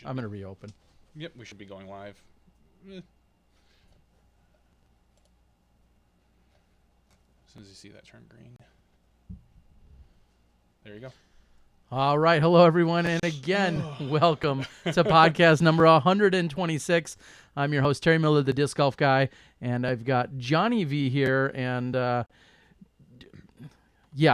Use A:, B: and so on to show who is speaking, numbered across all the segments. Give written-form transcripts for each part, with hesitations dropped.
A: I'm going to reopen.
B: Yep, we should be going live. As soon as you see that turn green. There you go.
A: All right. Hello, everyone. And again, welcome to podcast number 126. I'm your host, Terry Miller, the Disc Golf Guy. And I've got Johnny V here. And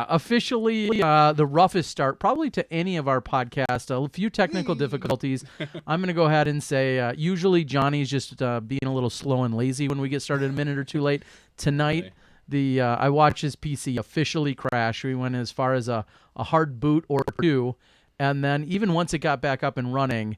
A: officially the roughest start probably to any of our podcasts. A few technical difficulties. I'm going to go ahead and say usually Johnny's just being a little slow and lazy when we get started a minute or two late. Tonight, I watched his PC officially crash. We went as far as a hard boot or two, and then even once it got back up and running,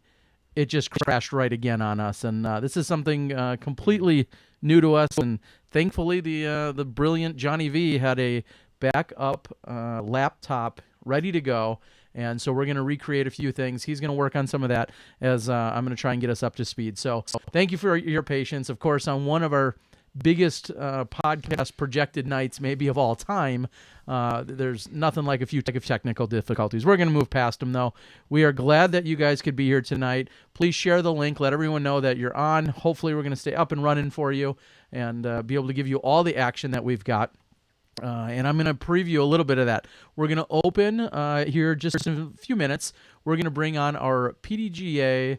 A: it just crashed right again on us. And this is something completely new to us, and thankfully the brilliant Johnny V had a backup laptop ready to go, and so we're going to recreate a few things. He's going to work on some of that as I'm going to try and get us up to speed. So thank you for your patience. Of course, on one of our biggest podcast projected nights maybe of all time, there's nothing like a few technical difficulties. We're going to move past them, though. We are glad that you guys could be here tonight. Please share the link. Let everyone know that you're on. Hopefully we're going to stay up and running for you and be able to give you all the action that we've got. And I'm going to preview a little bit of that. We're going to open here just in a few minutes. We're going to bring on our PDGA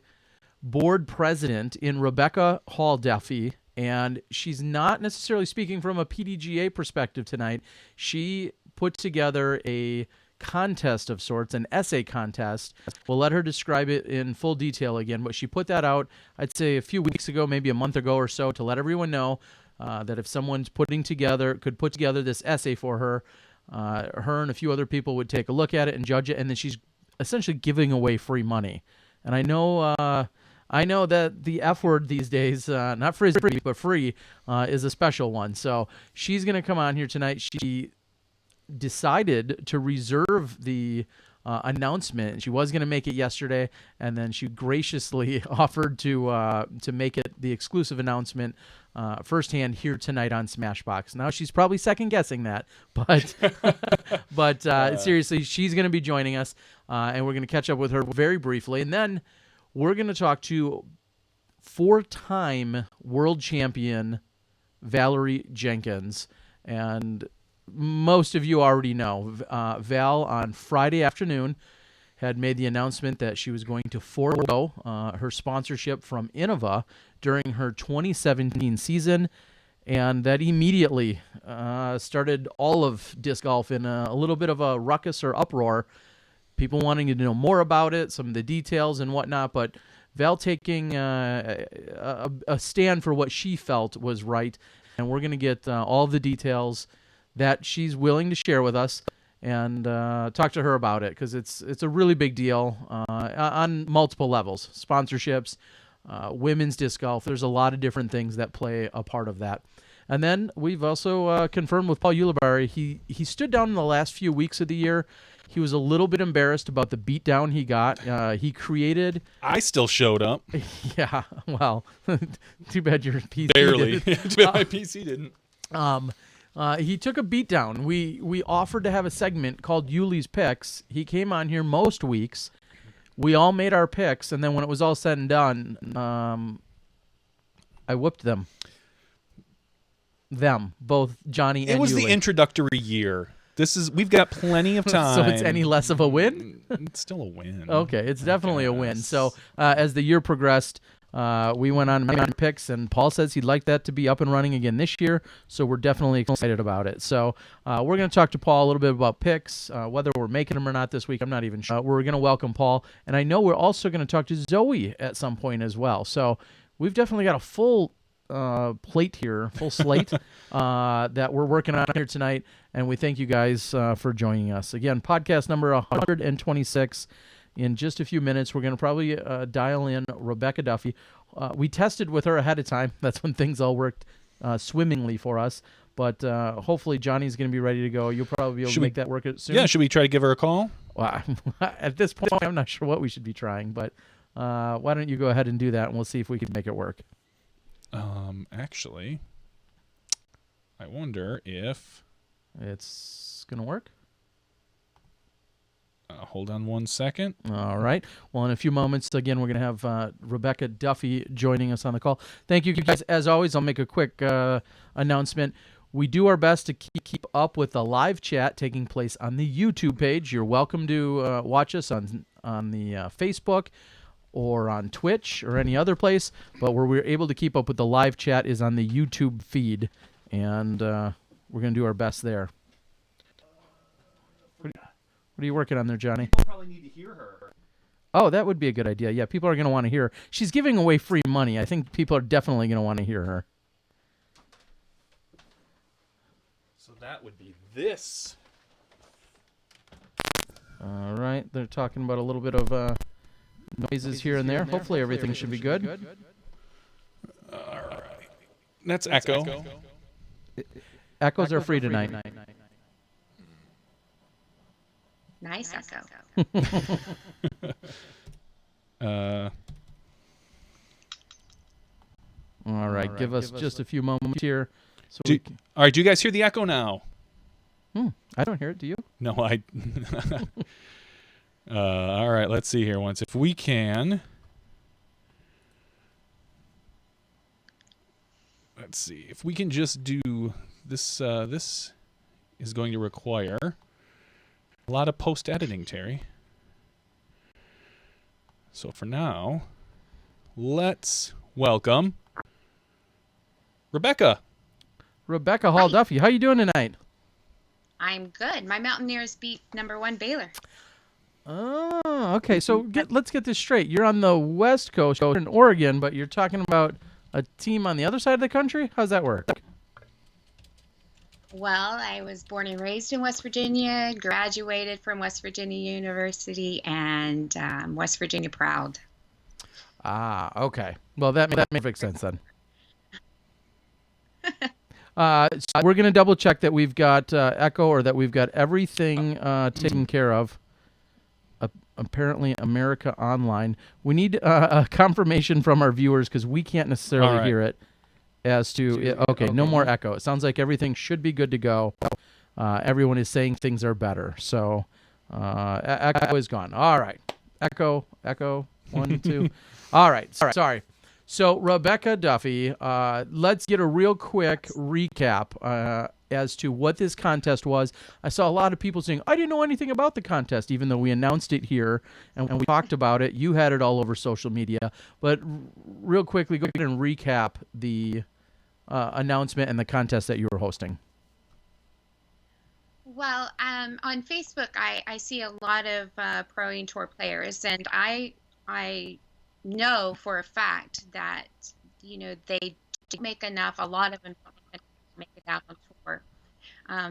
A: board president in Rebecca Hall Duffy. And she's not necessarily speaking from a PDGA perspective tonight. She put together a contest of sorts, an essay contest. We'll let her describe it in full detail again, but she put that out, I'd say a few weeks ago, maybe a month ago or so, to let everyone know that if someone's could put together this essay for her, her and a few other people would take a look at it and judge it, and then she's essentially giving away free money. And I know that the F word these days, not frisbee, but free, is a special one. So she's going to come on here tonight. She decided to reserve the announcement. She was going to make it yesterday, and then she graciously offered to make it the exclusive announcement firsthand here tonight on Smashbox. Now she's probably second guessing that, but seriously, she's going to be joining us, and we're going to catch up with her very briefly, and then we're going to talk to four-time world champion Valarie Jenkins. And most of you already know, Val on Friday afternoon had made the announcement that she was going to forego her sponsorship from Innova during her 2017 season. And that immediately started all of disc golf in a little bit of a ruckus or uproar. People wanting to know more about it, some of the details and whatnot, but Val taking a stand for what she felt was right, and we're going to get all the details that she's willing to share with us and talk to her about it, because it's a really big deal on multiple levels. Sponsorships, women's disc golf, there's a lot of different things that play a part of that. And then we've also confirmed with Paul Ulibarri, he stood down in the last few weeks of the year. He was a little bit embarrassed about the beatdown he got. He created...
B: I still showed up.
A: Yeah, well, too bad your PC
B: Barely.
A: didn't.
B: Too bad my PC didn't.
A: He took a beatdown. We offered to have a segment called Yuli's Picks. He came on here most weeks. We all made our picks, and then when it was all said and done, I whooped them. Both Johnny and Yuli.
B: It was the introductory year. We've got plenty of time.
A: So it's any less of a win?
B: It's still a win.
A: Okay, it's definitely a win. So as the year progressed, we went on picks, and Paul says he'd like that to be up and running again this year, so we're definitely excited about it. So we're going to talk to Paul a little bit about picks, whether we're making them or not this week, I'm not even sure. We're going to welcome Paul, and I know we're also going to talk to Zoe at some point as well. So we've definitely got a full plate here, full slate that we're working on here tonight, and we thank you guys for joining us. Again, podcast number 126. In just a few minutes, we're going to probably dial in Rebecca Duffy. We tested with her ahead of time. That's when things all worked swimmingly for us. But hopefully Johnny's going to be ready to go. You'll probably be able to make that work soon.
B: Yeah, should we try to give her a call?
A: Well, at this point, I'm not sure what we should be trying. But why don't you go ahead and do that, and we'll see if we can make it work.
B: Actually, I wonder if
A: it's going to work.
B: Hold on one second.
A: All right. Well, in a few moments, again, we're going to have Rebecca Duffy joining us on the call. Thank you, guys. As always, I'll make a quick announcement. We do our best to keep up with the live chat taking place on the YouTube page. You're welcome to watch us on the Facebook or on Twitch or any other place, but where we're able to keep up with the live chat is on the YouTube feed, and we're going to do our best there. What are you working on there, Johnny?
B: People probably need to hear her.
A: Oh, that would be a good idea. Yeah, people are going to want to hear her. She's giving away free money. I think people are definitely going to want to hear her.
B: So that would be this.
A: All right. They're talking about a little bit of noises here and there. Hopefully everything should be good.
B: All right. That's echo.
A: Echoes are free tonight.
C: Nice echo.
A: All right. Give us just a few moments here. So
B: all right. Do you guys hear the echo now?
A: I don't hear it. Do you?
B: No, I. All right. Let's see here. If we can. Let's see if we can just do this. This is going to require a lot of post-editing, Terry. So for now, let's welcome Rebecca.
A: Rebecca Hall Duffy. How you doing tonight?
C: I'm good. My Mountaineers beat #1 Baylor.
A: Oh, okay. So let's get this straight. You're on the West Coast in Oregon, but you're talking about a team on the other side of the country? How's that work?
C: Well, I was born and raised in West Virginia, graduated from West Virginia University, and West Virginia proud.
A: Ah, okay. Well, that makes perfect sense then. So we're going to double check that we've got echo or that we've got everything taken care of. Apparently, America Online. We need a confirmation from our viewers because we can't necessarily hear it. As to okay, no more echo. It sounds like everything should be good to go. Everyone is saying things are better. So echo is gone. All right, echo, 1, 2. All right, sorry. So Rebecca Duffy, let's get a real quick recap as to what this contest was. I saw a lot of people saying, I didn't know anything about the contest, even though we announced it here and we talked about it. You had it all over social media. But real quickly, go ahead and recap the announcement and the contest that you were hosting.
C: Well, on Facebook, I see a lot of Pro Tour players, and I know for a fact that, they make enough. A lot of them don't make it out on tour.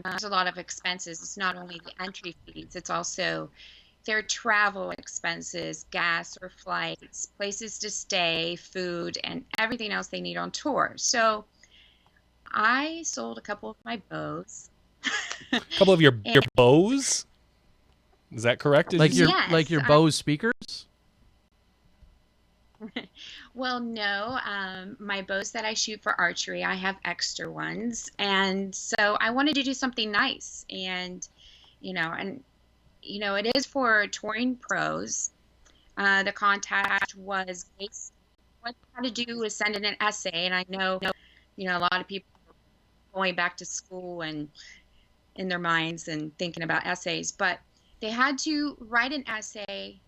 C: There's a lot of expenses. It's not only the entry fees, it's also their travel expenses, gas or flights, places to stay, food, and everything else they need on tour. So I sold a couple of my bows.
B: A couple of your bows? Is that correct?
A: Like your Bose speakers?
C: Well, no. My bows that I shoot for archery, I have extra ones, and so I wanted to do something nice, and it is for touring pros. The contest was based. What I had to do was send in an essay, and I know, a lot of people are going back to school and in their minds and thinking about essays, but they had to write an essay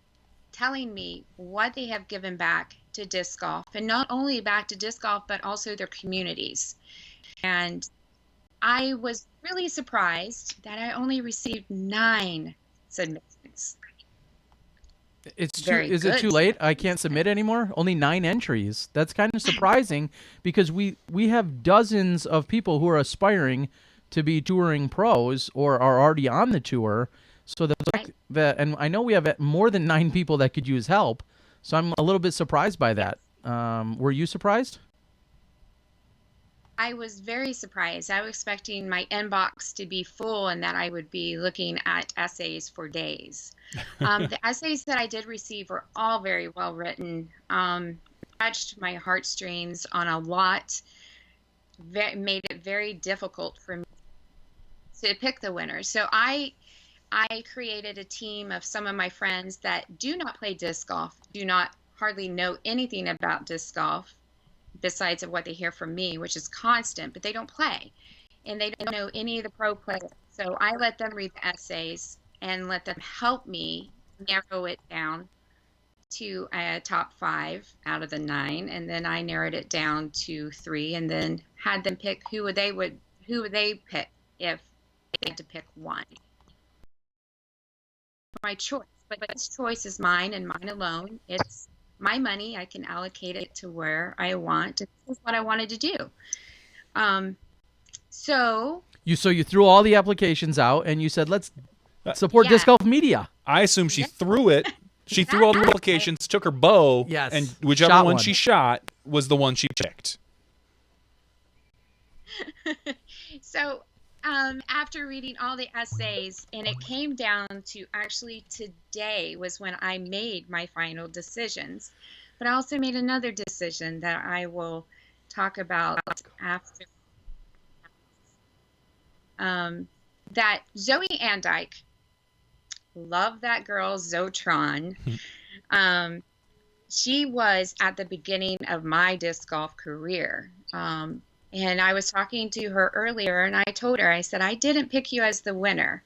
C: telling me what they have given back to disc golf, and not only back to disc golf, but also their communities. And I was really surprised that I only received 9 submissions.
A: Is it too late? I can't submit anymore? Only 9 entries. That's kind of surprising because we have dozens of people who are aspiring to be touring pros or are already on the tour. So and I know we have more than 9 people that could use help. So I'm a little bit surprised by that. Were you surprised?
C: I was very surprised. I was expecting my inbox to be full and that I would be looking at essays for days. The essays that I did receive were all very well written, touched my heartstrings on a lot, made it very difficult for me to pick the winner. So I I created a team of some of my friends that do not play disc golf, do not hardly know anything about disc golf besides of what they hear from me, which is constant, but they don't play. And they don't know any of the pro players. So I let them read the essays and let them help me narrow it down to a top 5 out of the 9, and then I narrowed it down to 3, and then had them pick who would they pick if they had to pick one. My choice, but this choice is mine and mine alone. It's my money. I can allocate it to where I want. This is what I wanted to do. So
A: you threw all the applications out and you said, let's support disc golf media.
B: I assume she threw it. She threw all the applications, took her bow, and whichever one she shot was the one she picked.
C: So after reading all the essays, and it came down to actually today was when I made my final decisions. But I also made another decision that I will talk about after. That Zoe Andike, love that girl, Zotron. She was at the beginning of my disc golf career. And I was talking to her earlier, and I told her, I said, I didn't pick you as the winner,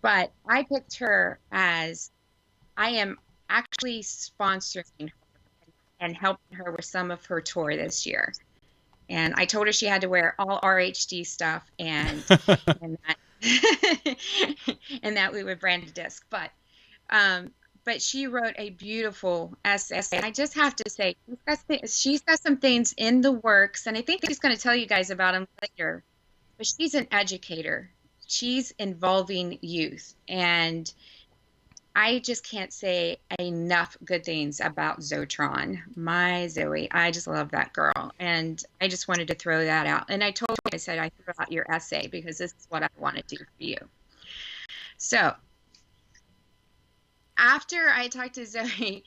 C: but I picked her as I am actually sponsoring her and helping her with some of her tour this year. And I told her she had to wear all RHD stuff and that, and that we would brand a disc. But she wrote a beautiful essay. I just have to say, she's got some things in the works, and I think she's going to tell you guys about them later. But she's an educator. She's involving youth, and I just can't say enough good things about Zotron. My Zoe, I just love that girl, and I just wanted to throw that out. And I told her, I said, I threw out your essay because this is what I want to do for you. So after I talked to Zoe,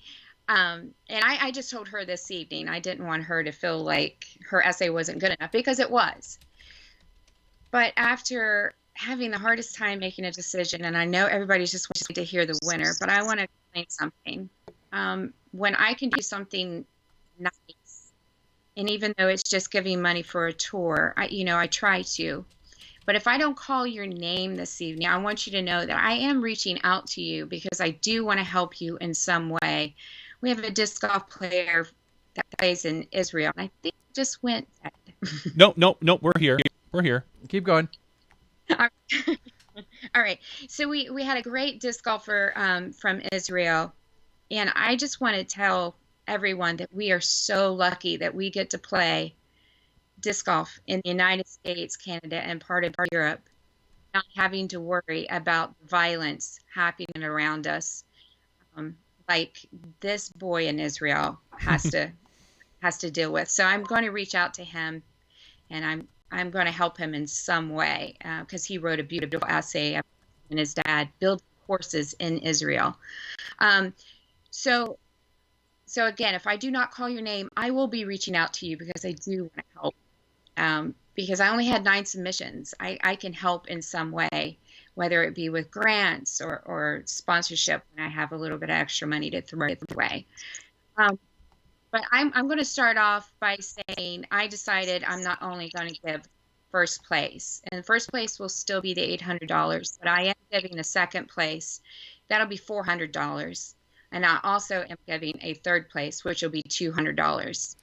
C: and I just told her this evening, I didn't want her to feel like her essay wasn't good enough, because it was. But after having the hardest time making a decision, and I know everybody's just waiting to hear the winner, but I want to explain something. When I can do something nice, and even though it's just giving money for a tour, I try to. But if I don't call your name this evening, I want you to know that I am reaching out to you because I do want to help you in some way. We have a disc golf player that plays in Israel, and I think he just went dead.
B: No, we're here. We're here.
A: Keep going.
C: All right. So we had a great disc golfer from Israel, and I just want to tell everyone that we are so lucky that we get to play disc golf in the United States, Canada, and part of Europe, not having to worry about violence happening around us, like this boy in Israel has to deal with. So I'm going to reach out to him, and I'm going to help him in some way because he wrote a beautiful essay and his dad built courses in Israel. So again, if I do not call your name, I will be reaching out to you because I do want to help. Because I only had 9 submissions. I can help in some way, whether it be with grants or sponsorship when I have a little bit of extra money to throw away. But I'm going to start off by saying I decided I'm not only going to give first place, and first place will still be the $800, but I am giving the second place. That'll be $400. And I also am giving a third place, which will be $200.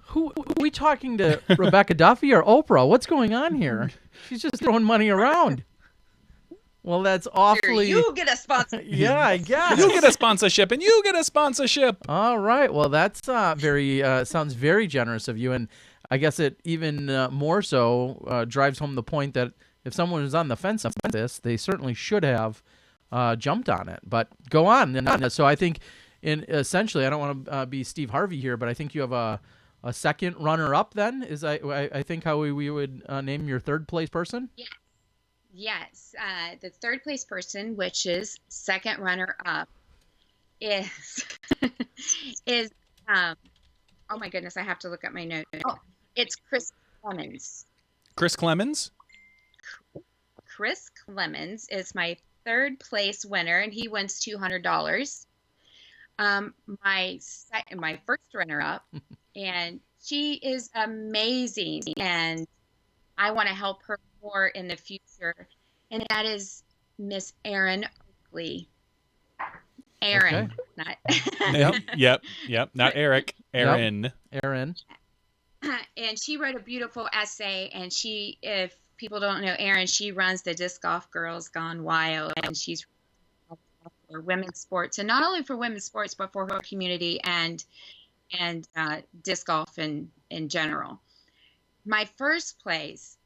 A: Who are we talking to? Rebecca Duffy or Oprah? What's going on here? She's just throwing money around. Well, that's awfully.
C: You get a sponsor.
A: Yeah, I guess.
B: You get a sponsorship, and you get a sponsorship.
A: All right. Well, that's very sounds very generous of you, and I guess it even more so drives home the point that if someone is on the fence on this, they certainly should have jumped on it. But go on. And so I think, essentially, I don't want to be Steve Harvey here, but I think you have a second runner-up. Then is I think how we would name your third place person.
C: Yeah. Yes, the third place person, which is second runner-up, is oh my goodness, I have to look at my notes. Oh, it's Chris Clemens.
B: Chris Clemens?
C: Chris Clemens is my third place winner, and he wins $200. My first runner up, and she is amazing, and I want to help her more in the future, and that is Miss Erin Oakley. Erin, not
B: Yep. Not Eric. Erin.
A: Erin.
C: And she wrote a beautiful essay, and if people don't know Erin, she runs the Disc Golf Girls Gone Wild, and she's for women's sports, and not only for women's sports, but for her community and disc golf in general. My first place,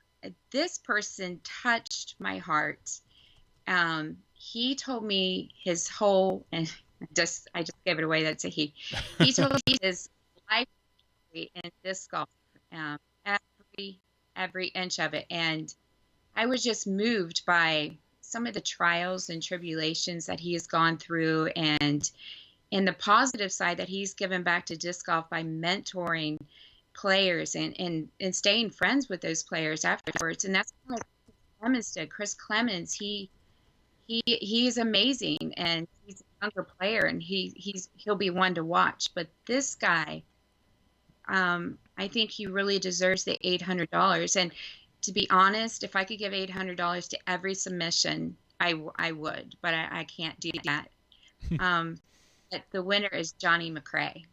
C: this person touched my heart. He told me his whole, and I just gave it away. That's a he. He told me his life story in disc golf, every inch of it, and I was just moved by some of the trials and tribulations that he has gone through, and in the positive side that he's given back to disc golf by mentoring players and staying friends with those players afterwards. And that's what Chris Clemens did. Chris Clemens, he is amazing, and he's a younger player, and he'll be one to watch. But this guy, I think he really deserves the $800. And to be honest, if I could give $800 to every submission, I would, but I can't do that. But the winner is Johnny McRae.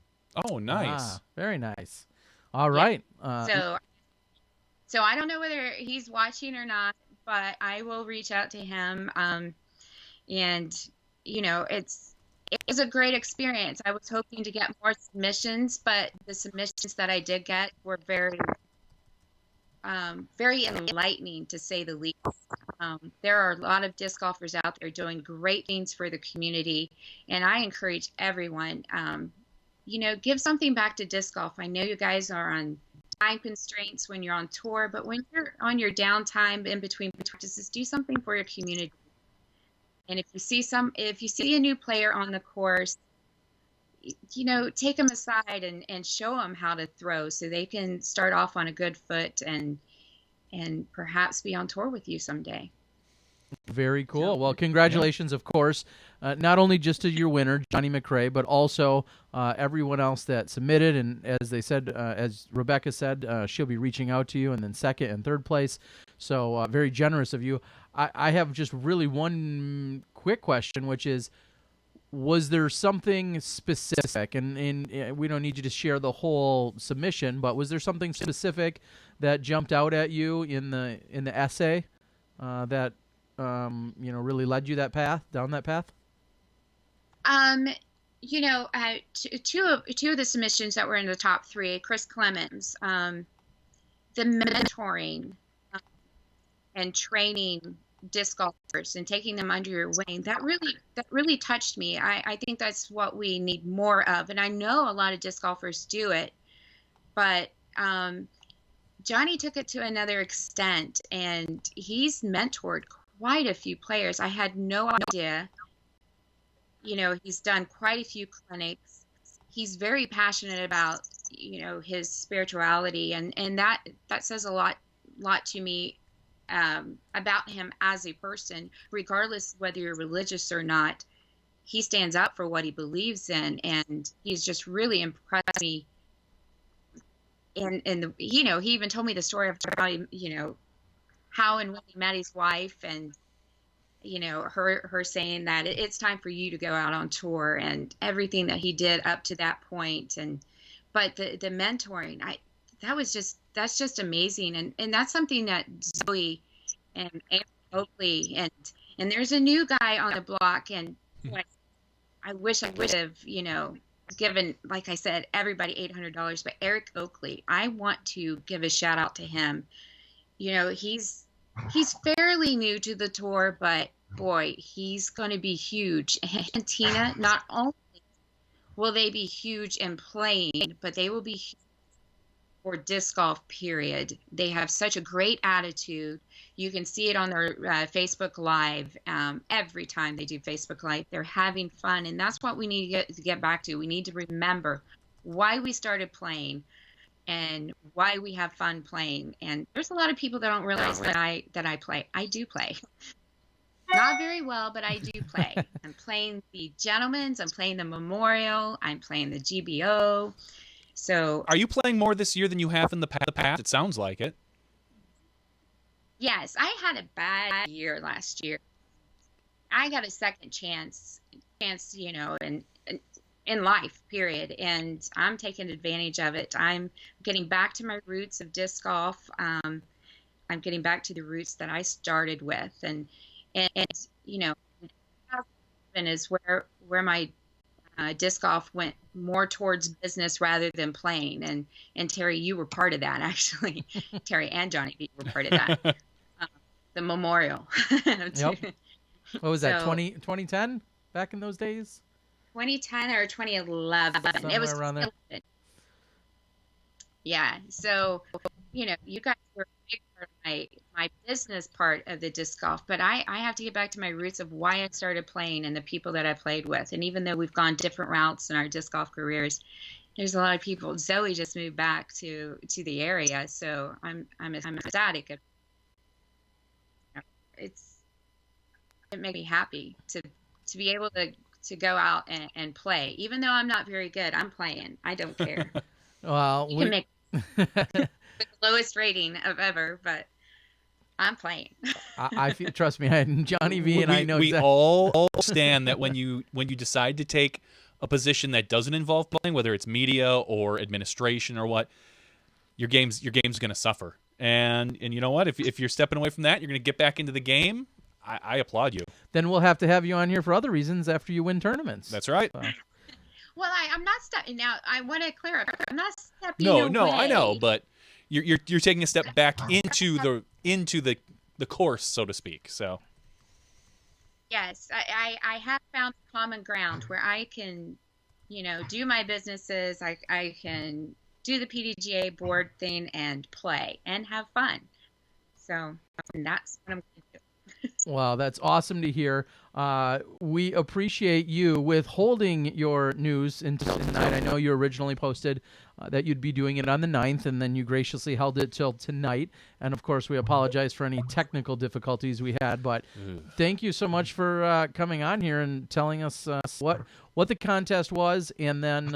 B: Oh, nice.
A: Very nice. All right.
C: So I don't know whether he's watching or not, but I will reach out to him. And it was a great experience. I was hoping to get more submissions, but the submissions that I did get were very enlightening, to say the least. There are a lot of disc golfers out there doing great things for the community, and I encourage everyone, give something back to disc golf. I know you guys are on time constraints when you're on tour, but when you're on your downtime in between practices, do something for your community. And if you see a new player on the course, take them aside and show them how to throw, so they can start off on a good foot and perhaps be on tour with you someday.
A: Very cool. Well, congratulations, of course, not only just to your winner, Johnny McRae, but also everyone else that submitted. And as they said, as Rebecca said, she'll be reaching out to you, and then second and third place. So very generous of you. I have just really one quick question, which is, was there something specific, and we don't need you to share the whole submission, but was there something specific that jumped out at you in the essay that really led you down that path?
C: Two of the submissions that were in the top three, Chris Clemens, the mentoring and training disc golfers and taking them under your wing, that really touched me. I think that's what we need more of, and I know a lot of disc golfers do it, but Johnny took it to another extent, and he's mentored quite a few players. I had no idea. He's done quite a few clinics. He's very passionate about his spirituality, and that says a lot to me about him as a person. Regardless of whether you're religious or not, he stands up for what he believes in, and he's just really impressed me. And he even told me the story of how and when he met his wife, and her saying that it's time for you to go out on tour, and everything that he did up to that point. But the mentoring, that's just amazing, and that's something that Zoe and Aaron Oakley and there's a new guy on the block, and I wish I would have given, like I said, everybody $800, but Eric Oakley, I want to give a shout out to him. He's fairly new to the tour, but boy, he's going to be huge. And Tina, not only will they be huge in playing, but they will be huge for disc golf, period. They have such a great attitude. You can see it on their Facebook Live. Every time they do Facebook Live, they're having fun, and that's what we need to get back to. We need to remember why we started playing. and why we have fun playing. And there's a lot of people that don't realize that I play. I do play. Not very well, but I do play. I'm playing the Gentlemen's, I'm playing the Memorial, I'm playing the GBO. So,
B: are you playing more this year than you have in the past? It sounds like it.
C: yes, I had a bad year last year. I got a second chance, in life, period. And I'm taking advantage of it. I'm getting back to my roots of disc golf. I'm getting back to the roots that I started with. And you know, 2007 is where my disc golf went more towards business rather than playing. And Terry, you were part of that, actually. Terry and Johnny, you were part of that. The Memorial.
A: Yep. What was that,
C: So,
A: 2010 back in those days?
C: 2010 or 2011.
A: Somewhere
C: It was
A: around there.
C: 2011. Yeah. So, you guys were a big part of my business part of the disc golf, but I have to get back to my roots of why I started playing and the people that I played with. And even though we've gone different routes in our disc golf careers, there's a lot of people. Zoe just moved back to the area, so I'm ecstatic. It makes me happy to be able to go out and play. Even though I'm not very good, I'm playing. I don't care.
A: Well,
C: You can make the lowest rating of ever, but I'm playing.
A: I feel, trust me, Johnny V and I know
B: we
A: exactly.
B: all stand that when you decide to take a position that doesn't involve playing, whether it's media or administration or what, your game's going to suffer. And you know what? If you're stepping away from that, you're going to get back into the game. I applaud you.
A: Then we'll have to have you on here for other reasons after you win tournaments.
B: That's right.
A: So.
C: Well, I'm not stepping now. I want to clarify. I'm not stepping
B: No,
C: away.
B: I know, but you're taking a step back into the course, so to speak. So
C: Yes, I have found common ground where I can, do my businesses. I can do the PDGA board thing and play and have fun. So that's what I'm going to do.
A: Well, that's awesome to hear. We appreciate you withholding your news until tonight. I know you originally posted that you'd be doing it on the 9th, and then you graciously held it till tonight. And, of course, we apologize for any technical difficulties we had. But thank you so much for coming on here and telling us what the contest was and then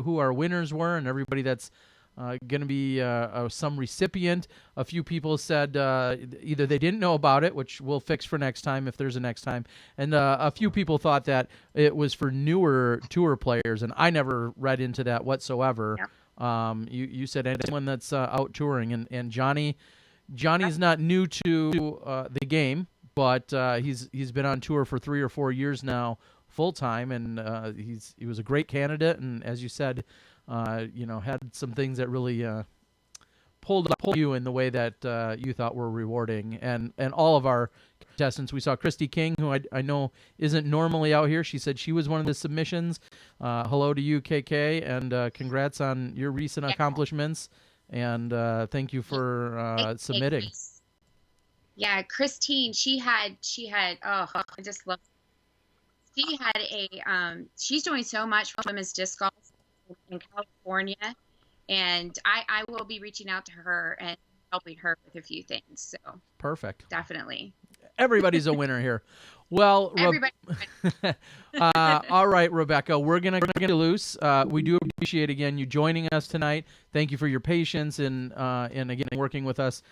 A: who our winners were and everybody that's going to be some recipient. A few people said either they didn't know about it, which we'll fix for next time if there's a next time, and a few people thought that it was for newer tour players, and I never read into that whatsoever. Yeah. You said anyone that's out touring, and Johnny's not new to the game, but he's been on tour for 3 or 4 years now, full time, and he was a great candidate, and as you said, had some things that really pulled you in the way that you thought were rewarding. And all of our contestants, we saw Christy King, who I know isn't normally out here. She said she was one of the submissions. Hello to you, KK, and congrats on your recent accomplishments. And thank you for submitting.
C: Yeah, Christine, she had. Oh, I just love. She had she's doing so much for women's disc golf in California, and I will be reaching out to her and helping her with a few things. So
A: perfect.
C: Definitely.
A: Everybody's a winner here. Well, all right, Rebecca, we're gonna get loose. We do appreciate again you joining us tonight. Thank you for your patience and again working with us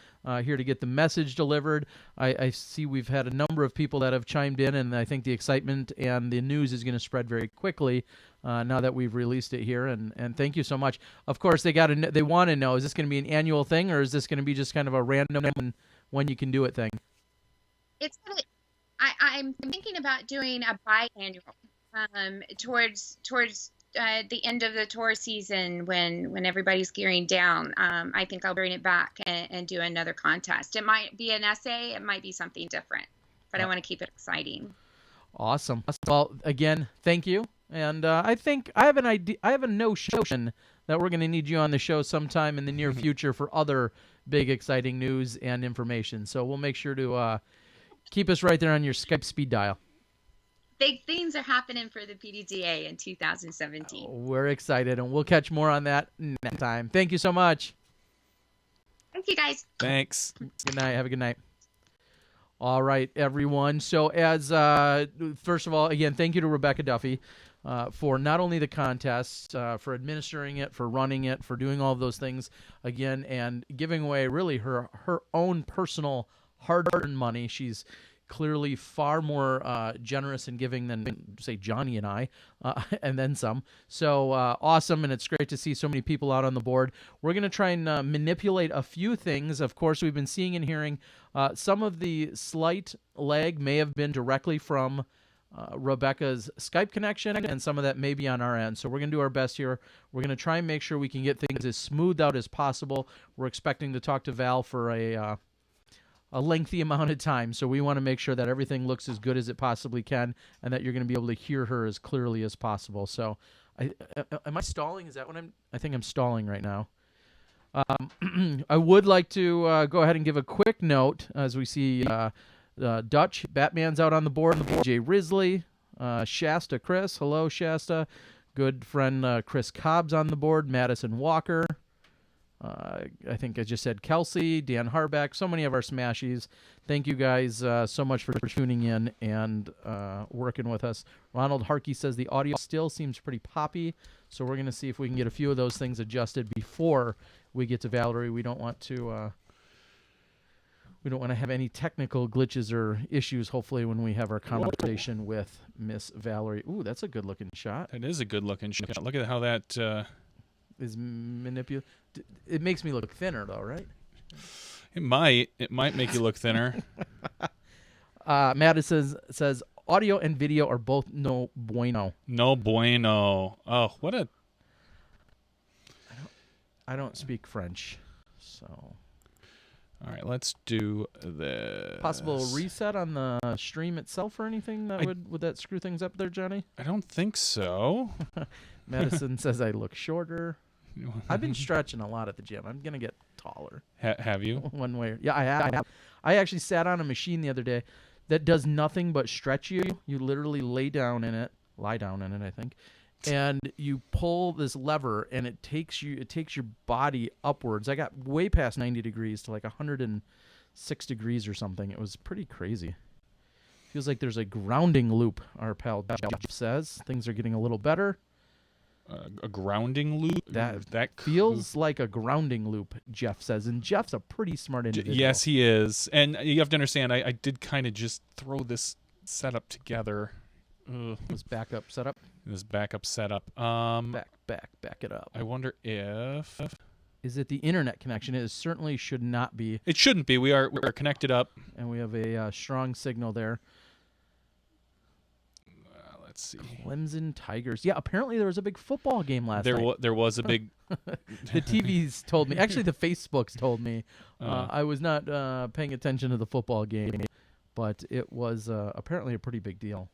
A: here to get the message delivered. I see we've had a number of people that have chimed in, and I think the excitement and the news is going to spread very quickly now that we've released it here. And thank you so much. Of course, they want to know, is this going to be an annual thing, or is this going to be just kind of a random when you can do it thing?
C: I'm thinking about doing a biannual towards the end of the tour season when everybody's gearing down. I think I'll bring it back and do another contest. It might be an essay. It might be something different, but I want to keep it exciting.
A: Awesome. Well, again, thank you. And I think I have an idea. I have a notion that we're going to need you on the show sometime in the near future for other big, exciting news and information. So we'll make sure to keep us right there on your Skype speed dial.
C: big things are happening for the PDTA in 2017.
A: We're excited, and we'll catch more on that next time. Thank you so much.
C: Thank you, guys.
B: Thanks.
A: Good night. Have a good night. All right, everyone. So as first of all, again, thank you to Rebecca Duffy for not only the contest, for administering it, for running it, for doing all of those things again, and giving away really her own personal hard-earned money. She's clearly far more generous and giving than, say, Johnny and I, and then some. So awesome, and it's great to see so many people out on the board. We're going to try and manipulate a few things. Of course, we've been seeing and hearing some of the slight lag may have been directly from Rebecca's Skype connection, and some of that may be on our end. So we're going to do our best here. We're going to try and make sure we can get things as smoothed out as possible. We're expecting to talk to Val for a lengthy amount of time, so we want to make sure that everything looks as good as it possibly can, and that you're going to be able to hear her as clearly as possible. So, am I stalling? Is that what I think I'm stalling right now. I would like to go ahead and give a quick note as we see Dutch Batman's out on the board. Jay Risley, Shasta Chris, hello Shasta, good friend Chris Cobb's on the board. Madison Walker. I think I just said Kelsey, Dan Harbeck, so many of our smashies. Thank you guys so much for tuning in and working with us. Ronald Harkey says the audio still seems pretty poppy, so we're going to see if we can get a few of those things adjusted before we get to Valarie. We don't want to have any technical glitches or issues, hopefully, when we have our conversation with Miss Valarie. Ooh, that's a good-looking shot.
B: That is a good-looking shot. Look at how that...
A: is manipulated. It makes me look thinner, though, right?
B: It might make you look thinner.
A: Madison says audio and video are both no bueno.
B: No bueno. Oh, what a...
A: I don't speak French, so...
B: All right, let's do this.
A: Possible reset on the stream itself or anything? That would that screw things up there, Johnny?
B: I don't think so.
A: Madison says I look shorter. I've been stretching a lot at the gym. I'm going to get taller.
B: Have you?
A: One way. Yeah, I have. I actually sat on a machine the other day that does nothing but stretch you. You literally lie down in it, I think, and you pull this lever, and it takes your body upwards. I got way past 90 degrees to like 106 degrees or something. It was pretty crazy. Feels like there's a grounding loop, our pal Jeff says. Things are getting a little better.
B: A grounding loop?
A: That feels like a grounding loop, Jeff says. And Jeff's a pretty smart individual.
B: Yes, he is. And you have to understand, I did kind of just throw this setup together.
A: This backup setup?
B: This backup setup.
A: Back it up.
B: I wonder if...
A: Is it the internet connection? It certainly should not be.
B: It shouldn't be. We're connected up.
A: And we have a strong signal there.
B: Let's see.
A: Clemson Tigers. Yeah, apparently there was a big football game last night.
B: There was a big...
A: The TVs told me. Actually, the Facebooks told me. I was not paying attention to the football game, but it was apparently a pretty big deal.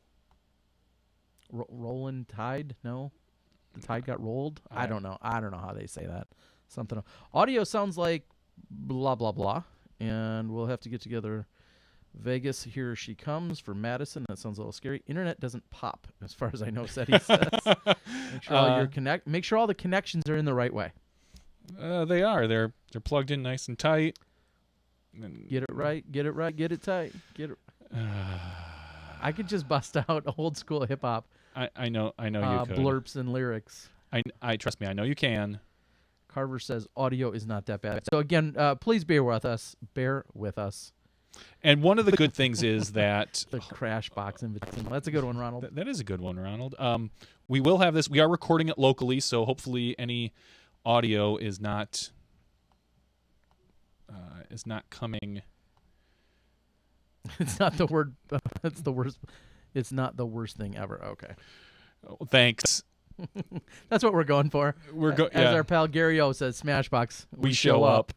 A: Rolling Tide? No? The Tide got rolled? I don't know. I don't know how they say that. Something. Audio sounds like blah, blah, blah. And we'll have to get together... Vegas, here she comes for Madison. That sounds a little scary. Internet doesn't pop, as far as I know, Seti says. Make sure all the connections are in the right way.
B: They are. They're plugged in nice and tight.
A: Get it right. Get it tight. I could just bust out old school hip hop.
B: I know you could.
A: Blurps and lyrics.
B: I trust me. I know you can.
A: Carver says audio is not that bad. So again, please bear with us.
B: And one of the good things is that...
A: The crash box invitation. That's a good one, Ronald.
B: That is a good one, Ronald. We will have this. We are recording it locally, so hopefully any audio is not coming...
A: It's not the word... That's the worst... It's not the worst thing ever. Okay.
B: Oh, thanks.
A: That's what we're going for. As our pal Gary O says, Smashbox.
B: We show up.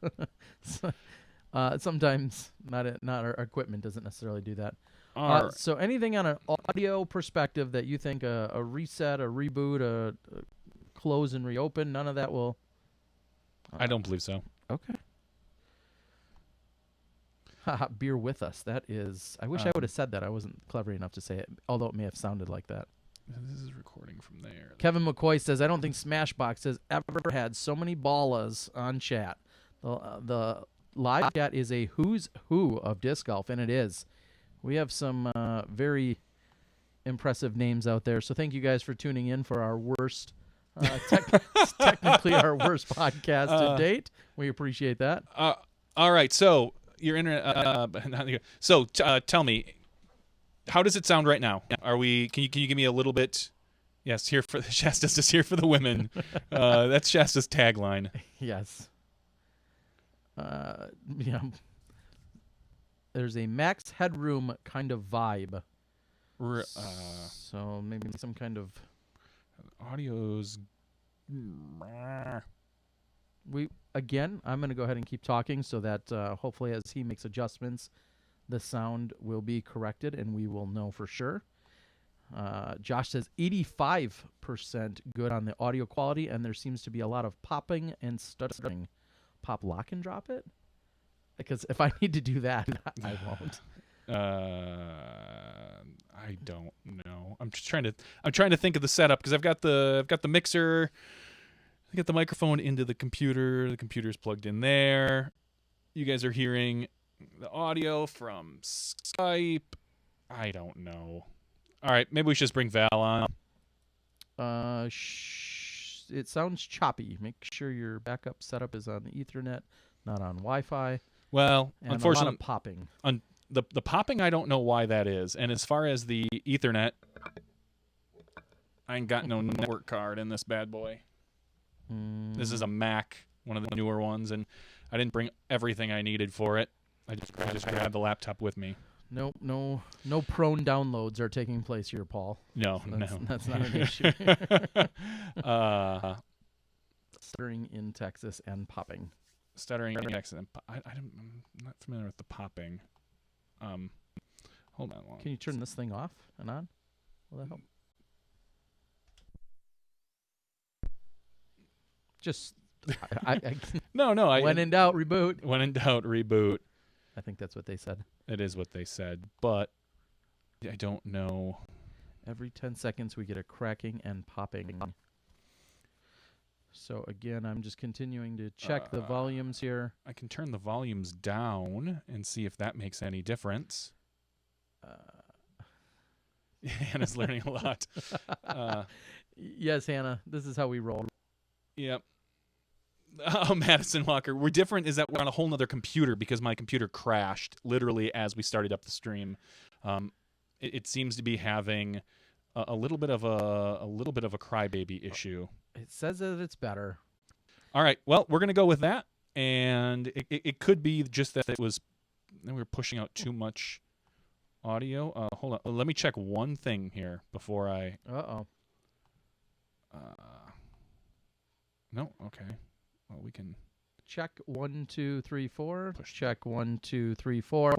A: Sometimes not our equipment doesn't necessarily do that.
B: Right.
A: So anything on an audio perspective that you think a reset, a reboot, a close and reopen, none of that will...
B: I don't believe so.
A: Okay. Beer with us. That is. I wish I would have said that. I wasn't clever enough to say it, although it may have sounded like that.
B: This is recording from there.
A: Kevin McCoy says, I don't think Smashbox has ever had so many ballas on chat. The live chat is a who's who of disc golf, and it is. We have some very impressive names out there, so thank you guys for tuning in for our worst, technically our worst podcast to date. We appreciate that.
B: All right, so your internet. Tell me, how does it sound right now? Are we? Can you give me a little bit? Yes, here for Shasta's just here for the women. That's Shasta's tagline.
A: Yes. Yeah. There's a max headroom kind of vibe. So maybe some kind of
B: audio's.
A: I'm going to go ahead and keep talking so that hopefully as he makes adjustments, the sound will be corrected and we will know for sure. Josh says 85% good on the audio quality, and there seems to be a lot of popping and stuttering. Pop, lock, and drop it? Because if I need to do that, I won't.
B: I don't know. I'm trying to think of the setup because I've got the mixer. I got the microphone into the computer. The computer's plugged in there. You guys are hearing the audio from Skype. I don't know. All right, maybe we should just bring Val on.
A: It sounds choppy. Make sure your backup setup is on the Ethernet, not on Wi-Fi.
B: Well,
A: and
B: unfortunately,
A: a lot of popping.
B: The popping, I don't know why that is. And as far as the Ethernet, I ain't got no network card in this bad boy. This is a Mac, one of the newer ones, and I didn't bring everything I needed for it. I just grabbed the laptop with me.
A: No prone downloads are taking place here, Paul.
B: No,
A: that's not an issue. Stuttering in Texas and popping.
B: Stuttering in Texas. I'm not familiar with the popping. Hold on.
A: Can you turn this thing off and on? Will that help? Just
B: No.
A: When in doubt, reboot.
B: When in doubt, reboot.
A: I think that's what they said.
B: It is what they said, but I don't know.
A: Every 10 seconds we get a cracking and popping. So again, I'm just continuing to check the volumes here.
B: I can turn the volumes down and see if that makes any difference. Hannah's learning a lot.
A: Yes, Hannah, this is how we roll.
B: Yep. Oh, Madison Walker. We're different is that we're on a whole nother computer because my computer crashed literally as we started up the stream. It seems to be having a little bit of a crybaby issue.
A: It says that it's better.
B: All right. Well, we're gonna go with that, and it could be just that we were pushing out too much audio. Hold on. Let me check one thing here before I. No. Okay. Well, we can
A: check 1, 2, 3, 4.
B: Push.
A: Check 1, 2, 3, 4.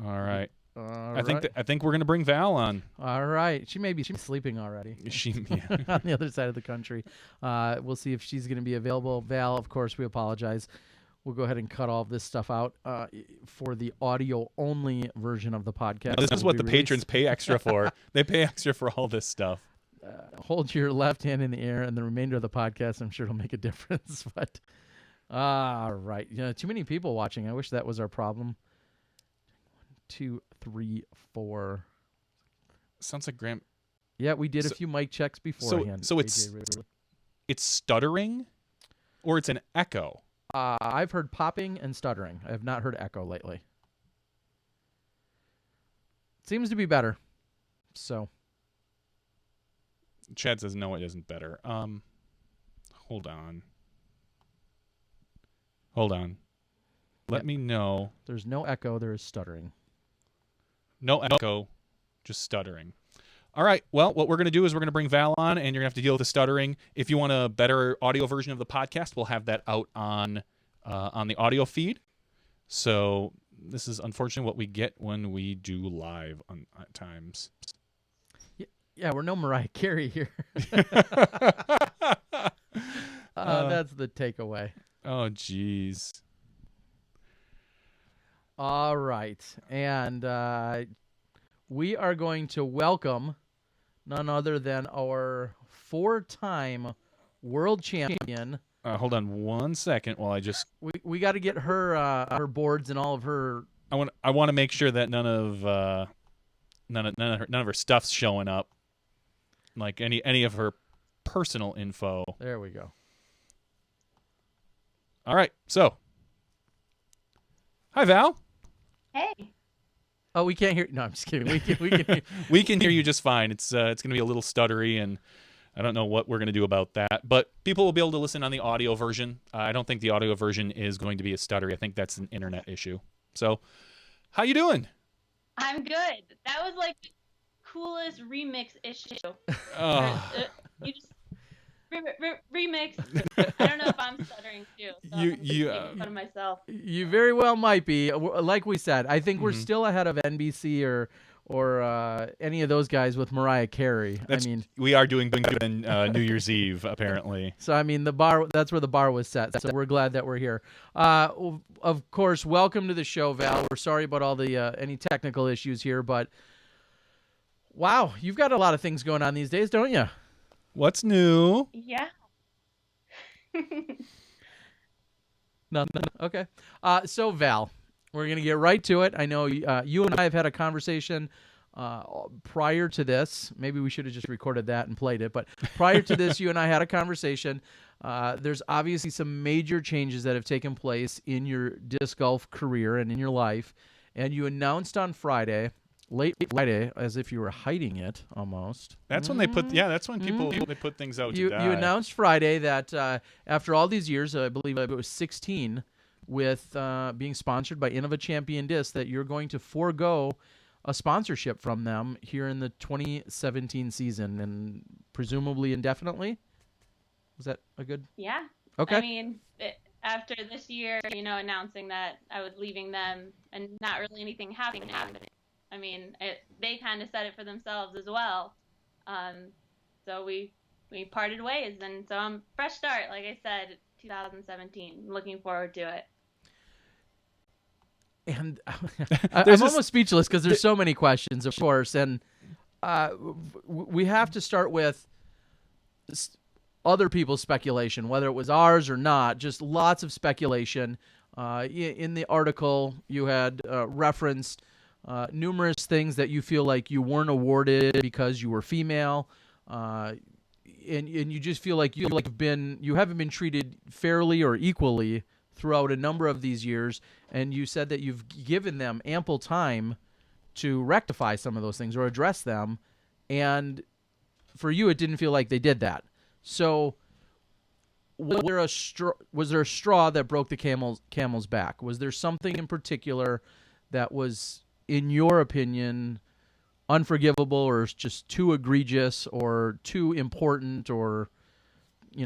B: All right.
A: I
B: think we're gonna bring Val on.
A: All right. She's sleeping already.
B: Yeah.
A: On the other side of the country. We'll see if she's going to be available. Val, of course, we apologize. We'll go ahead and cut all of this stuff out for the audio-only version of the podcast.
B: This is what the patrons pay extra for. They pay extra for all this stuff.
A: Hold your left hand in the air, and the remainder of the podcast, I'm sure it'll make a difference. But all right. Too many people watching. I wish that was our problem. 1, 2, 3, 4.
B: Sounds like Graham.
A: Yeah, we did a few mic checks beforehand.
B: So it's stuttering, or it's an echo.
A: I've heard popping and stuttering. I have not heard echo lately. Seems to be better. So.
B: Chad says no, it isn't better. Hold on. Let me know.
A: There's no echo. There is stuttering.
B: No echo, just stuttering. All right. Well, what we're going to do is we're going to bring Val on, and you're going to have to deal with the stuttering. If you want a better audio version of the podcast, we'll have that out on the audio feed. So this is unfortunately what we get when we do live at times.
A: Yeah, we're no Mariah Carey here. That's the takeaway.
B: Oh, jeez.
A: All right. And we are going to welcome none other than our 4-time world champion.
B: Hold on 1 second while I just.
A: We got to get her boards and all of her.
B: I want to make sure that none of her stuff's showing up, like any of her personal info.
A: There we go.
B: All right, so hi Val.
D: Hey.
A: Oh, we can't hear. No, I'm just kidding. We can.
B: We can hear you just fine. It's going to be a little stuttery, and I don't know what we're going to do about that. But people will be able to listen on the audio version. I don't think the audio version is going to be a stuttery. I think that's an internet issue. So, how you doing?
D: I'm good. That was like the coolest remix issue. You just remix. I don't know if I'm stuttering too. So I'm making fun of myself.
A: You very well might be. Like we said, I think we're still ahead of NBC or any of those guys with Mariah Carey.
B: We are doing good on New Year's Eve apparently.
A: So that's where the bar was set. So we're glad that we're here. Of course, welcome to the show, Val. We're sorry about all the any technical issues here, but wow, you've got a lot of things going on these days, don't you?
B: What's new?
D: Yeah.
A: Nothing. Okay. So Val, we're going to get right to it. I know you and I have had a conversation prior to this. Maybe we should have just recorded that and played it. But prior to this, you and I had a conversation. There's obviously some major changes that have taken place in your disc golf career and in your life. And you announced on late Friday, as if you were hiding it almost.
B: That's when they put. Yeah, that's when people they put things out.
A: You announced Friday that after all these years, I believe it was 16, with being sponsored by Innova Champion Disc, that you're going to forego a sponsorship from them here in the 2017 season, and presumably indefinitely. Was that a good?
D: Yeah.
A: Okay.
D: I mean, after this year, announcing that I was leaving them and not really anything happening. I mean, they kind of said it for themselves as well. So we parted ways, and so I'm fresh start, like I said, 2017. Looking forward to it.
A: And I'm almost speechless because there's so many questions, of course, and we have to start with other people's speculation, whether it was ours or not. Just lots of speculation. In the article, you had referenced numerous things that you feel like you weren't awarded because you were female, and you just feel like you haven't been treated fairly or equally throughout a number of these years, and you said that you've given them ample time to rectify some of those things or address them, and for you it didn't feel like they did that. So was there a straw that broke the camel's back? Was there something in particular that was, in your opinion, unforgivable or just too egregious or too important or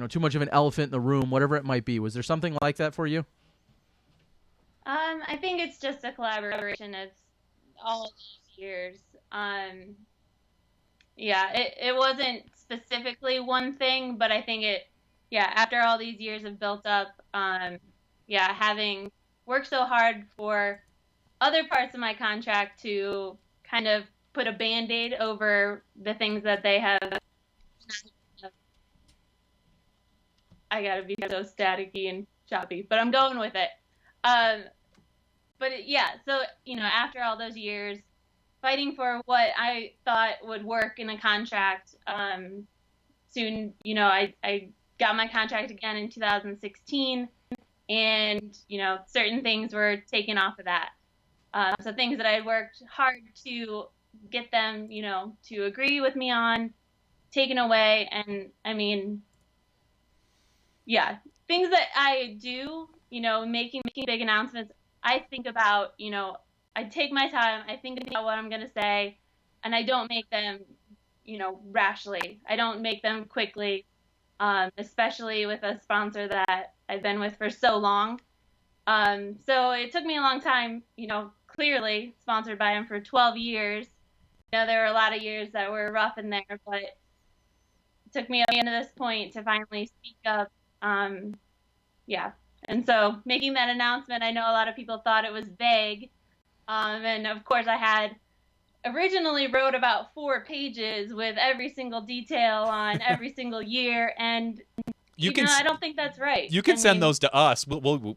A: too much of an elephant in the room, whatever it might be? Was there something like that for you?
D: I think it's just a collaboration of all these years. It wasn't specifically one thing, but I think after all these years have built up, having worked so hard for other parts of my contract to kind of put a Band-Aid over the things that they have. I gotta be so staticky and choppy, but I'm going with it. So after all those years fighting for what I thought would work in a contract, soon, I got my contract again in 2016, and certain things were taken off of that. So things that I had worked hard to get them, to agree with me on, taken away. And I mean, things that I do, making big announcements, I think about, I take my time, I think about what I'm going to say, and I don't make them, rashly. I don't make them quickly, especially with a sponsor that I've been with for so long. So it took me a long time, clearly sponsored by him for 12 years. There were a lot of years that were rough in there, but it took me up to this point to finally speak up. And so making that announcement, I know a lot of people thought it was vague. And of course, I had originally wrote about 4 pages with every single detail on every single year, and I don't think that's right.
B: You can send those to us. We'll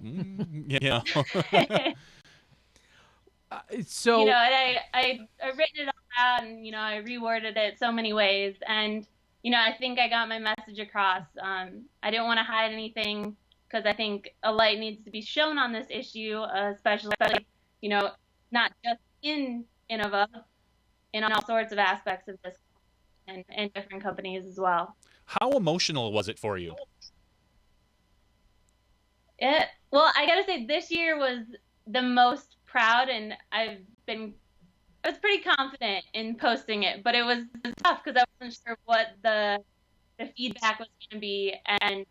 B: yeah.
A: So
D: and I written it all out, and I reworded it so many ways, and I think I got my message across. I didn't want to hide anything because I think a light needs to be shown on this issue, especially not just in Innova, in all sorts of aspects of this, and different companies as well.
B: How emotional was it for you?
D: Well, I gotta say, this year was the most proud, and I was pretty confident in posting it, but it was tough because I wasn't sure what the feedback was going to be, and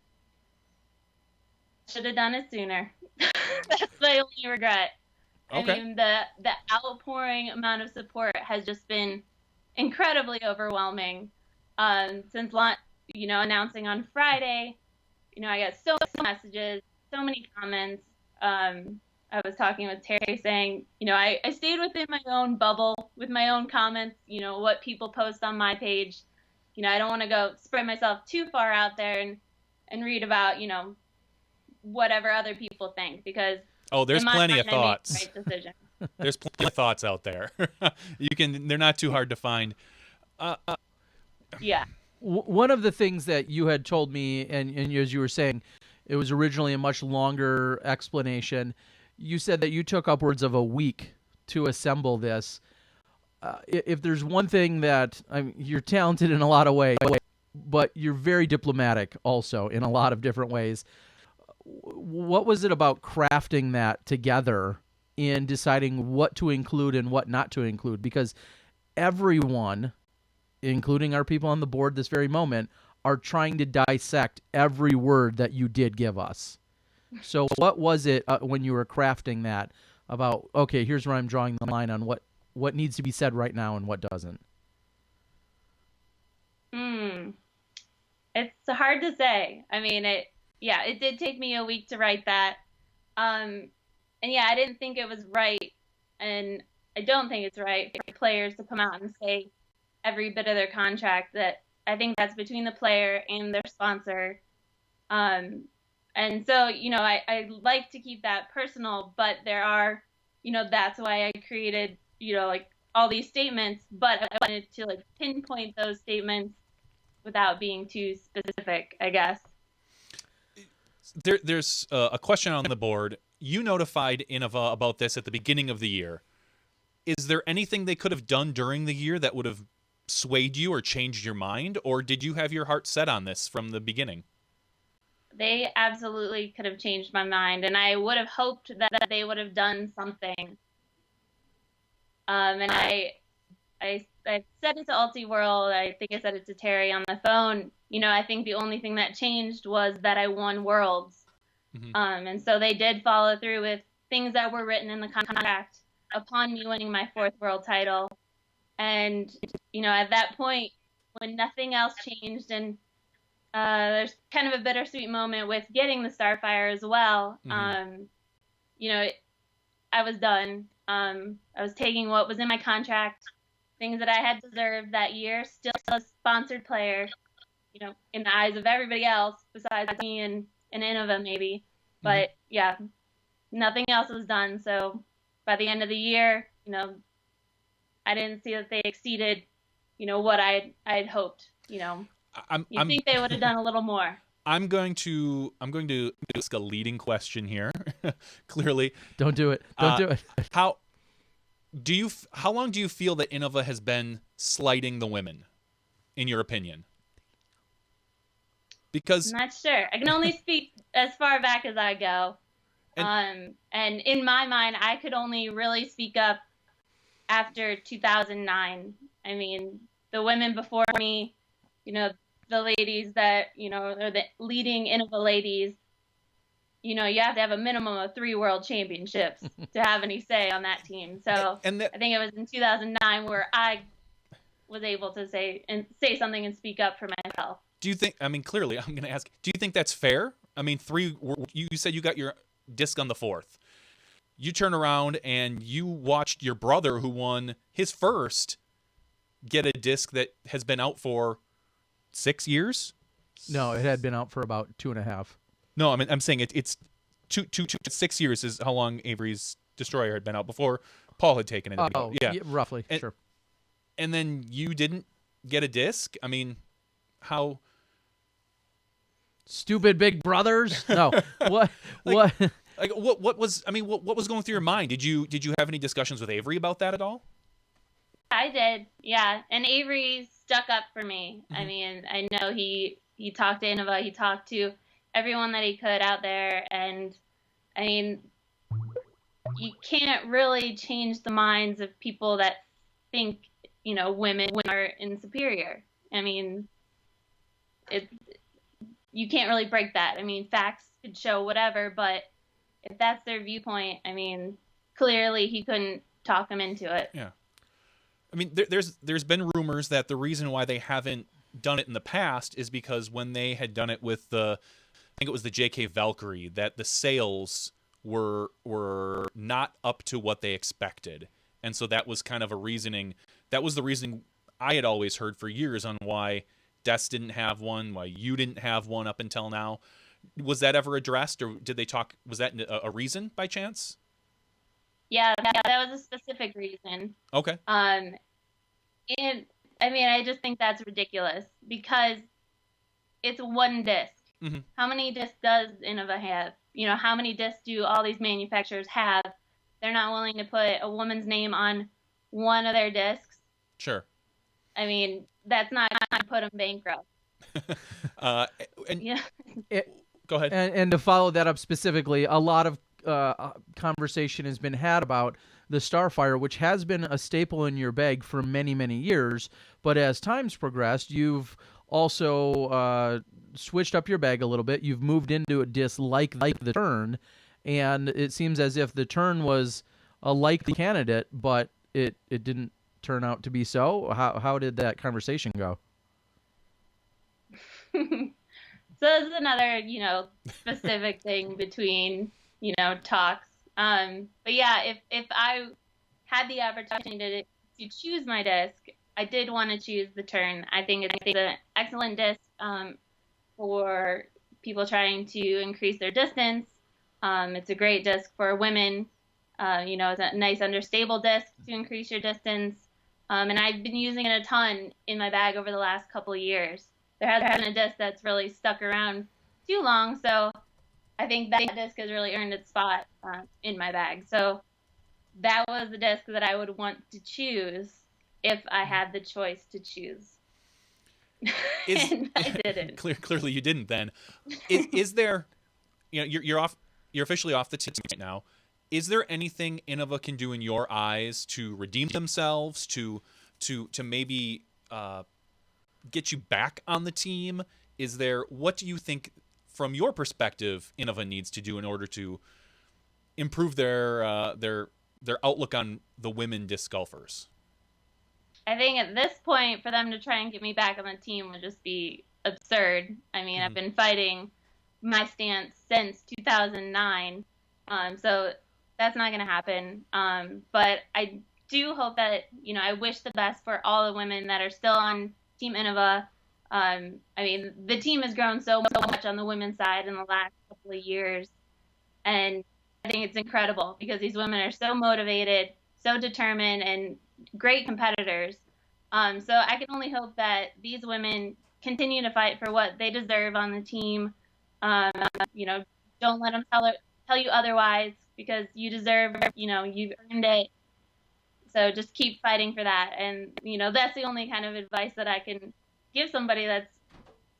D: should have done it sooner. That's my only regret.
B: Okay.
D: I mean, the outpouring amount of support has just been incredibly overwhelming. Since announcing on Friday, I got so many messages, so many comments. I was talking with Terry saying, I stayed within my own bubble with my own comments, what people post on my page. I don't want to go spread myself too far out there and read about, whatever other people think, because
B: there's plenty of thoughts.
D: I made the right decision.
B: There's plenty of thoughts out there. They're not too hard to find.
D: Yeah.
A: One of the things that you had told me, and as you were saying, it was originally a much longer explanation. You said that you took upwards of a week to assemble this. If there's one thing that you're talented in a lot of ways, but you're very diplomatic also in a lot of different ways. What was it about crafting that together in deciding what to include and what not to include? Because everyone, including our people on the board this very moment, are trying to dissect every word that you did give us. So what was it when you were crafting that about, okay, here's where I'm drawing the line on what needs to be said right now and what doesn't?
D: It's hard to say. I mean, it did take me a week to write that. And yeah, I didn't think it was right, and I don't think it's right for players to come out and say every bit of their contract. That I think that's between the player and their sponsor. And so, I like to keep that personal, but there are, that's why I created, all these statements, but I wanted to pinpoint those statements without being too specific, I guess.
B: There's a question on the board. You notified Innova about this at the beginning of the year. Is there anything they could have done during the year that would have swayed you or changed your mind, or did you have your heart set on this from the beginning?
D: They absolutely could have changed my mind, and I would have hoped that they would have done something. And I said it to Ultiworld. I think I said it to Terry on the phone. I think the only thing that changed was that I won Worlds.
B: Mm-hmm.
D: And so they did follow through with things that were written in the contract upon me winning my 4th world title. And, at that point, when nothing else changed, and there's kind of a bittersweet moment with getting the Starfire as well.
B: Mm-hmm.
D: I was done. I was taking what was in my contract, things that I had deserved that year, still a sponsored player, in the eyes of everybody else besides me and Innova maybe. But yeah, nothing else was done. So by the end of the year, I didn't see that they exceeded, what I had hoped. You think they would have done a little more.
B: I'm going to ask a leading question here. Clearly,
A: don't do it. Don't do it.
B: How long do you feel that Innova has been slighting the women, in your opinion? Because
D: I'm not sure. I can only speak as far back as I go. And in my mind, I could only really speak up after 2009. I mean, the women before me, the ladies that, are the leading Innova ladies, you have to have a minimum of 3 world championships to have any say on that team. So I think it was in 2009 where I was able to say something and speak up for myself.
B: Do you think, clearly I'm going to ask, do you think that's fair? I mean, you said you got your disc on the 4th. You turn around and you watched your brother, who won his first, get a disc that has been out for 6 years.
A: No, it had been out for about 2.5.
B: No, I mean, I'm saying it's 6 years is how long Avery's Destroyer had been out before Paul had taken it.
A: Yeah, roughly, sure.
B: And then you didn't get a disc? I mean, how
A: stupid big brothers? No. What? What?
B: Like what was? I mean, what was going through your mind? Did you have any discussions with Avery about that at all?
D: I did, yeah. And Avery stuck up for me.
B: Mm-hmm.
D: I mean, I know he talked to Innova, he talked to everyone that he could out there, and I mean, you can't really change the minds of people that think, you know, women are inferior. I mean, you can't really break that. I mean, facts could show whatever, but if that's their viewpoint, I mean, clearly he couldn't talk them into it.
B: Yeah. I mean, there's been rumors that the reason why they haven't done it in the past is because when they had done it with I think it was the JK Valkyrie, that the sales were not up to what they expected. And so that was kind of a reasoning. That was the reasoning I had always heard for years on why Des didn't have one, why you didn't have one up until now. Was that ever addressed, or did they talk? Was that a reason by chance?
D: Yeah, that was a specific reason.
B: Okay.
D: And I mean, I just think that's ridiculous because it's one disc.
B: Mm-hmm.
D: How many discs does Innova have? You know, how many discs do all these manufacturers have? They're not willing to put a woman's name on one of their discs.
B: Sure.
D: I mean, that's not going to put them bankrupt.
B: Yeah. Go ahead.
A: And to follow that up specifically, a lot of conversation has been had about the Starfire, which has been a staple in your bag for many, many years. But as time's progressed, you've also switched up your bag a little bit. You've moved into a disc like the Turn, and it seems as if the Turn was a likely candidate, but it didn't turn out to be so. How did that conversation go?
D: So this is another, you know, specific thing between, you know, talks. But yeah, if I had the opportunity to choose my disc, I did want to choose the Turn. I think it's an excellent disc for people trying to increase their distance. It's a great disc for women. You know, it's a nice understable disc to increase your distance. And I've been using it a ton in my bag over the last couple of years. There hasn't been a disc that's really stuck around too long, so I think that disc has really earned its spot in my bag. So that was the disc that I would want to choose if I had the choice to choose. And I didn't.
B: Clearly you didn't then. Is there, you know, you're officially off the team right now. Is there anything Innova can do in your eyes to redeem themselves, to maybe get you back on the team? What do you think, from your perspective, Innova needs to do in order to improve their outlook on the women disc golfers?
D: I think at this point, for them to try and get me back on the team would just be absurd. I mean, I've been fighting my stance since 2009, so that's not going to happen. But I do hope that, you know, I wish the best for all the women that are still on Team Innova. I mean, the team has grown so much on the women's side in the last couple of years, and I think it's incredible because these women are so motivated, so determined, and great competitors. So I can only hope that these women continue to fight for what they deserve on the team. You know, don't let them tell you otherwise, because you deserve, you know, you've earned it. So just keep fighting for that. And, you know, that's the only kind of advice that I can give somebody that's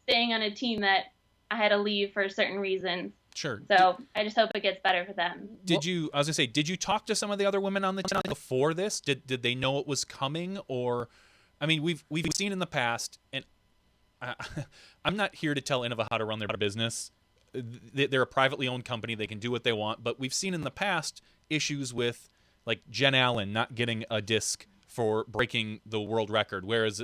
D: staying on a team that I had to leave for certain reasons.
B: Sure.
D: So I just hope it gets better for them.
B: Did you talk to some of the other women on the team before this? Did they know it was coming? Or, I mean, we've seen in the past, and I'm not here to tell Innova how to run their business. They're a privately owned company. They can do what they want. But we've seen in the past issues with, like, Jen Allen not getting a disc for breaking the world record. Whereas,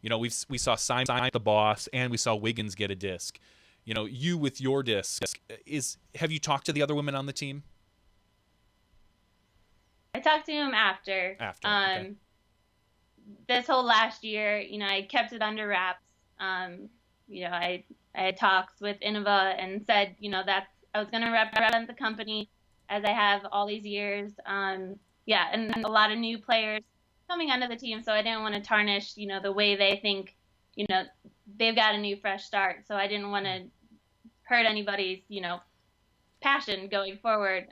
B: you know, we saw Simon the Boss and we saw Wiggins get a disc. you with your disc, have you talked to the other women on the team?
D: I talked to him after.
B: Okay.
D: This whole last year, I kept it under wraps. I had talks with Innova and said, that I was going to represent the company as I have all these years. And a lot of new players coming onto the team, so I didn't want to tarnish, the way they think, they've got a new fresh start. So I didn't want to hurt anybody's, passion going forward.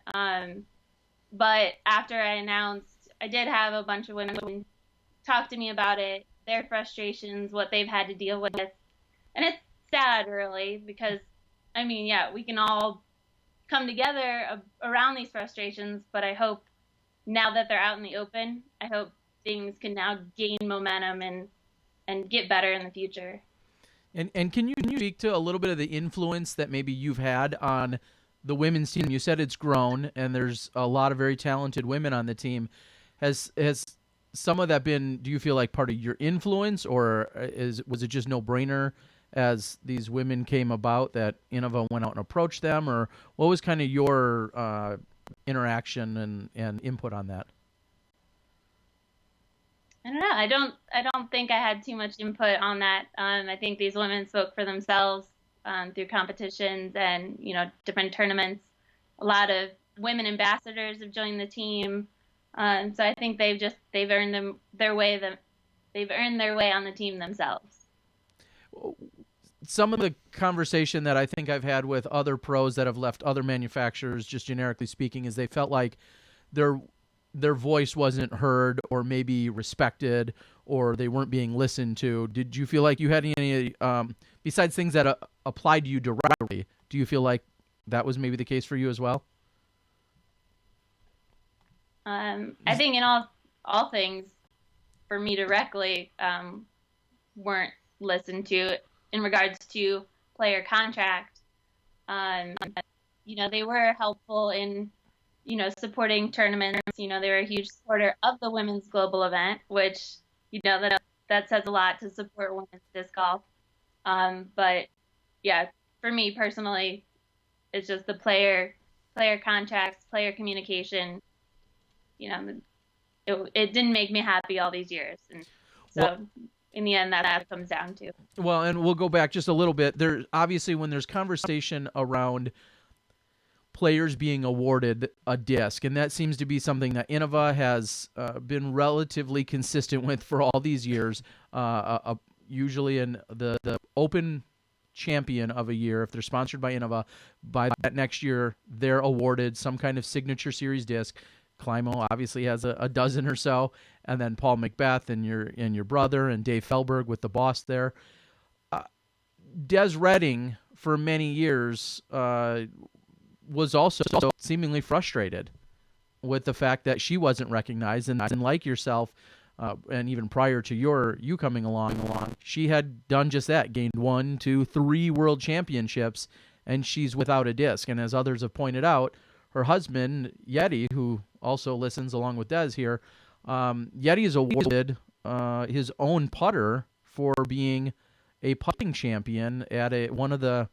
D: But after I announced, I did have a bunch of women talk to me about it, their frustrations, what they've had to deal with. And it's sad, really, because, we can all come together around these frustrations, but I hope now that they're out in the open, I hope things can now gain momentum and get better in the future.
A: And can you speak to a little bit of the influence that maybe you've had on the women's team? You said it's grown, and there's a lot of very talented women on the team. Has some of that been, do you feel like, part of your influence, or was it just no-brainer as these women came about that Innova went out and approached them, or what was kind of your interaction and input on that?
D: I don't know. I don't think I had too much input on that. I think these women spoke for themselves through competitions and different tournaments. A lot of women ambassadors have joined the team, so I think they've earned their way on the team themselves.
A: Some of the conversation that I think I've had with other pros that have left other manufacturers, just generically speaking, is they felt like their voice wasn't heard or maybe respected, or they weren't being listened to. Did you feel like you had any, besides things that applied to you directly, do you feel like that was maybe the case for you as well?
D: I think in all things, for me directly, weren't listened to in regards to player contract. They were helpful in supporting tournaments. They were a huge supporter of the women's global event, which, that says a lot to support women's disc golf. But yeah, for me personally, it's just the player contracts, player communication. It didn't make me happy all these years. And so in the end, that comes down to.
A: Well, and we'll go back just a little bit. There, obviously, when there's conversation around players being awarded a disc, and that seems to be something that Innova has been relatively consistent with for all these years. Usually in the Open champion of a year, if they're sponsored by Innova, by that next year, they're awarded some kind of signature series disc. Climo obviously has a dozen or so, and then Paul Macbeth and your brother and Dave Felberg with the boss there. Des Redding, for many years, was also seemingly frustrated with the fact that she wasn't recognized, and like yourself, and even prior to you coming along, she had done just that, gained 1, 2, 3 world championships, and she's without a disc. And as others have pointed out, her husband, Yeti, who also listens along with Des here, Yeti is awarded his own putter for being a putting champion at one of the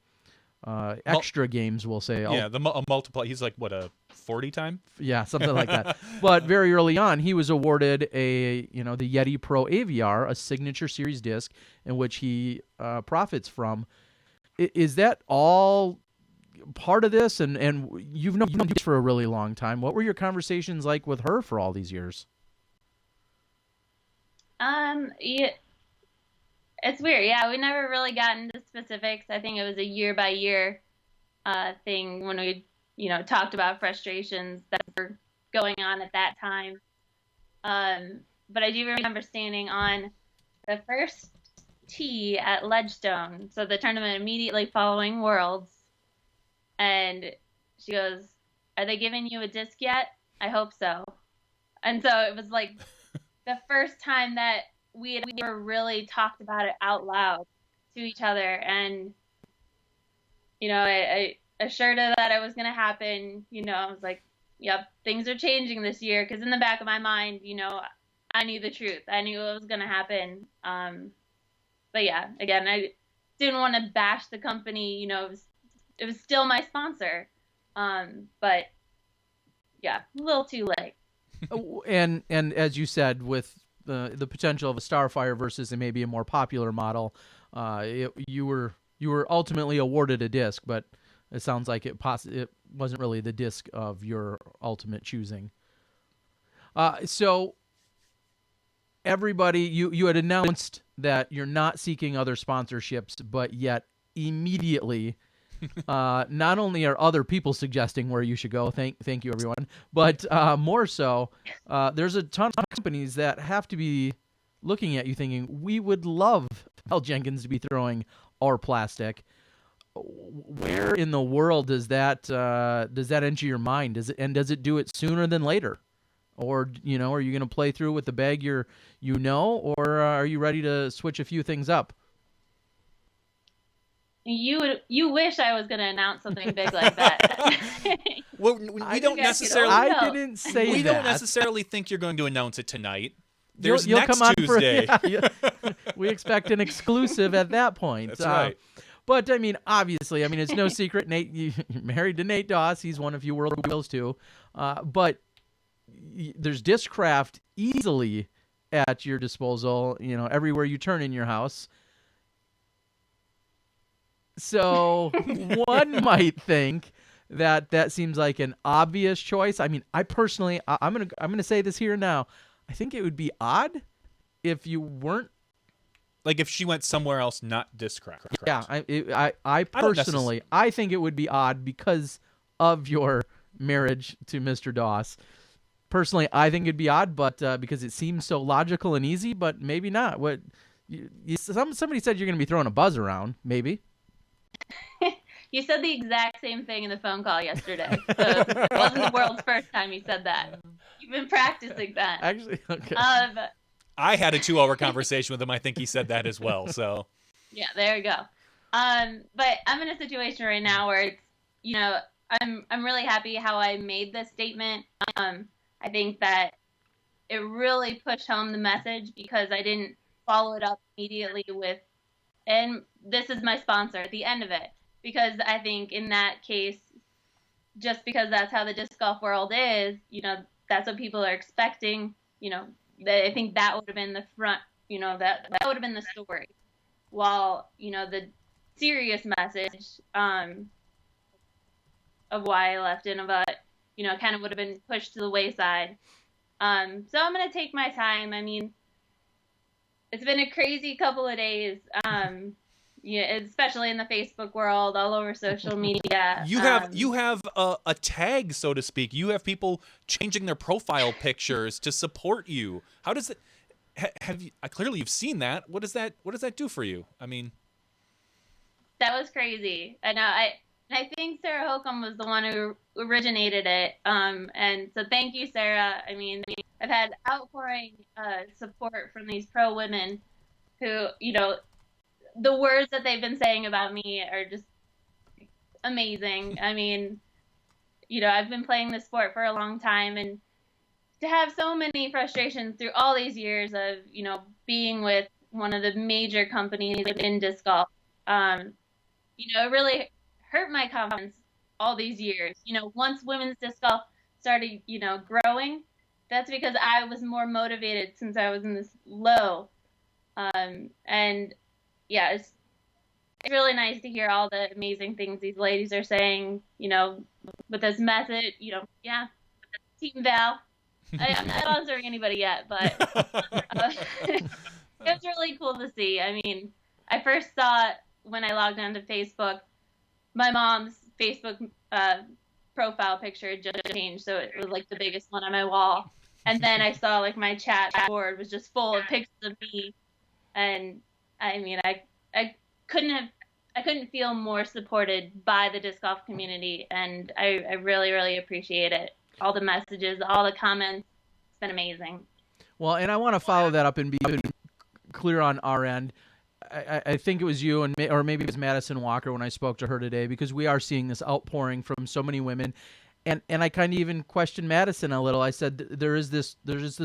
A: extra games, we'll say.
B: Yeah, a multiply. He's like, what, a 40 time?
A: Yeah, something like that. But very early on, he was awarded the Yeti Pro AVR, a signature series disc, in which he profits from. Is that all part of this? And you've known this for a really long time. What were your conversations like with her for all these years?
D: Yeah, it's weird. Yeah, we never really got into specifics. I think it was a year by year thing when we, talked about frustrations that were going on at that time. But I do remember standing on the first tee at Ledgestone, so the tournament immediately following Worlds, and she goes, "Are they giving you a disc yet? I hope so." And so it was like the first time that we had ever really talked about it out loud to each other. And, I assured her that it was going to happen. I was like, yep, things are changing this year. Because in the back of my mind, I knew the truth. I knew it was going to happen. But yeah, again, didn't want to bash the company. It was still my sponsor. But yeah, a little too late.
A: And as you said, with the potential of a Starfire versus maybe a more popular model, you were ultimately awarded a disc, but it sounds like it wasn't really the disc of your ultimate choosing. So everybody, you had announced that you're not seeking other sponsorships, but yet immediately, not only are other people suggesting where you should go, thank you everyone, but more so, there's a ton of companies that have to be looking at you thinking, we would love Val Jenkins to be throwing our plastic. Where in the world does that enter your mind? Does it do it sooner than later? Or, are you going to play through with the bag or are you ready to switch a few things up?
D: You wish I was going to announce something big like that.
B: Well, we don't necessarily.
A: I didn't say
B: we
A: that.
B: don't necessarily think you're going to announce it tonight.
A: You'll
B: Next
A: come on
B: Tuesday.
A: We expect an exclusive at that point.
B: That's right.
A: But I mean, obviously, it's no secret. Nate, you're married to Nate Doss. He's one of you world wheels too. But there's Discraft easily at your disposal. Everywhere you turn in your house. So one might think that seems like an obvious choice. I personally, I'm gonna say this here now. I think it would be odd if you weren't.
B: Like if she went somewhere else, not Discraft.
A: Yeah, I personally, I think it would be odd because of your marriage to Mr. Doss. Personally, I think it'd be odd, but because it seems so logical and easy, but maybe not. What somebody said you're going to be throwing a buzz around, maybe.
D: You said the exact same thing in the phone call yesterday. So it wasn't the world's first time you said that. You've been practicing that.
A: Actually, okay.
B: I had a 2-hour conversation with him. I think he said that as well. So
D: yeah, there you go. But I'm in a situation right now where it's, I'm really happy how I made this statement. I think that it really pushed home the message because I didn't follow it up immediately with, and this is my sponsor at the end of it. Because I think in that case, just because that's how the disc golf world is, that's what people are expecting, I think that would have been the front, that would have been the story. While, the serious message of why I left Innova, kind of would have been pushed to the wayside. So I'm going to take my time. It's been a crazy couple of days, especially in the Facebook world, all over social media.
B: You have a tag, so to speak. You have people changing their profile pictures to support you. How does it? Have you? Clearly, you've seen that. What does that do for you?
D: That was crazy. I think Sarah Holcomb was the one who originated it. And so thank you, Sarah. I've had outpouring support from these pro women who, the words that they've been saying about me are just amazing. I've been playing this sport for a long time, and to have so many frustrations through all these years of, being with one of the major companies in disc golf, it really hurt my confidence all these years. Once women's disc golf started, growing, that's because I was more motivated since I was in this low. And yeah, it's really nice to hear all the amazing things these ladies are saying, with this message, yeah, Team Val. I'm not sponsoring anybody yet, but it's really cool to see. I first saw it when I logged onto Facebook. My mom's Facebook profile picture just changed, so it was like the biggest one on my wall. And then I saw like my chat board was just full of pictures of me, and I couldn't feel more supported by the disc golf community, and I really, really appreciate it. All the messages, all the comments, it's been amazing.
A: Well, and I want to follow that up and be clear on our end. I think it was you, or maybe it was Madison Walker when I spoke to her today, because we are seeing this outpouring from so many women. and I kind of even questioned Madison a little. I said there's this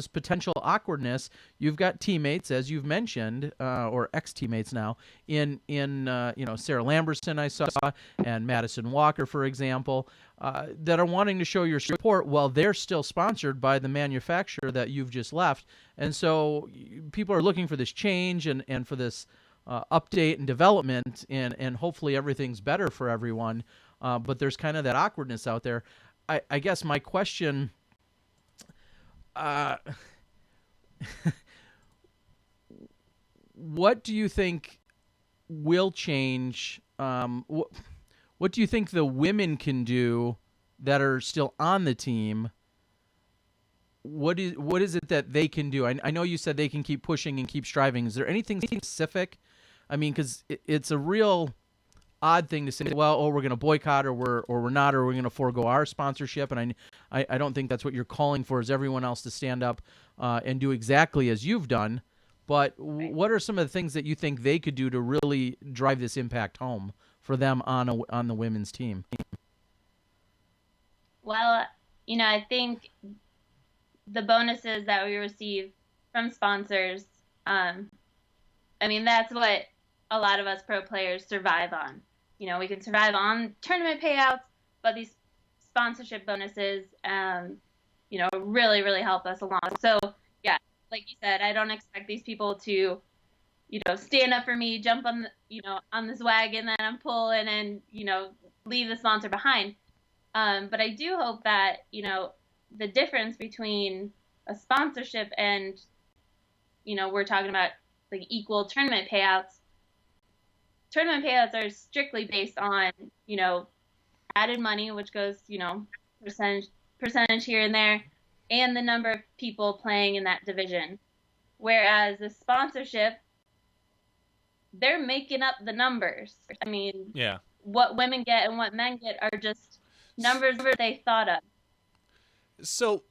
A: potential awkwardness. You've got teammates, as you've mentioned, or ex-teammates now, in Sarah Lamberson I saw, and Madison Walker, for example, that are wanting to show your support while they're still sponsored by the manufacturer that you've just left. And so people are looking for this change and for this update and development, and hopefully everything's better for everyone. But there's kind of that awkwardness out there. I guess my question, what do you think will change? What do you think the women can do that are still on the team? What is it that they can do? I know you said they can keep pushing and keep striving. Is there anything specific? I mean, because it's a real odd thing to say, well, we're going to boycott, or we're not, or we're going to forego our sponsorship. And I don't think that's what you're calling for, is everyone else to stand up and do exactly as you've done. But what are some of the things that you think they could do to really drive this impact home for them on the women's team?
D: Well, I think the bonuses that we receive from sponsors, that's what a lot of us pro players survive on. We can survive on tournament payouts, but these sponsorship bonuses, really, really help us along. So, yeah, like you said, I don't expect these people to, stand up for me, jump on, on this wagon that I'm pulling and, leave the sponsor behind. But I do hope that, the difference between a sponsorship and, we're talking about like equal tournament payouts. Tournament payouts are strictly based on, added money, which goes, percentage here and there, and the number of people playing in that division. Whereas the sponsorship, they're making up the numbers. I mean,
B: yeah,
D: what women get and what men get are just numbers that they thought of.
B: So,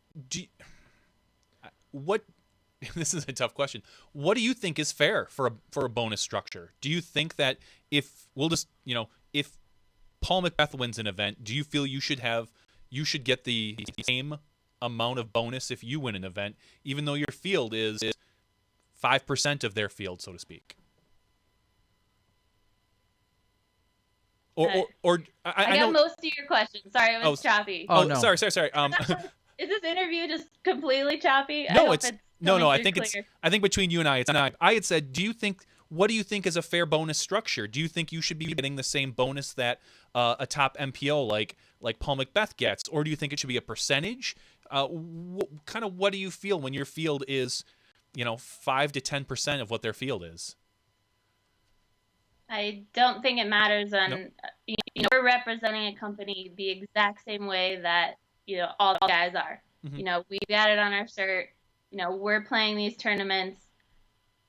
B: this is a tough question. What do you think is fair for a bonus structure? Do you think that if Paul Macbeth wins an event, do you feel you should get the same amount of bonus if you win an event, even though your field is 5% of their field, so to speak? I
D: got
B: know
D: most of your questions. Sorry, it was choppy.
B: Oh,
A: no.
B: Sorry.
D: Is this interview just completely choppy?
B: No, I think between you and I had said, what do you think is a fair bonus structure? Do you think you should be getting the same bonus that a top MPO like Paul Macbeth gets, or do you think it should be a percentage? What do you feel when your field is, 5 to 10% of what their field is?
D: I don't think it matters.
B: Nope.
D: We're representing a company the exact same way that all the guys are.
B: Mm-hmm.
D: We've got it on our shirt. We're playing these tournaments.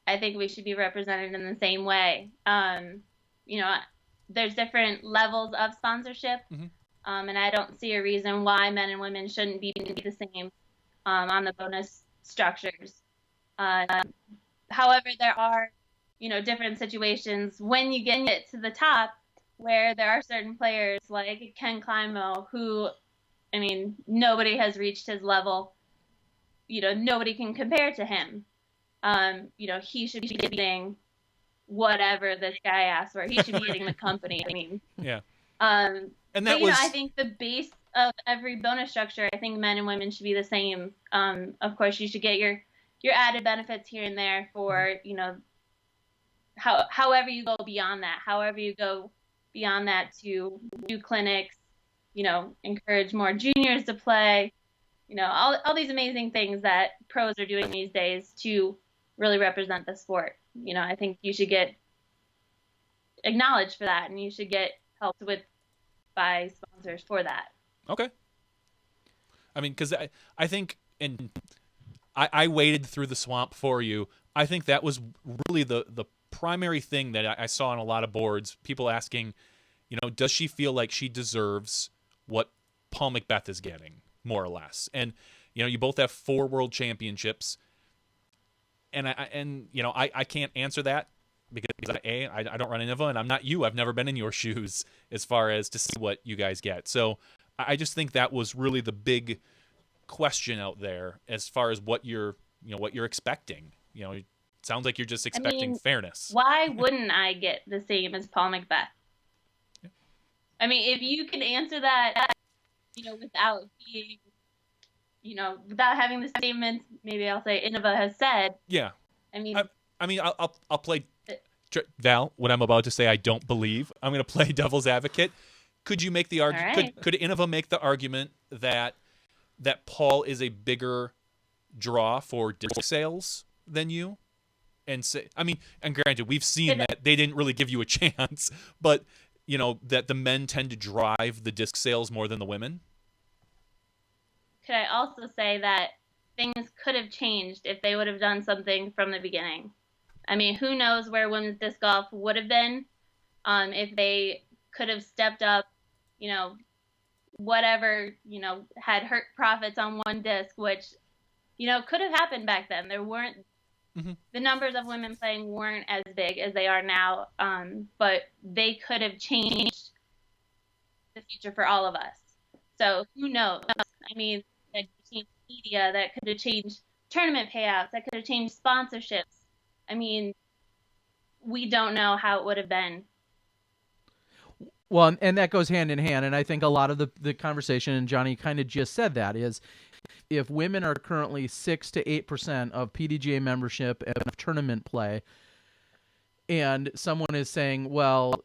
D: I think we should be represented in the same way. There's different levels of sponsorship,
B: mm-hmm.
D: And I don't see a reason why men and women shouldn't be the same on the bonus structures. However, there are, different situations when you get to the top where there are certain players like Ken Kleinmo who, nobody has reached his level. Nobody can compare to him. He should be getting whatever this guy asked for. He should be getting the company.
B: Yeah.
D: And that was. I think the base of every bonus structure, I think men and women should be the same. Of course, you should get your added benefits here and there for however you go beyond that. However you go beyond that to do clinics, encourage more juniors to play. All these amazing things that pros are doing these days to really represent the sport. I think you should get acknowledged for that, and you should get helped with by sponsors for that.
B: Okay. Because I think, and I waded through the swamp for you. I think that was really the primary thing that I saw on a lot of boards, people asking, does she feel like she deserves what Paul Macbeth is getting, more or less? And, you both have 4 world championships. And I can't answer that because I don't run Innova, and I'm not you. I've never been in your shoes as far as to see what you guys get. So I just think that was really the big question out there as far as what you're expecting. It sounds like you're just expecting fairness.
D: Why wouldn't I get the same as Paul Macbeth? I mean, if you can answer that, without being, without having the statements, maybe I'll say Innova has said.
B: Yeah.
D: I mean,
B: I'll play Val. What I'm about to say, I don't believe. I'm going to play devil's advocate. Could you make the argument?
D: Right.
B: Could Innova make the argument that Paul is a bigger draw for disc sales than you? And say, and granted, we've seen that they didn't really give you a chance, but that the men tend to drive the disc sales more than the women.
D: Could I also say that things could have changed if they would have done something from the beginning? I mean, who knows where women's disc golf would have been if they could have stepped up, whatever, had hurt profits on one disc, which, could have happened back then. There weren't, the numbers of women playing weren't as big as they are now, but they could have changed the future for all of us. So who knows? I mean, that could have changed media, that could have changed tournament payouts, that could have changed sponsorships. I mean, we don't know how it would have been.
A: Well, and that goes hand in hand, and I think a lot of the conversation, and Johnny kind of just said that, is if women are currently 6 to 8% of PDGA membership and of tournament play, and someone is saying, well,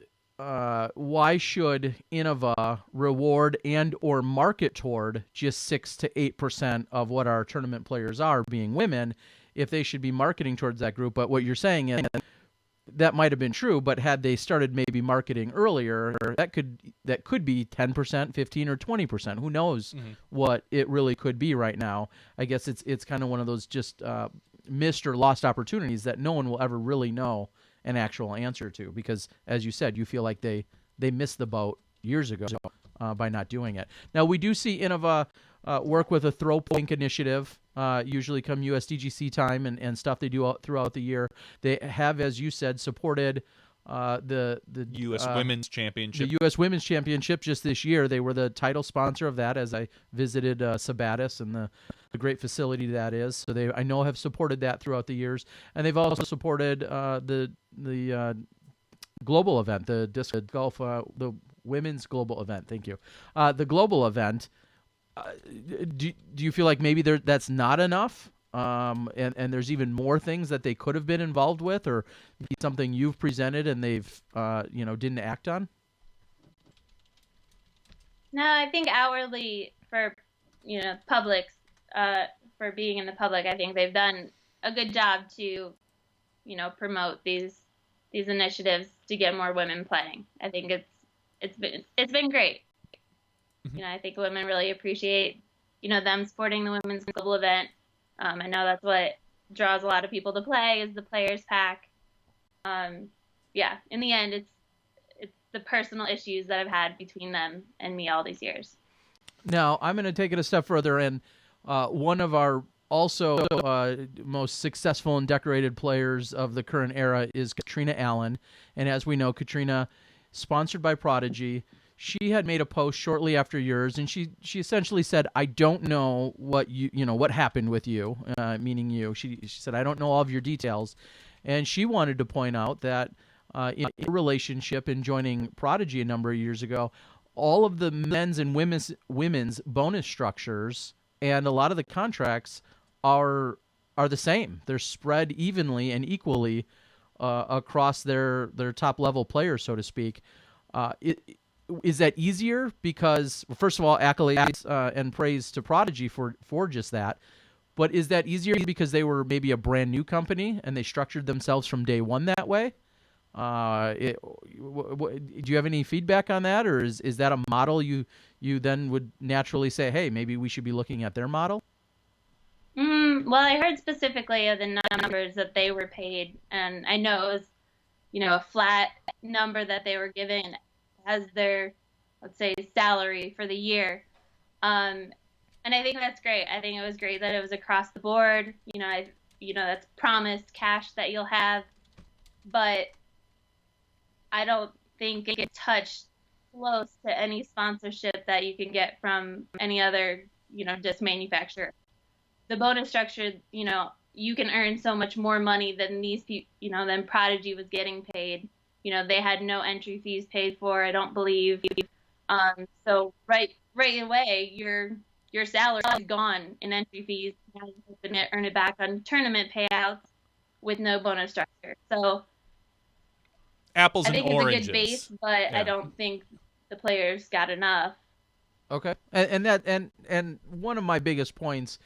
A: why should Innova reward and or market toward just 6 to 8% of what our tournament players are being women, if they should be marketing towards that group? But what you're saying is that might have been true, but had they started maybe marketing earlier, that could be 10%, 15, or 20%. Who knows what it really could be right now? I guess it's kind of one of those just missed or lost opportunities that no one will ever really know an actual answer to, because, as you said, you feel like they missed the boat years ago by not doing it. Now, we do see Innova work with a throw pink initiative, usually come USDGC time and stuff they do throughout the year. They have, as you said, supported the
B: U.S. Women's Championship.
A: The U.S. Women's Championship just this year. They were the title sponsor of that, as I visited Sabatis and the great facility that is. So they, I know, have supported that throughout the years. And they've also supported the global event, the disc golf, the women's global event. Thank you. The global event. Do you feel like maybe that's not enough, and there's even more things that they could have been involved with, or something you've presented and they've didn't act on?
D: No, I think hourly for publics, for being in the public, I think they've done a good job to promote these initiatives to get more women playing. I think it's been great. I think women really appreciate, them supporting the women's global event. I know that's what draws a lot of people to play, is the players pack. In the end, it's the personal issues that I've had between them and me all these years.
A: Now, I'm going to take it a step further, and one of our also most successful and decorated players of the current era is Katrina Allen. And as we know, Katrina, sponsored by Prodigy, she had made a post shortly after yours, and she essentially said, "I don't know what what happened with you," meaning you. She said, "I don't know all of your details," and she wanted to point out that in a relationship in joining Prodigy a number of years ago, all of the men's and women's bonus structures and a lot of the contracts are the same. They're spread evenly and equally across their top level players, so to speak. Is that easier? Because, well, first of all, accolades and praise to Prodigy for just that. But is that easier because they were maybe a brand new company and they structured themselves from day one that way? Do you have any feedback on that, or is that a model you then would naturally say, hey, maybe we should be looking at their model?
D: Well, I heard specifically of the numbers that they were paid, and I know it was, a flat number that they were given as their, let's say, salary for the year. And I think that's great. I think it was great that it was across the board. That's promised cash that you'll have, but I don't think it touched close to any sponsorship that you can get from any other, disc manufacturer. The bonus structure, you can earn so much more money than these people, than Prodigy was getting paid. They had no entry fees paid for, I don't believe. So right away, your salary is gone in entry fees. Now you have to earn it back on tournament payouts with no bonus structure. So
B: Apples
D: I
B: and
D: think
B: oranges.
D: it's a good base, but I don't think the players got enough.
A: Okay, and one of my biggest points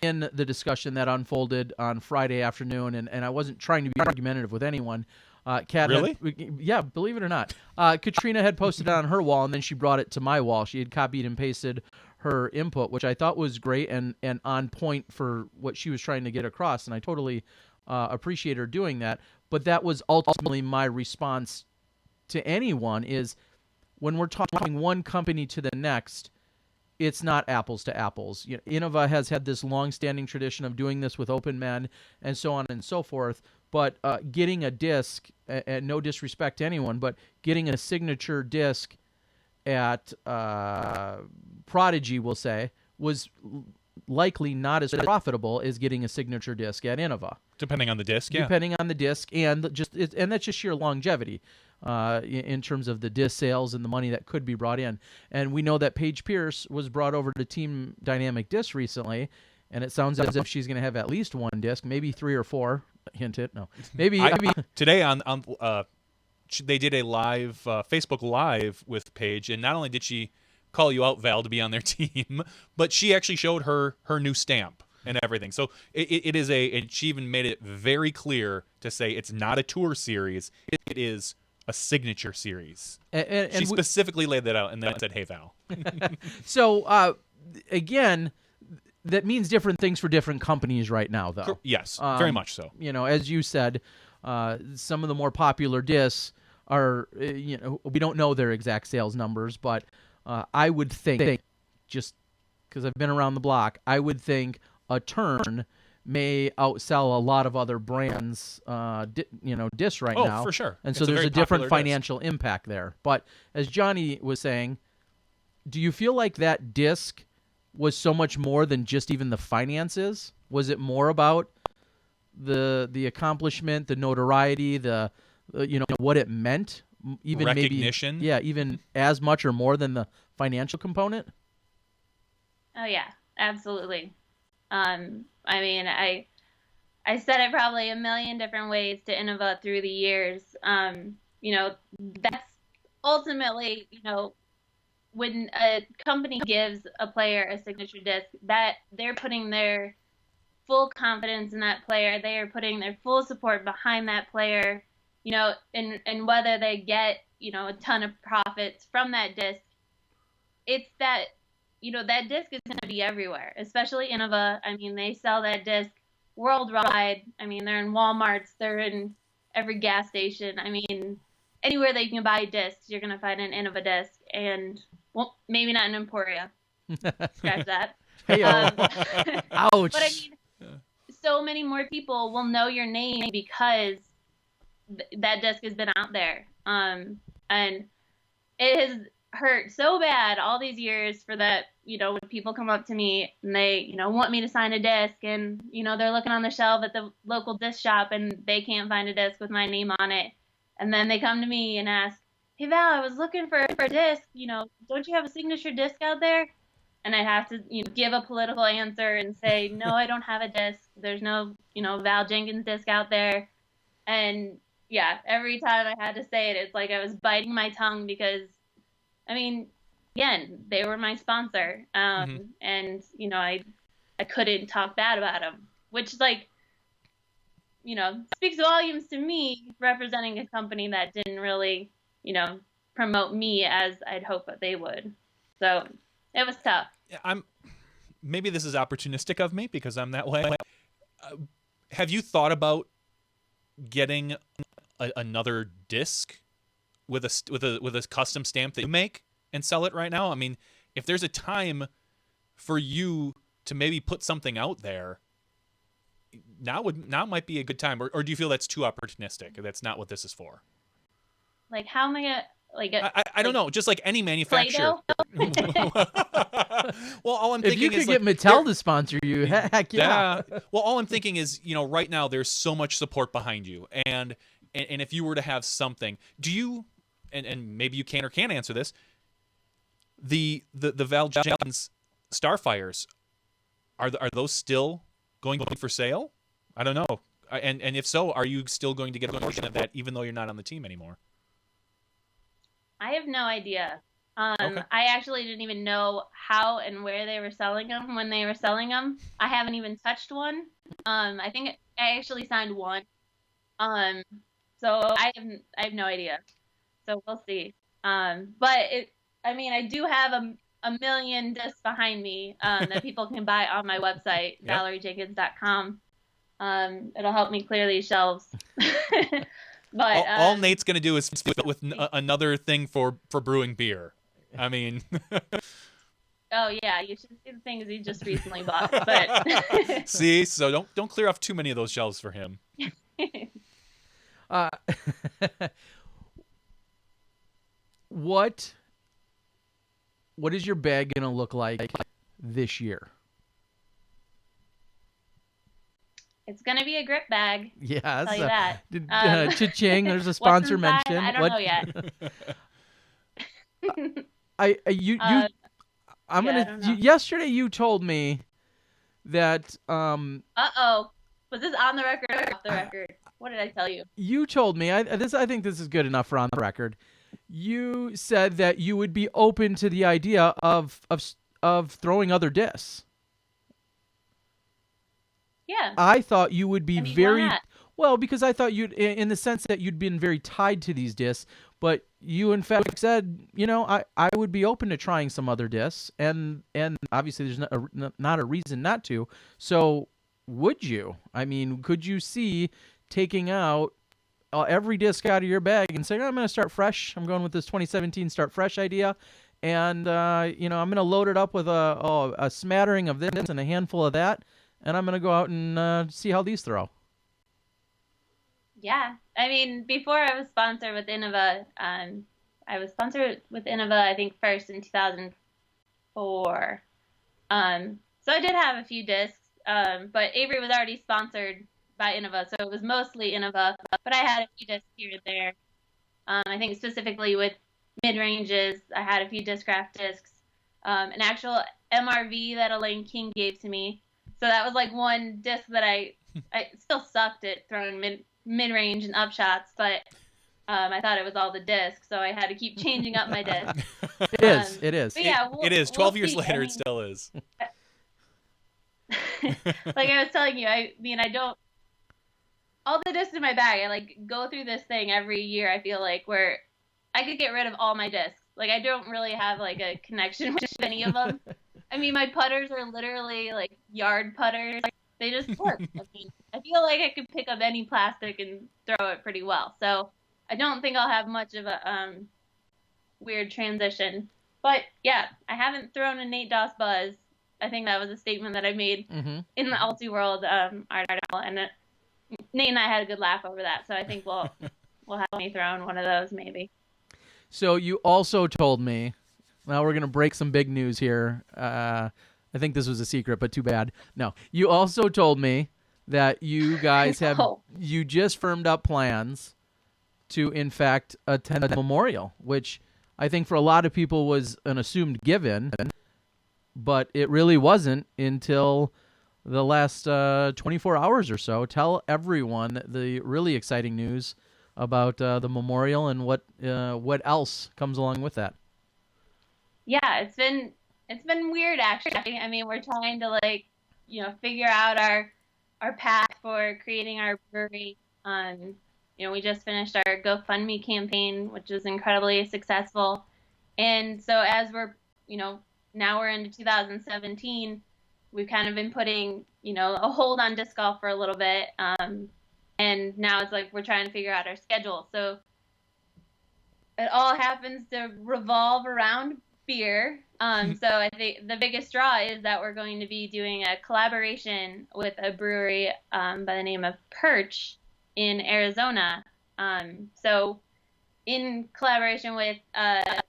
A: in the discussion that unfolded on Friday afternoon, and I wasn't trying to be argumentative with anyone. Kat
B: Really?
A: Yeah, believe it or not. Katrina had posted it on her wall, and then she brought it to my wall. She had copied and pasted her input, which I thought was great and on point for what she was trying to get across, and I totally appreciate her doing that. But that was ultimately my response to anyone is when we're talking one company to the next, it's not apples to apples. Innova has had this long-standing tradition of doing this with Open Men and so on and so forth. But getting a disc, and no disrespect to anyone, but getting a signature disc at Prodigy, we'll say, was likely not as profitable as getting a signature disc at Innova.
B: Depending on the disc, yeah.
A: Depending on the disc, and that's just sheer longevity in terms of the disc sales and the money that could be brought in. And we know that Paige Pierce was brought over to Team Dynamic Disc recently, and it sounds as if she's going to have at least one disc, maybe 3 or 4. Hint it, no. Maybe
B: today on they did a live Facebook Live with Paige, and not only did she call you out, Val, to be on their team, but she actually showed her new stamp and everything. So it is and she even made it very clear to say it's not a tour series, it is a signature series. And she specifically laid that out and then said, "Hey, Val."
A: So again, that means different things for different companies right now, though.
B: Yes, very much so.
A: As you said, some of the more popular discs are, we don't know their exact sales numbers, but I would think, just because I've been around the block, I would think a Turn may outsell a lot of other brands, discs right now.
B: Oh, for sure.
A: And so there's a different financial impact there. But as Johnny was saying, do you feel like that disc was so much more than just even the finances? Was it more about the accomplishment, the notoriety, the what it meant, even
B: recognition?
A: Maybe, even as much or more than the financial component?
D: Oh yeah, absolutely. I mean, I said it probably a million different ways to Innova through the years. That's ultimately, when a company gives a player a signature disc, that they're putting their full confidence in that player. They are putting their full support behind that player, and whether they get, a ton of profits from that disc, it's that, that disc is going to be everywhere, especially Innova. I mean, they sell that disc worldwide. I mean, they're in Walmarts, they're in every gas station. I mean, anywhere that you can buy discs, you're going to find an Innova disc. And, well, maybe not an Emporia. Scratch that.
A: Ouch.
D: But I mean, so many more people will know your name because that disc has been out there. And it has hurt so bad all these years for that, when people come up to me and they, want me to sign a disc and, they're looking on the shelf at the local disc shop and they can't find a disc with my name on it. And then they come to me and ask, "Hey, Val, I was looking for a disc, don't you have a signature disc out there?" And I have to, give a political answer and say, "No, I don't have a disc. There's no, Val Jenkins disc out there." And yeah, every time I had to say it, it's like I was biting my tongue because, I mean, again, they were my sponsor. And, I couldn't talk bad about them, which speaks volumes to me representing a company that didn't really, promote me as I'd hope that they would. So it was tough.
B: Maybe this is opportunistic of me because I'm that way. Have you thought about getting another disc with a custom stamp that you make and sell it right now? I mean, if there's a time for you to maybe put something out there, now might be a good time. Or do you feel that's too opportunistic? That's not what this is for?
D: Like, how am I gonna? like
B: I don't know, just like any manufacturer.
D: Play-Doh?
B: Well, all I'm
A: If
B: thinking
A: you could
B: is
A: get
B: like,
A: Mattel to sponsor you, heck yeah.
B: well, all I'm thinking is, right now there's so much support behind you, and if you were to have something, do you, and maybe you can or can't answer this, the Valarie Jenkins Starfires, are those still going to be for sale? I don't know. And if so, are you still going to get a portion of that even though you're not on the team anymore?
D: I have no idea.
B: Okay.
D: I actually didn't even know how and where they were selling them when they were selling them. I haven't even touched one. I think I actually signed one. So I have no idea. So we'll see. But I do have a million discs behind me that people can buy on my website,
B: Yep.
D: ValarieJenkins.com. It'll help me clear these shelves. But
B: all Nate's going to do is fill it with another thing for brewing beer. I mean,
D: oh yeah, you should see the things he just recently bought. But
B: see, so don't clear off too many of those shelves for him.
A: What is your bag gonna look like this year?
D: it's gonna be a grip bag.
A: Yes.
D: I'll tell you that.
A: Cha-ching, there's a sponsor
D: What's inside?
A: mentioned.
D: I don't know yet.
A: I'm
D: I
A: gonna.
D: don't know.
A: Yesterday, you told me that.
D: Was this on the record or off the record? What did I tell you?
A: You told me. I think this is good enough for on the record. You said that you would be open to the idea of throwing other discs.
D: Yeah.
A: I thought you would be
D: I mean,
A: very
D: why not?
A: well, because I thought you'd, in the sense that you'd been very tied to these discs, but you in fact said, I would be open to trying some other discs, and obviously there's not a reason not to. So would you? I mean, could you see taking out every disc out of your bag and saying, I'm going to start fresh. I'm going with this 2017 start fresh idea. And, I'm going to load it up with a smattering of this and a handful of that. And I'm going to go out and see how these throw.
D: Yeah. I mean, before I was sponsored with Innova, I was sponsored with Innova, I think, first in 2004. So I did have a few discs, but Avery was already sponsored by Innova, so it was mostly Innova, but I had a few discs here and there. I think specifically with mid-ranges, I had a few Discraft discs, an actual MRV that Elaine King gave to me. So that was like one disc that I still sucked at throwing mid-range and up shots, but I thought it was all the discs, so I had to keep changing up my discs.
A: It is.
D: But yeah,
B: it is. 12 years
D: see.
B: later, it still is.
D: Like I was telling you, I don't. All the discs in my bag, I go through this thing every year. I feel like where I could get rid of all my discs. Like I don't really have a connection with any of them. I mean, my putters are literally yard putters. They just work. I feel like I could pick up any plastic and throw it pretty well. So I don't think I'll have much of a weird transition. But yeah, I haven't thrown a Nate Doss Buzz. I think that was a statement that I made in the Alti World article, and Nate and I had a good laugh over that. So I think we'll have me thrown one of those maybe.
A: So you also told me, now we're going to break some big news here. I think this was a secret, but too bad. No, you also told me that you guys have, you just firmed up plans to, in fact, attend a memorial, which I think for a lot of people was an assumed given, but it really wasn't until the last 24 hours or so. Tell everyone the really exciting news about the memorial and what else comes along with that.
D: Yeah, it's been weird actually. I mean, we're trying to figure out our path for creating our brewery. We just finished our GoFundMe campaign, which was incredibly successful. And so as we're, now we're into 2017, we've kind of been putting, a hold on disc golf for a little bit. And now it's we're trying to figure out our schedule. So it all happens to revolve around beer. So I think the biggest draw is that we're going to be doing a collaboration with a brewery by the name of Perch in Arizona. So in collaboration with a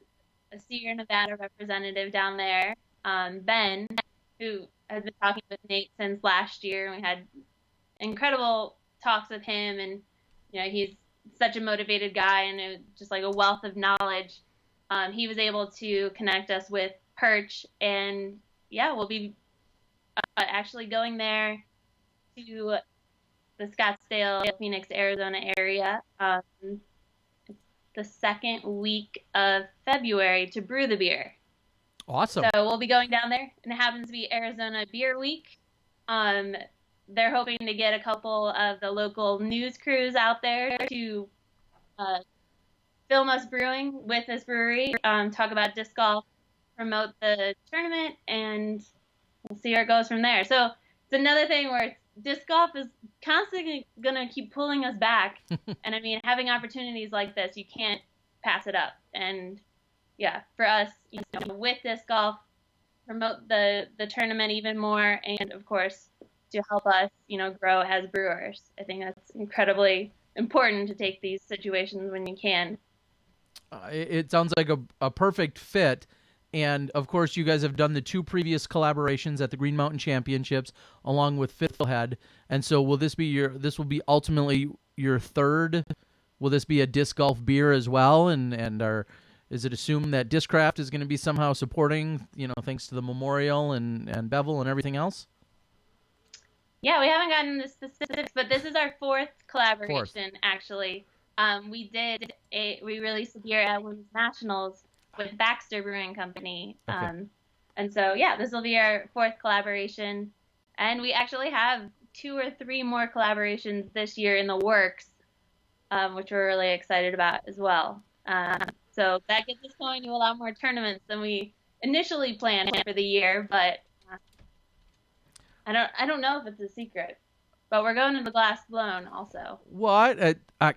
D: Sierra Nevada representative down there, Ben, who has been talking with Nate since last year. We had incredible talks with him, and he's such a motivated guy and just like a wealth of knowledge. He was able to connect us with Perch, and we'll be actually going there to the Scottsdale, Phoenix, Arizona area the second week of February to brew the beer.
A: Awesome.
D: So we'll be going down there, and it happens to be Arizona Beer Week. They're hoping to get a couple of the local news crews out there to film us brewing with this brewery, talk about disc golf, promote the tournament, and we'll see where it goes from there. So it's another thing where disc golf is constantly going to keep pulling us back. And I mean, having opportunities like this, you can't pass it up. And for us, with disc golf, promote the tournament even more, and of course, to help us, grow as brewers. I think that's incredibly important to take these situations when you can.
A: It sounds like a perfect fit. And, of course, you guys have done the 2 previous collaborations at the Green Mountain Championships along with Fiddlehead. And so this will be ultimately your third? Will this be a disc golf beer as well? And is it assumed that Discraft is going to be somehow supporting, thanks to the memorial and Bevel and everything else?
D: Yeah, we haven't gotten into specifics, but this is our 4th collaboration, actually. We released a beer at Women's Nationals with Baxter Brewing Company.
A: Okay.
D: And so, this will be our 4th collaboration. And we actually have 2 or 3 more collaborations this year in the works, which we're really excited about as well. So that gets us going to a lot more tournaments than we initially planned for the year, but I don't know if it's a secret. But we're going to the Glass Blown also.
A: What? I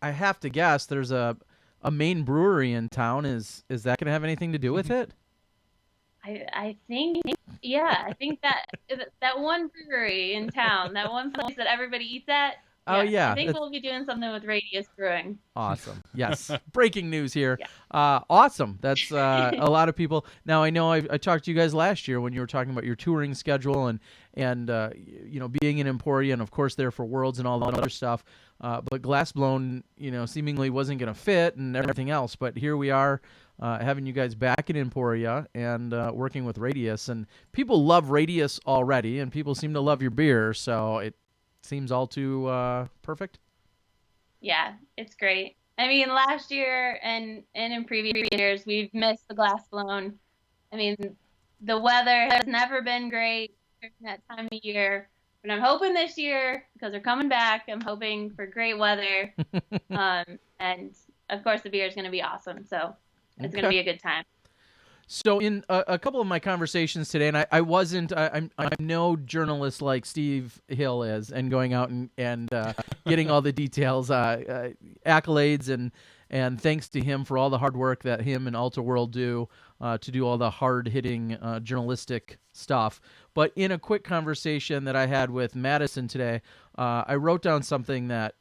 A: have to guess there's a main brewery in town. Is that going to have anything to do with it?
D: I think, I think that one brewery in town, that one place that everybody eats at.
A: Oh, yeah.
D: I think we'll be doing something with Radius Brewing.
A: Awesome. Yes. Breaking news here.
D: Yeah.
A: Awesome. That's a lot of people. Now, I know I talked to you guys last year when you were talking about your touring schedule and being in Emporia and, of course, there for Worlds and all that other stuff. But Glass Blown, seemingly wasn't going to fit and everything else. But here we are having you guys back in Emporia and working with Radius. And people love Radius already, and people seem to love your beer. So it seems all too perfect.
D: Yeah, it's great. I mean, last year and in previous years, we've missed the Glass Blown. I mean, the weather has never been great during that time of year. But I'm hoping this year, because they're coming back, I'm hoping for great weather. And, of course, the beer is going to be awesome. So it's going to be a good time.
A: So in a couple of my conversations today, and I'm no journalist like Steve Hill is, and going out and getting all the details, accolades, and thanks to him for all the hard work that him and Alta World do to do all the hard-hitting journalistic stuff. But in a quick conversation that I had with Madison today, I wrote down something that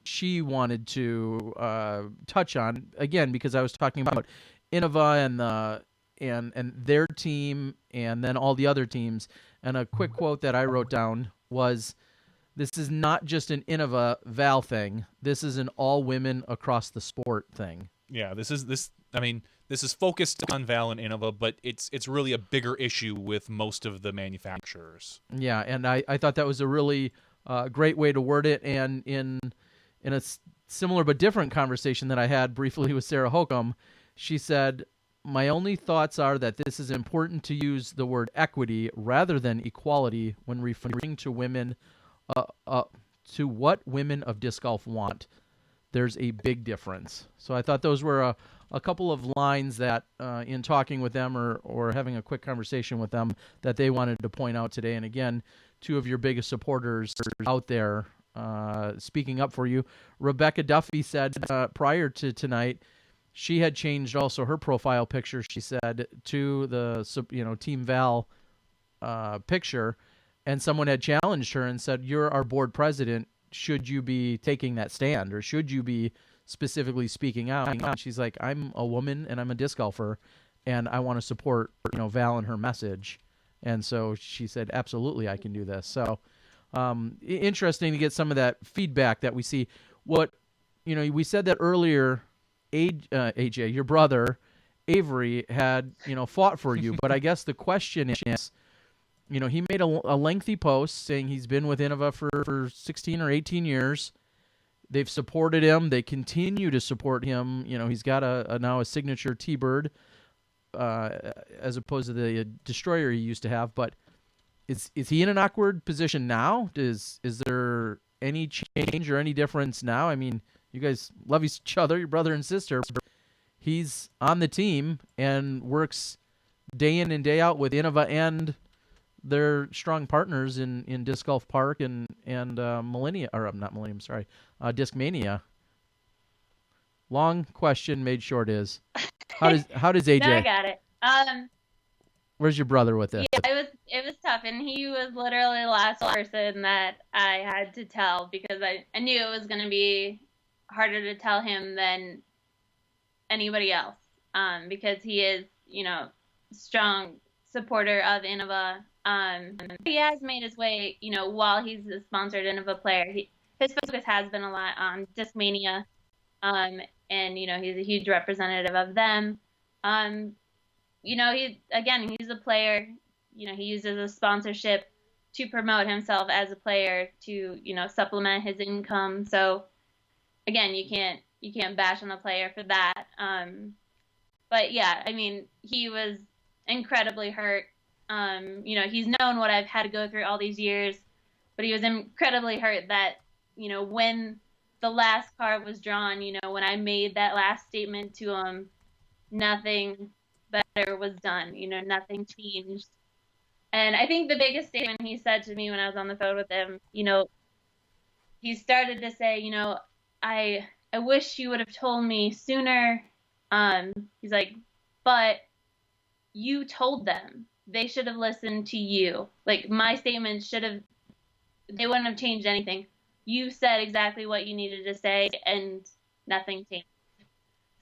A: she wanted to touch on, again, because I was talking about Innova and their team and then all the other teams. And a quick quote that I wrote down was, "This is not just an Innova Val thing. This is an all women across the sport thing."
B: Yeah, this is focused on Val and Innova, but it's really a bigger issue with most of the manufacturers.
A: Yeah, and I thought that was a really great way to word it. And in a similar but different conversation that I had briefly with Sarah Holcomb, she said, "My only thoughts are that this is important to use the word equity rather than equality when referring to women, to what women of disc golf want. There's a big difference." So I thought those were a couple of lines that in talking with them or having a quick conversation with them that they wanted to point out today. And again, 2 of your biggest supporters out there speaking up for you. Rebecca Duffy said prior to tonight, she had changed also her profile picture, she said, to the Team Val picture, and someone had challenged her and said, "You're our board president. Should you be taking that stand, or should you be specifically speaking out. And she's like, I'm a woman and I'm a disc golfer, and I want to support Val and her message. And so she said, absolutely, I can do this. So interesting to get some of that feedback that we see. What we said that earlier. AJ, your brother Avery had fought for you, but I guess the question is, he made a lengthy post saying he's been with Innova for 16 or 18 years. They've supported him. They continue to support him. He's got now a signature T-Bird as opposed to the Destroyer he used to have. But is he in an awkward position now? Is there any change or any difference now? I mean, you guys love each other, your brother and sister. He's on the team and works day in and day out with Innova and their strong partners in Disc Golf Park and Millennia, or not Millennium, sorry, Discmania. Long question made short is, how does AJ?
D: No, I got it.
A: Where's your brother with this?
D: Yeah, it was tough, and he was literally the last person that I had to tell because I knew it was going to be harder to tell him than anybody else, because he is, strong supporter of Innova. He has made his way, while he's a sponsored Innova player. His focus has been a lot on Discmania, and he's a huge representative of them. He's a player. He uses a sponsorship to promote himself as a player to, supplement his income. So again, you can't bash on the player for that. But yeah, I mean, he was incredibly hurt. He's known what I've had to go through all these years, but he was incredibly hurt that, when the last card was drawn, when I made that last statement to him, nothing better was done. Nothing changed. And I think the biggest statement he said to me when I was on the phone with him, he started to say, I wish you would have told me sooner. He's like, but you told them. They should have listened to you. Like, my statement they wouldn't have changed anything. You said exactly what you needed to say, and nothing changed.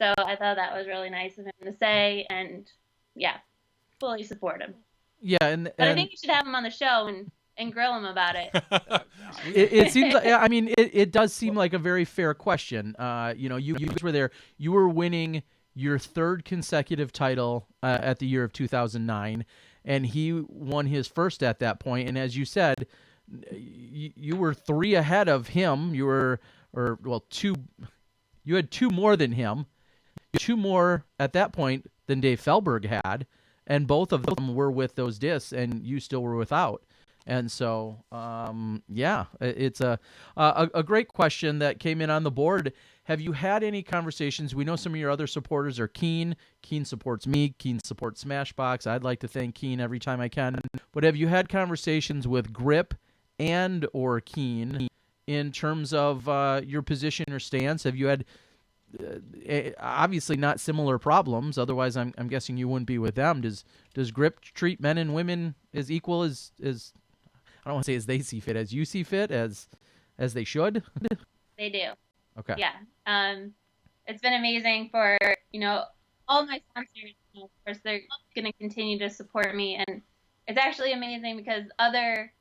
D: So I thought that was really nice of him to say, and yeah, fully support him.
A: Yeah,
D: but I think you should have him on the show and grill him about it.
A: It seems like, I mean, it does seem like a very fair question. You were there. You were winning your third consecutive title at the year of 2009, and he won his first at that point. And as you said, you were 3 ahead of him. You had 2 more than him. 2 more at that point than Dave Felberg had, and both of them were with those discs, and you still were without. And so, it's a great question that came in on the board. Have you had any conversations? We know some of your other supporters are Keen. Keen supports me. Keen supports Smashbox. I'd like to thank Keen every time I can. But have you had conversations with Grip and or Keen in terms of your position or stance? Have you had obviously not similar problems? Otherwise, I'm guessing you wouldn't be with them. Does Grip treat men and women as equal as I don't want to say as they see fit, as you see fit, as they should?
D: They do.
A: Okay.
D: Yeah. It's been amazing for, all my sponsors. Of course, they're going to continue to support me. And it's actually amazing because other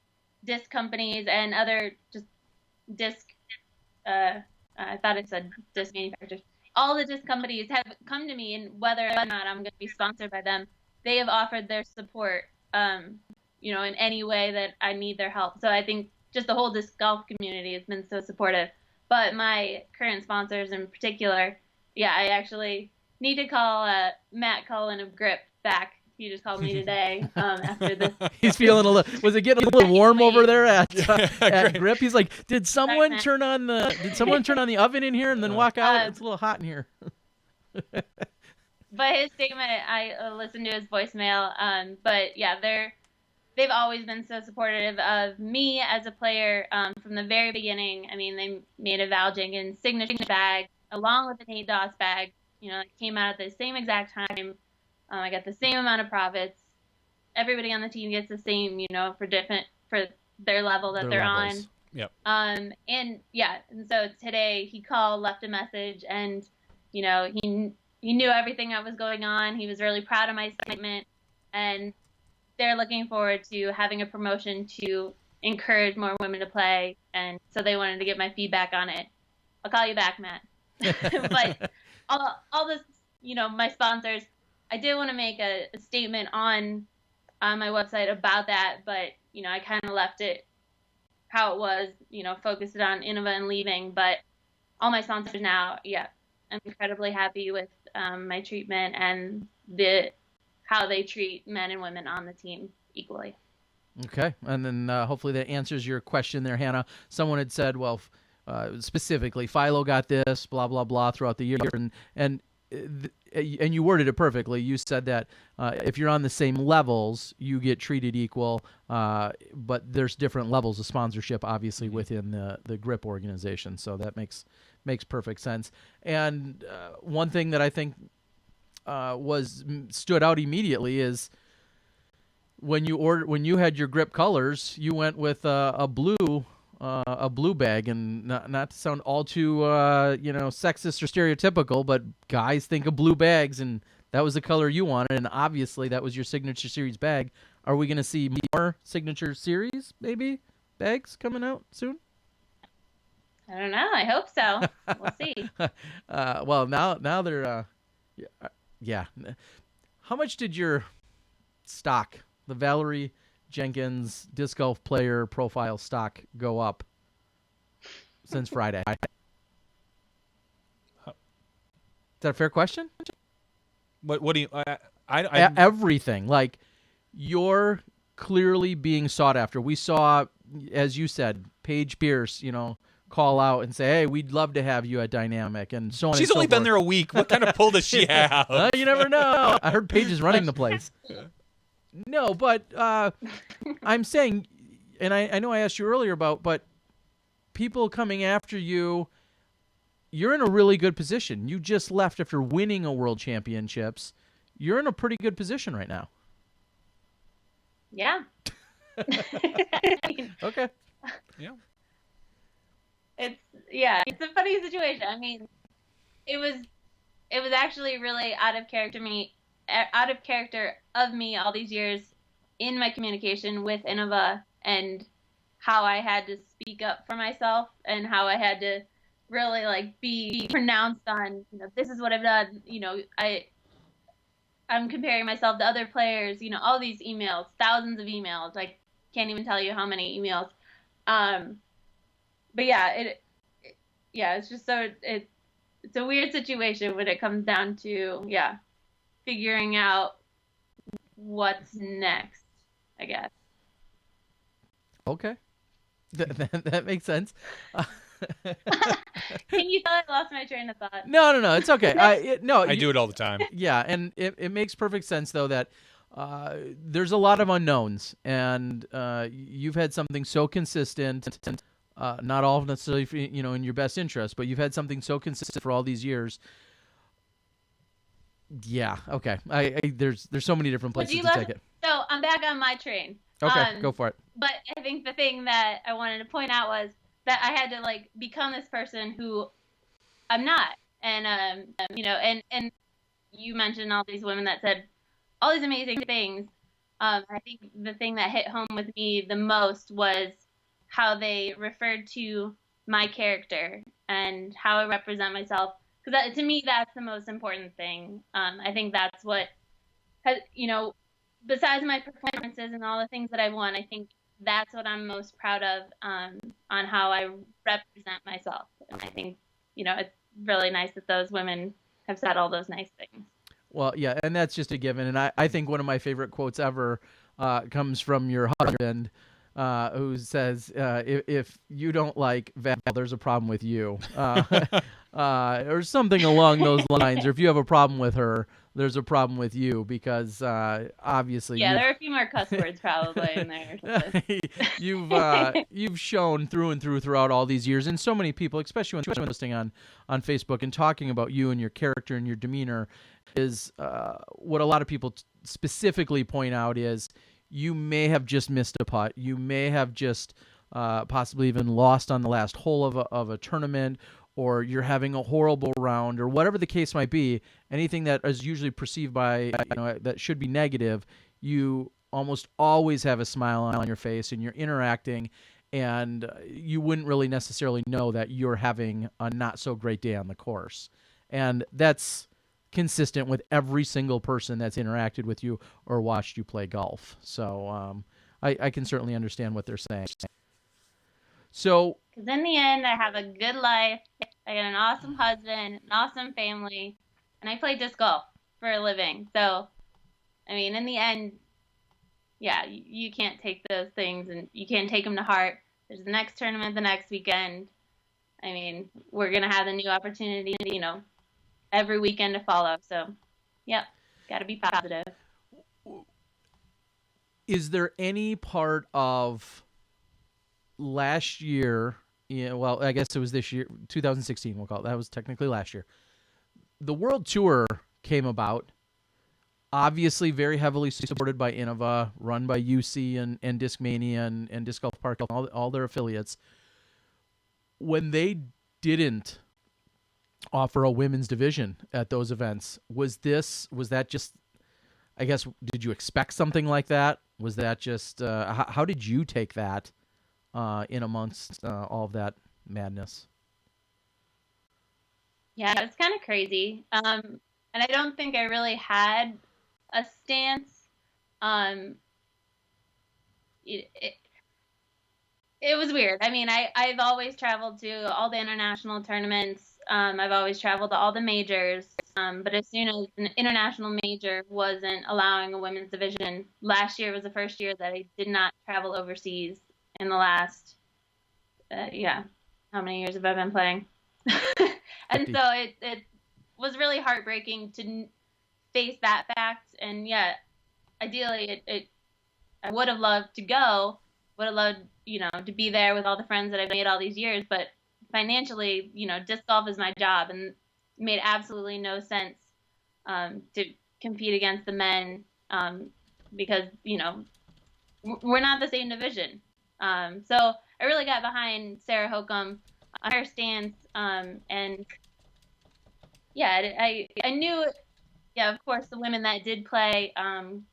D: disc companies and other just disc, I thought it said disc manufacturers, all the disc companies have come to me, and whether or not I'm going to be sponsored by them, they have offered their support, in any way that I need their help. So I think just the whole disc golf community has been so supportive. But my current sponsors in particular, I actually need to call Matt Cullen of Grip back. He just called me today after this.
A: He's feeling a little. Was it getting a little warm over there at Grip? He's like, did someone turn on the oven in here and then walk out? It's a little hot in here.
D: But his statement, I listened to his voicemail. But yeah, they've always been so supportive of me as a player from the very beginning. I mean, they made a Val Jenkins signature bag along with an 8 DOS bag. It came out at the same exact time. I got the same amount of profits. Everybody on the team gets the same, for their level that they're on.
B: Yep.
D: And yeah, and so today he called, left a message, and you know, he knew everything that was going on. He was really proud of my statement, and they're looking forward to having a promotion to encourage more women to play, and so they wanted to get my feedback on it. I'll call you back, Matt. But all this, you know, my sponsors, I did want to make a statement on my website about that, but you know, I kind of left it how it was, you know, focused it on Innova and leaving. But all my sponsors now, yeah, I'm incredibly happy with my treatment and how they treat men and women on the team equally.
A: Okay, and then hopefully that answers your question there, Hannah. Someone had said, well, specifically, Philo got this, blah blah blah, throughout the year, and you worded it perfectly. You said that if you're on the same levels, you get treated equal, but there's different levels of sponsorship, obviously, within the GRIP organization. So that makes perfect sense. And one thing that I think stood out immediately is when you had your GRIP colors, you went with a blue bag, and not to sound all too sexist or stereotypical, but guys think of blue bags, and that was the color you wanted, and obviously that was your signature series bag. Are we going to see more signature series maybe bags coming out soon?
D: I don't know. I hope so. We'll see.
A: Well, now they're yeah. How much did your stock, the Valarie Jenkins disc golf player profile stock, go up since Friday? Is that a fair question?
B: What do you?
A: Everything. Like, you're clearly being sought after. We saw, as you said, Paige Pierce, call out and say, "Hey, we'd love to have you at Dynamic," and so on.
B: She's only been there a week. What kind of pull does she have?
A: You never know. I heard Paige is running the place. No, but I'm saying, and I know I asked you earlier but people coming after you, you're in a really good position. You just left after winning a world championships. You're in a pretty good position right now.
D: Yeah.
A: Okay.
B: Yeah.
D: It's a funny situation. I mean, it was actually really out of character of me all these years in my communication with Innova, and how I had to speak up for myself, and how I had to really be pronounced on, this is what I've done. I'm comparing myself to other players, all these emails, thousands of emails. I can't even tell you how many emails. But it's just it's a weird situation when it comes down to, figuring out what's next, I guess.
A: Okay. That makes sense.
D: Can you tell I lost my train of thought?
A: No, it's okay. I
B: do it all the time.
A: Yeah, and it makes perfect sense, though, that there's a lot of unknowns, and you've had something so consistent, not all necessarily in your best interest, but you've had something so consistent for all these years. Yeah, okay. There's so many different places to take it.
D: So I'm back on my train.
A: Okay, go for it.
D: But I think the thing that I wanted to point out was that I had to become this person who I'm not. And and you mentioned all these women that said all these amazing things. I think the thing that hit home with me the most was how they referred to my character and how I represent myself. Because to me, that's the most important thing. I think that's what has, besides my performances and all the things that I've won, I think that's what I'm most proud of on how I represent myself. And I think, it's really nice that those women have said all those nice things.
A: Well, yeah, and that's just a given. And I think one of my favorite quotes ever comes from your husband, who says, if you don't like Val, there's a problem with you. Or something along those lines. Or if you have a problem with her, there's a problem with you, because obviously...
D: Yeah, there are a few more cuss words probably in there.
A: You've shown through and through throughout all these years, and so many people, especially when posting on Facebook and talking about you and your character and your demeanor, is what a lot of people specifically point out is you may have just missed a putt. You may have just possibly even lost on the last hole of a tournament, or you're having a horrible round, or whatever the case might be, anything that is usually perceived by, that should be negative, you almost always have a smile on your face and you're interacting, and you wouldn't really necessarily know that you're having a not so great day on the course. And that's consistent with every single person that's interacted with you or watched you play golf. So I can certainly understand what they're saying. So,
D: because in the end, I have a good life. I got an awesome husband, an awesome family, and I play disc golf for a living. So, I mean, in the end, yeah, you can't take those things and you can't take them to heart. There's the next tournament the next weekend. I mean, we're going to have a new opportunity, every weekend to follow. So, yep, got to be positive.
A: is there any part of last year, well, I guess it was this year, 2016, we'll call it. That was technically last year. The World Tour came about, obviously very heavily supported by Innova, run by UC and Discmania and Disc Golf Park, all their affiliates. When they didn't offer a women's division at those events, was that just, I guess, did you expect something like that? Was that just, how did you take that in amongst all of that madness?
D: Yeah, it's kind of crazy. And I don't think I really had a stance. It was weird. I mean, I've always traveled to all the international tournaments. I've always traveled to all the majors. But as soon as an international major wasn't allowing a women's division, last year was the first year that I did not travel overseas in the last, how many years have I been playing? And so it was really heartbreaking to face that fact. And yeah, ideally I would have loved to go, would have loved, to be there with all the friends that I've made all these years. But financially, disc golf is my job, and it made absolutely no sense to compete against the men because, we're not the same division. So I really got behind Sarah Hokum on her stance. And yeah, I knew, of course, the women that did play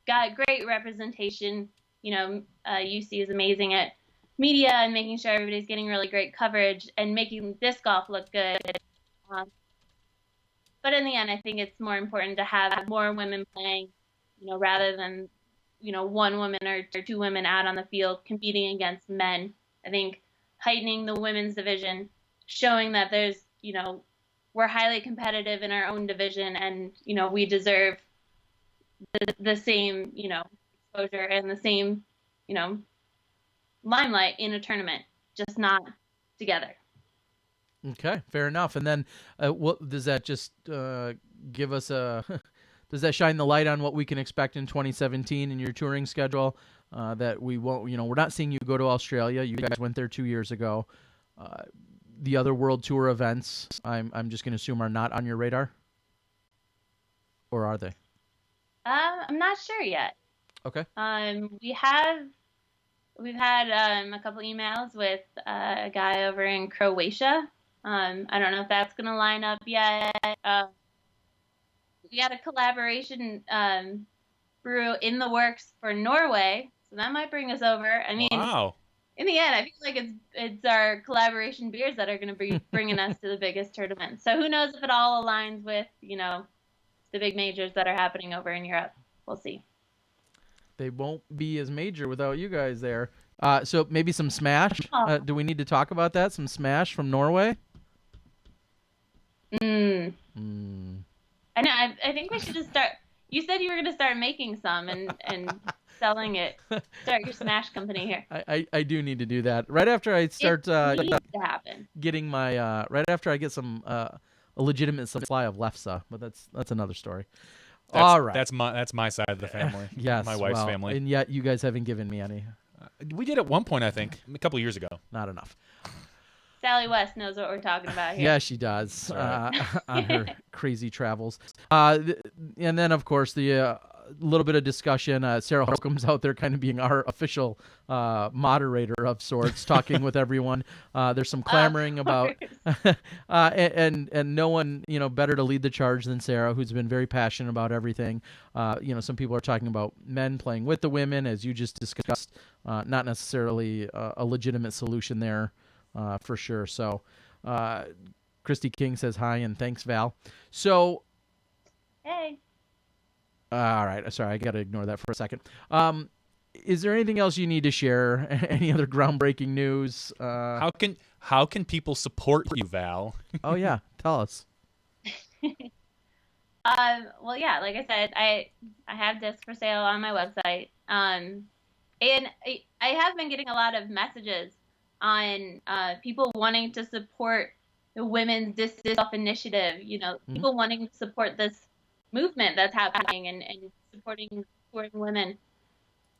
D: got great representation. UC is amazing at media and making sure everybody's getting really great coverage and making disc golf look good. But in the end, I think it's more important to have more women playing, rather than, one woman or two women out on the field competing against men. I think heightening the women's division, showing that there's, we're highly competitive in our own division, and, we deserve the same, exposure and the same, limelight in a tournament, just not together.
A: Okay, fair enough. And then what does that just give us does that shine the light on what we can expect in 2017 in your touring schedule? That we won't, we're not seeing you go to Australia. You guys went there 2 years ago. The other World Tour events, I'm just going to assume, are not on your radar? Or are they?
D: I'm not sure yet.
A: Okay.
D: We've had a couple emails with a guy over in Croatia. I don't know if that's going to line up yet. We got a collaboration brew in the works for Norway, so that might bring us over. I mean,
B: wow.
D: In the end, I feel like it's our collaboration beers that are going to be bringing us to the biggest tournament. So who knows if it all aligns with, the big majors that are happening over in Europe. We'll see.
A: They won't be as major without you guys there. So maybe some Smash. Do we need to talk about that? Some Smash from Norway?
D: I know. I think we should just start. You said you were going to start making some and selling it. Start your Smash company here.
A: I do need to do that right after I start
D: it needs to happen.
A: Getting my right after I get some a legitimate supply of Lefse, but that's another story. All right,
B: that's my side of the family.
A: Yes,
B: my wife's family.
A: And yet you guys haven't given me any.
B: We did at one point, I think, a couple years ago.
A: Not enough.
D: Sally West knows what we're talking about here.
A: Yeah, she does on her crazy travels. And then, of course, the little bit of discussion. Sarah Holcomb's out there kind of being our official moderator of sorts, talking with everyone. There's some clamoring about, and no one, better to lead the charge than Sarah, who's been very passionate about everything. Some people are talking about men playing with the women, as you just discussed, not necessarily a legitimate solution there, for sure. So, Christy King says hi and thanks, Val. So,
D: Hey.
A: all right. Sorry, I got to ignore that for a second. Is there anything else you need to share? Any other groundbreaking news?
B: How can people support you, Val?
A: Oh yeah, tell us.
D: Well, yeah, like I said, I have discs for sale on my website. And I have been getting a lot of messages on people wanting to support the women's disc golf initiative. People wanting to support this movement that's happening and supporting women.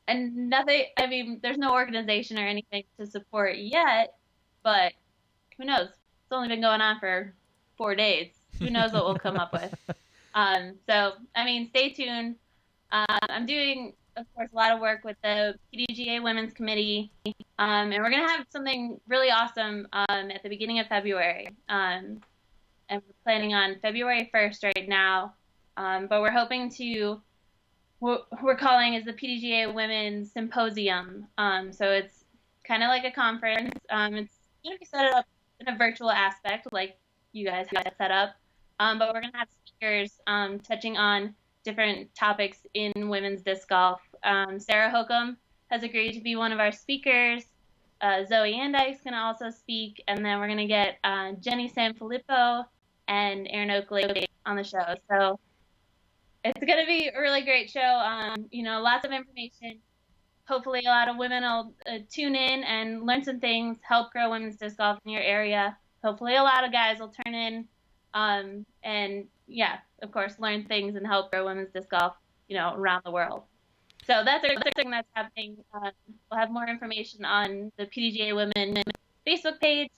D: And nothing, there's no organization or anything to support yet, but who knows? It's only been going on for 4 days. Who knows what we'll come up with? Stay tuned. I'm doing, of course, a lot of work with the PDGA Women's Committee, and we're going to have something really awesome at the beginning of February. And we're planning on February 1st right now, but we're hoping to, what we're calling is the PDGA Women's Symposium. So it's kind of like a conference. It's going to be set up in a virtual aspect, like you guys have it set up. But we're going to have speakers touching on different topics in women's disc golf. Sarah Holcomb has agreed to be one of our speakers. Zoe Andike's going to also speak. And then we're going to get Jenny Sanfilippo and Aaron Oakley on the show. So it's going to be a really great show. Lots of information. Hopefully a lot of women will tune in and learn some things, help grow women's disc golf in your area. Hopefully a lot of guys will turn in and, yeah, of course, learn things and help grow women's disc golf, around the world. So that's a thing that's happening. We'll have more information on the PDGA Women Facebook page.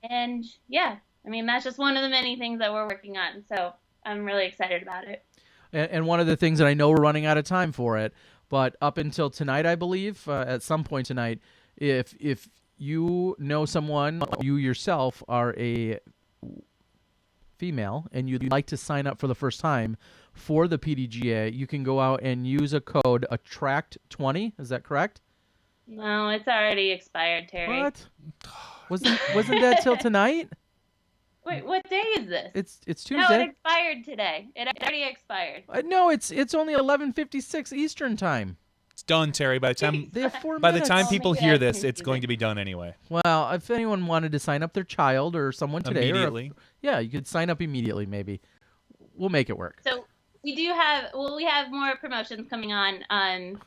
D: And, yeah, that's just one of the many things that we're working on. So I'm really excited about it.
A: And one of the things that I know we're running out of time for it, but up until tonight, I believe, at some point tonight, if you know someone, you yourself are a female, and you'd like to sign up for the first time for the PDGA, you can go out and use a code ATTRACT20. Is that correct?
D: No, it's already expired, Terry.
A: What? Wasn't that till tonight?
D: Wait, what day is this?
A: It's Tuesday.
D: No, it expired today. It already expired.
A: No, it's only 11:56 Eastern time.
B: It's done, Terry. By the time
A: They have 4
B: by the
A: minutes.
B: time people hear this, it's going to be done anyway.
A: Well, if anyone wanted to sign up their child or someone today,
B: Immediately.
A: You could sign up immediately. Maybe we'll make it work.
D: So we have more promotions coming on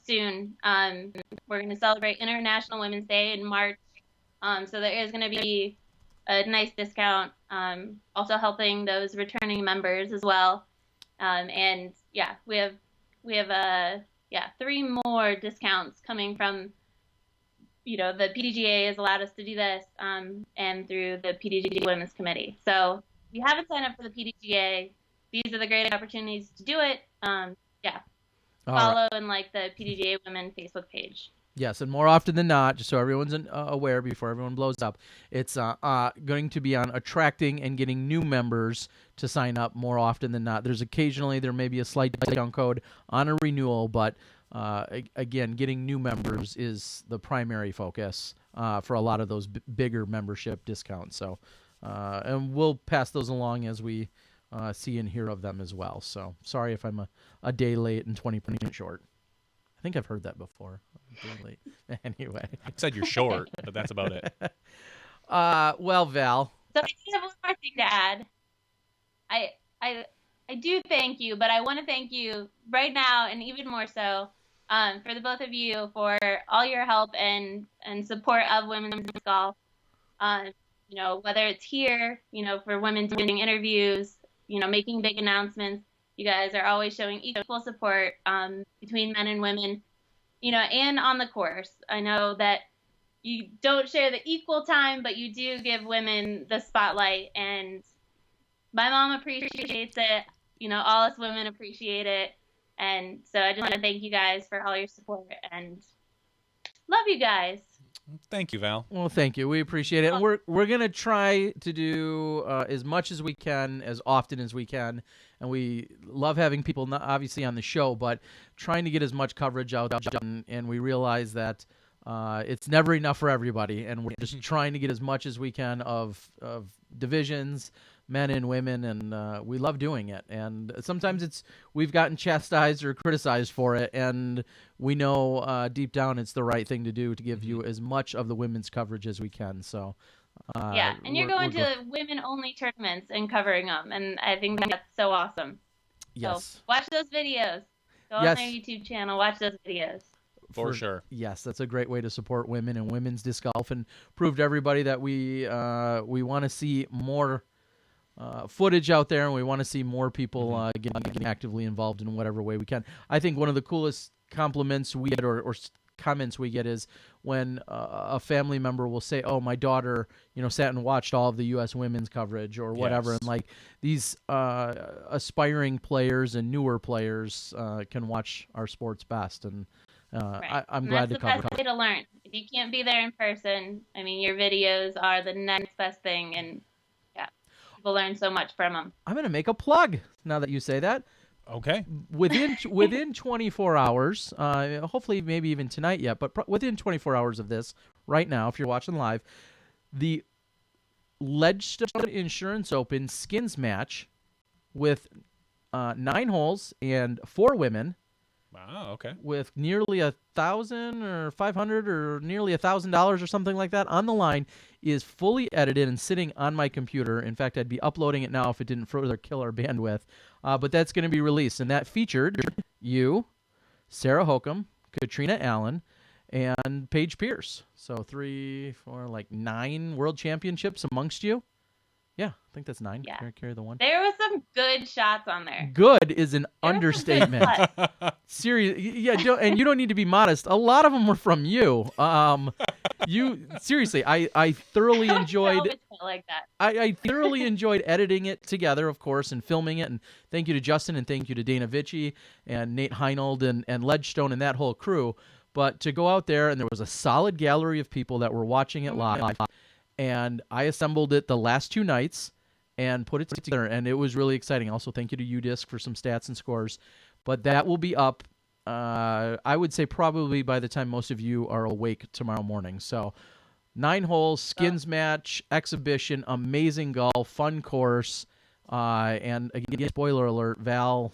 D: soon. We're going to celebrate International Women's Day in March. So there is going to be a nice discount. Also helping those returning members as well. And yeah, we have 3 more discounts coming from, the PDGA has allowed us to do this, and through the PDGA Women's Committee. So if you haven't signed up for the PDGA, these are the great opportunities to do it. Follow and like the PDGA Women Facebook page.
A: Yes, and more often than not, just so everyone's aware before everyone blows up, it's going to be on attracting and getting new members to sign up more often than not. There may be a slight discount code on a renewal, but again, getting new members is the primary focus for a lot of those bigger membership discounts. So, and we'll pass those along as we see and hear of them as well. So, sorry if I'm a day late and 20 minutes short. I think I've heard that before. Late. Anyway,
B: I said you're short, but that's about it.
A: Well, Val.
D: So I do have one more thing to add. I do thank you, but I want to thank you right now, and even more so, for the both of you for all your help and support of women's golf. Whether it's here, for women doing interviews, making big announcements. You guys are always showing equal support between men and women, and on the course. I know that you don't share the equal time, but you do give women the spotlight, and my mom appreciates it. All us women appreciate it, And so I just want to thank you guys for all your support and love you guys.
B: Thank you, Val.
A: Well, thank you. We appreciate it. And we're going to try to do as much as we can, as often as we can. And we love having people, not obviously on the show, but trying to get as much coverage out. And we realize that it's never enough for everybody. And we're just trying to get as much as we can of divisions, men and women, and we love doing it. And sometimes we've gotten chastised or criticized for it, and we know deep down it's the right thing to do to give you as much of the women's coverage as we can. So
D: yeah, and you're going to women-only tournaments and covering them, and I think that's so awesome.
A: Yes.
D: So watch those videos. Go on their YouTube channel, watch those videos.
B: For sure.
A: Yes, that's a great way to support women and women's disc golf and prove to everybody that we want to see more footage out there, and we want to see more people getting actively involved in whatever way we can. I think one of the coolest compliments we get or comments we get is when a family member will say, "Oh, my daughter, sat and watched all of the U.S. women's coverage or whatever," and like these aspiring players and newer players can watch our sports best, and
D: right.
A: I'm glad to cover.
D: That's the best way to learn. If you can't be there in person, I mean, your videos are the next best thing, and people learn so much from them.
A: I'm going to make a plug now that you say that.
B: Okay.
A: Within 24 hours, hopefully maybe even tonight yet, but within 24 hours of this, right now, if you're watching live, the Ledgestone Insurance Open skins match with 9 holes and 4 women.
B: Wow, okay.
A: With nearly $1,000 or $500 or nearly $1,000 or something like that on the line is fully edited and sitting on my computer. In fact, I'd be uploading it now if it didn't further kill our bandwidth. But that's going to be released, and that featured you, Sarah Hokum, Katrina Allen, and Paige Pierce. So 3, 4, 9 world championships amongst you. Yeah, I think that's 9.
D: Yeah.
A: Carry the 1.
D: There was some good shots on there.
A: Good is an understatement. Seriously, yeah, and you don't need to be modest. A lot of them were from you. Seriously, I thoroughly enjoyed.
D: Like that.
A: I thoroughly enjoyed editing it together, of course, and filming it. And thank you to Justin, and thank you to Dana Vici and Nate Heinold and Ledgestone and that whole crew. But to go out there, and there was a solid gallery of people that were watching it live. And I assembled it the last 2 nights and put it together, and it was really exciting. Also, thank you to UDisc for some stats and scores. But that will be up, I would say, probably by the time most of you are awake tomorrow morning. So 9 holes, skins match, exhibition, amazing golf, fun course. And again, spoiler alert, Val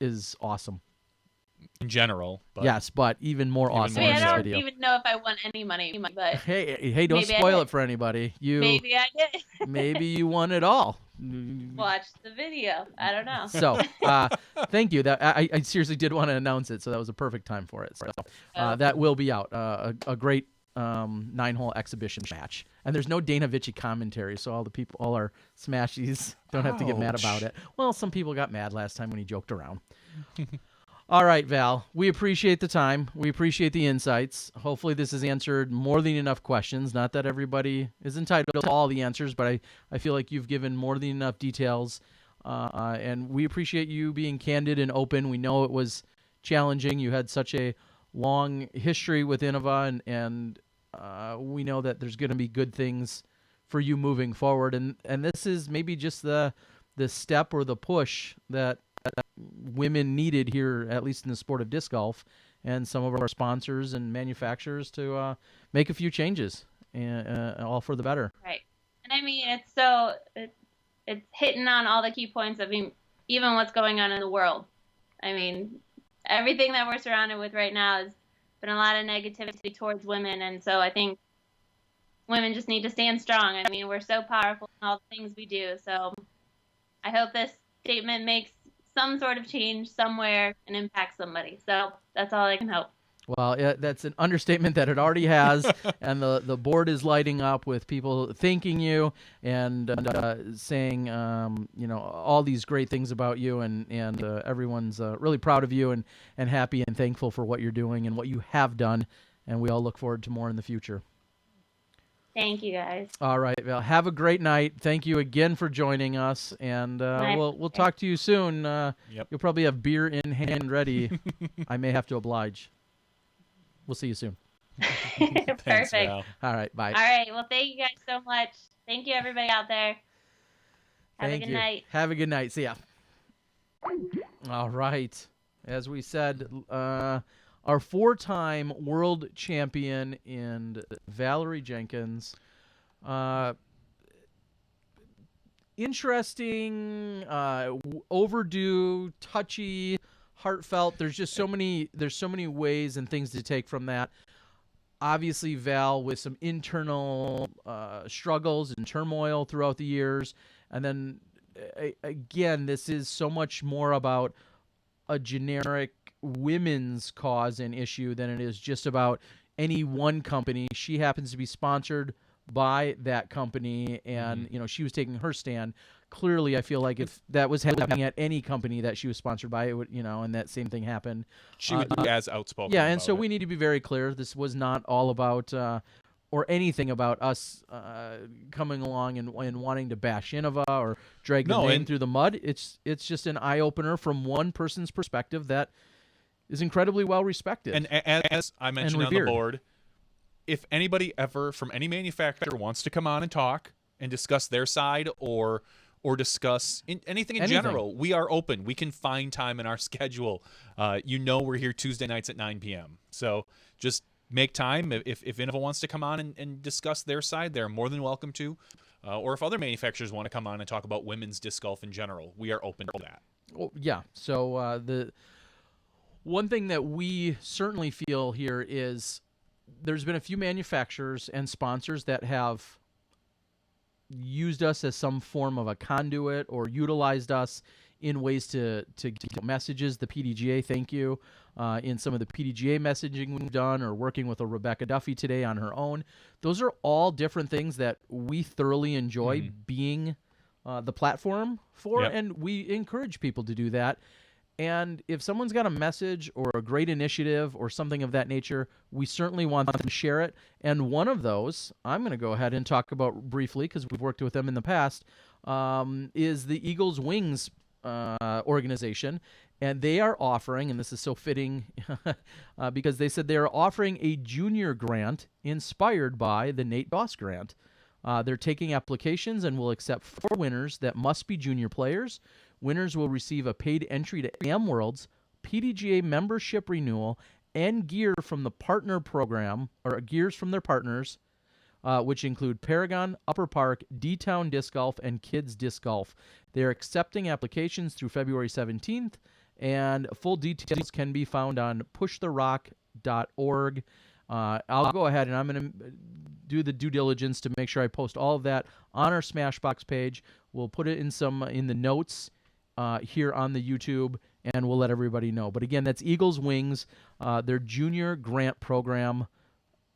A: is awesome.
B: In general. But
A: yes, but even more awesome
D: I
A: in this
D: don't
A: video.
D: even know if I won any money, but
A: Hey, don't spoil it for anybody.
D: Maybe I did.
A: Maybe you won it all.
D: Watch the video. I don't know.
A: So, thank you. That I seriously did want to announce it, so that was a perfect time for it. So, that will be out. A great 9-hole exhibition match, and there's no Dana Vici commentary, so all our smashies don't have to get mad about it. Well, some people got mad last time when he joked around. All right, Val, we appreciate the time. We appreciate the insights. Hopefully this has answered more than enough questions. Not that everybody is entitled to all the answers, but I feel like you've given more than enough details. And we appreciate you being candid and open. We know it was challenging. You had such a long history with Innova, and we know that there's going to be good things for you moving forward. And this is maybe just the step or the push that women needed here, at least in the sport of disc golf, and some of our sponsors and manufacturers to make a few changes, and all for the better.
D: Right. And I mean, it's hitting on all the key points of even what's going on in the world. I mean, everything that we're surrounded with right now has been a lot of negativity towards women, and so I think women just need to stand strong. I mean, we're so powerful in all the things we do, so I hope this statement makes some sort of change somewhere and impact somebody. So that's all I can hope.
A: Well, that's an understatement that it already has, and the board is lighting up with people thanking you and saying all these great things about you, and everyone's really proud of you and happy and thankful for what you're doing and what you have done, and we all look forward to more in the future.
D: Thank you, guys.
A: All right, Val. Have a great night. Thank you again for joining us, and we'll talk to you soon.
B: Yep.
A: You'll probably have beer in hand ready. I may have to oblige. We'll see you soon.
B: Thanks,
D: Perfect.
B: Val.
A: All right, bye.
D: All right. Well, thank you guys so much. Thank you, everybody out there. Have a good night.
A: Have a good night. See ya. All right. As we said, our 4-time world champion in Valarie Jenkins. Interesting, overdue, touchy, heartfelt. There's just so many ways and things to take from that. Obviously, Val with some internal struggles and turmoil throughout the years. And then, again, this is so much more about a generic women's cause and issue than it is just about any one company. She happens to be sponsored by that company, and she was taking her stand. Clearly, I feel like if that was happening at any company that she was sponsored by, it would, and that same thing happened.
B: She would be as outspoken.
A: Yeah, and
B: about
A: so
B: it.
A: we need to be very clear. This was not all about or anything about us coming along and wanting to bash Innova or drag the name through the mud. It's just an eye opener from one person's perspective that is incredibly well respected.
B: And as I mentioned on the board, if anybody ever from any manufacturer wants to come on and talk and discuss their side or discuss anything in general, we are open. We can find time in our schedule. We're here Tuesday nights at 9 p.m. So just make time. If Innova wants to come on and discuss their side, they're more than welcome to. Or if other manufacturers want to come on and talk about women's disc golf in general, we are open to that.
A: Well, yeah. So the one thing that we certainly feel here is there's been a few manufacturers and sponsors that have used us as some form of a conduit or utilized us in ways to get messages. The PDGA, thank you. In some of the PDGA messaging we've done, or working with a Rebecca Duffy today on her own. Those are all different things that we thoroughly enjoy being the platform for, and we encourage people to do that. And if someone's got a message or a great initiative or something of that nature, we certainly want them to share it. And one of those, I'm going to go ahead and talk about briefly because we've worked with them in the past, is the Eagles Wings organization. And they are offering, and this is so fitting because they said they are offering a junior grant inspired by the Nate Doss grant. They're taking applications and will accept 4 winners that must be junior players. Winners will receive a paid entry to AM Worlds, PDGA membership renewal, and gear from the partner program, or gears from their partners, which include Paragon, Upper Park, D-Town Disc Golf, and Kids Disc Golf. They're accepting applications through February 17th, and full details can be found on pushtherock.org. I'll go ahead and I'm going to do the due diligence to make sure I post all of that on our Smashbox page. We'll put it in the notes here on the YouTube, and we'll let everybody know. But again, that's Eagles Wings, their junior grant program,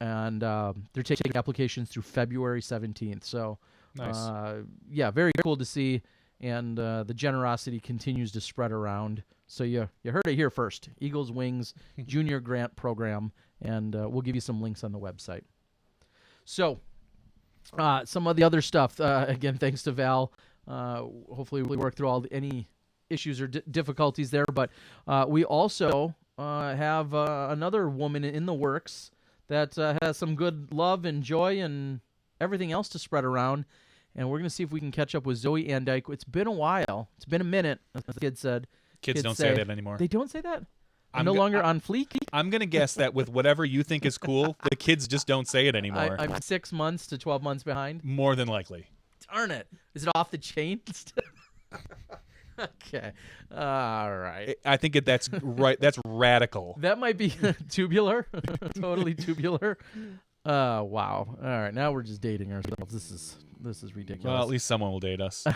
A: and they're taking applications through February 17th. So,
B: nice.
A: Very cool to see, and the generosity continues to spread around. So you heard it here first, Eagles Wings junior grant program, and we'll give you some links on the website. So, some of the other stuff, again, thanks to Val. Hopefully we work through any issues or difficulties there. But we also have another woman in the works that has some good love and joy and everything else to spread around. And we're going to see if we can catch up with Zoe Andyke. It's been a while. It's been a minute, as the kid said.
B: Kids don't say that anymore.
A: They don't say that? I'm no longer on fleek?
B: I'm going to guess that with whatever you think is cool, the kids just don't say it anymore.
A: I'm 6 months to 12 months behind?
B: More than likely.
A: Darn it. Is it off the chain still? Okay. All right.
B: I think that's right. That's radical.
A: That might be tubular. Totally tubular. Wow. All right. Now we're just dating ourselves. This is ridiculous.
B: Well, at least someone will date us.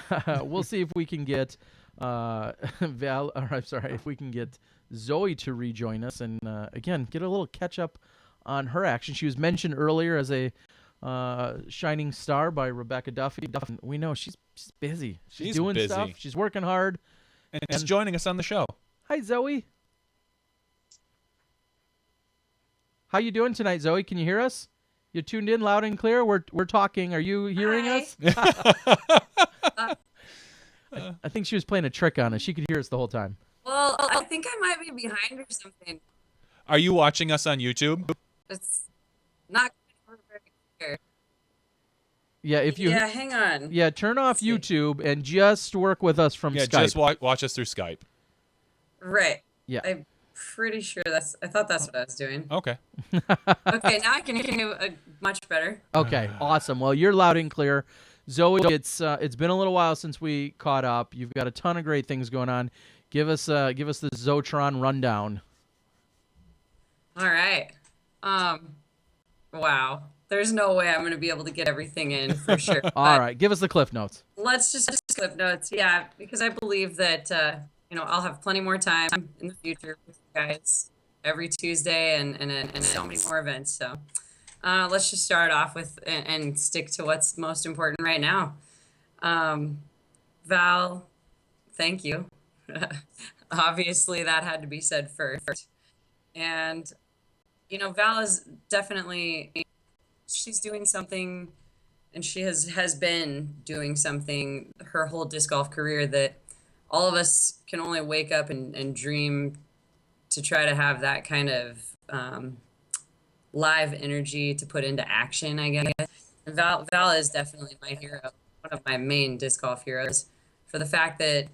A: We'll see if we can get if we can get Zoe to rejoin us and again get a little catch up on her action. She was mentioned earlier as a shining star by Rebecca Duffy. We know she's busy. She's doing
B: busy.
A: stuff. She's working hard.
B: And she's joining us on the show.
A: Hi, Zoe. How you doing tonight, Zoe? Can you hear us? You tuned in loud and clear? We're talking. Are you hearing
E: Hi.
A: us? I think she was playing a trick on us. She could hear us the whole time.
E: Well, I think I might be behind or something.
B: Are you watching us on YouTube?
E: It's not very clear.
A: Yeah, if you
E: Yeah, hang on.
A: yeah, turn off
E: Let's see.
A: YouTube and just work with us from
B: Yeah,
A: Skype.
B: just watch us through Skype.
E: Right.
A: Yeah.
E: I'm pretty sure I thought that's what I was doing.
B: Okay.
E: Okay, now I can hear you much better.
A: Okay, awesome. Well, you're loud and clear. Zoe, it's been a little while since we caught up. You've got a ton of great things going on. Give us the Zotron rundown.
E: All right. Wow. There's no way I'm going to be able to get everything in for sure.
A: All right, give us the cliff notes.
E: Let's just clip notes. Yeah, because I believe that I'll have plenty more time in the future with you guys every Tuesday and so many more events. So let's just start off with and stick to what's most important right now. Val, thank you. Obviously, that had to be said first. And Val is definitely, she's doing something, and she has been doing something her whole disc golf career that all of us can only wake up and dream to try to have that kind of live energy to put into action, I guess. And Val is definitely my hero, one of my main disc golf heroes, for the fact that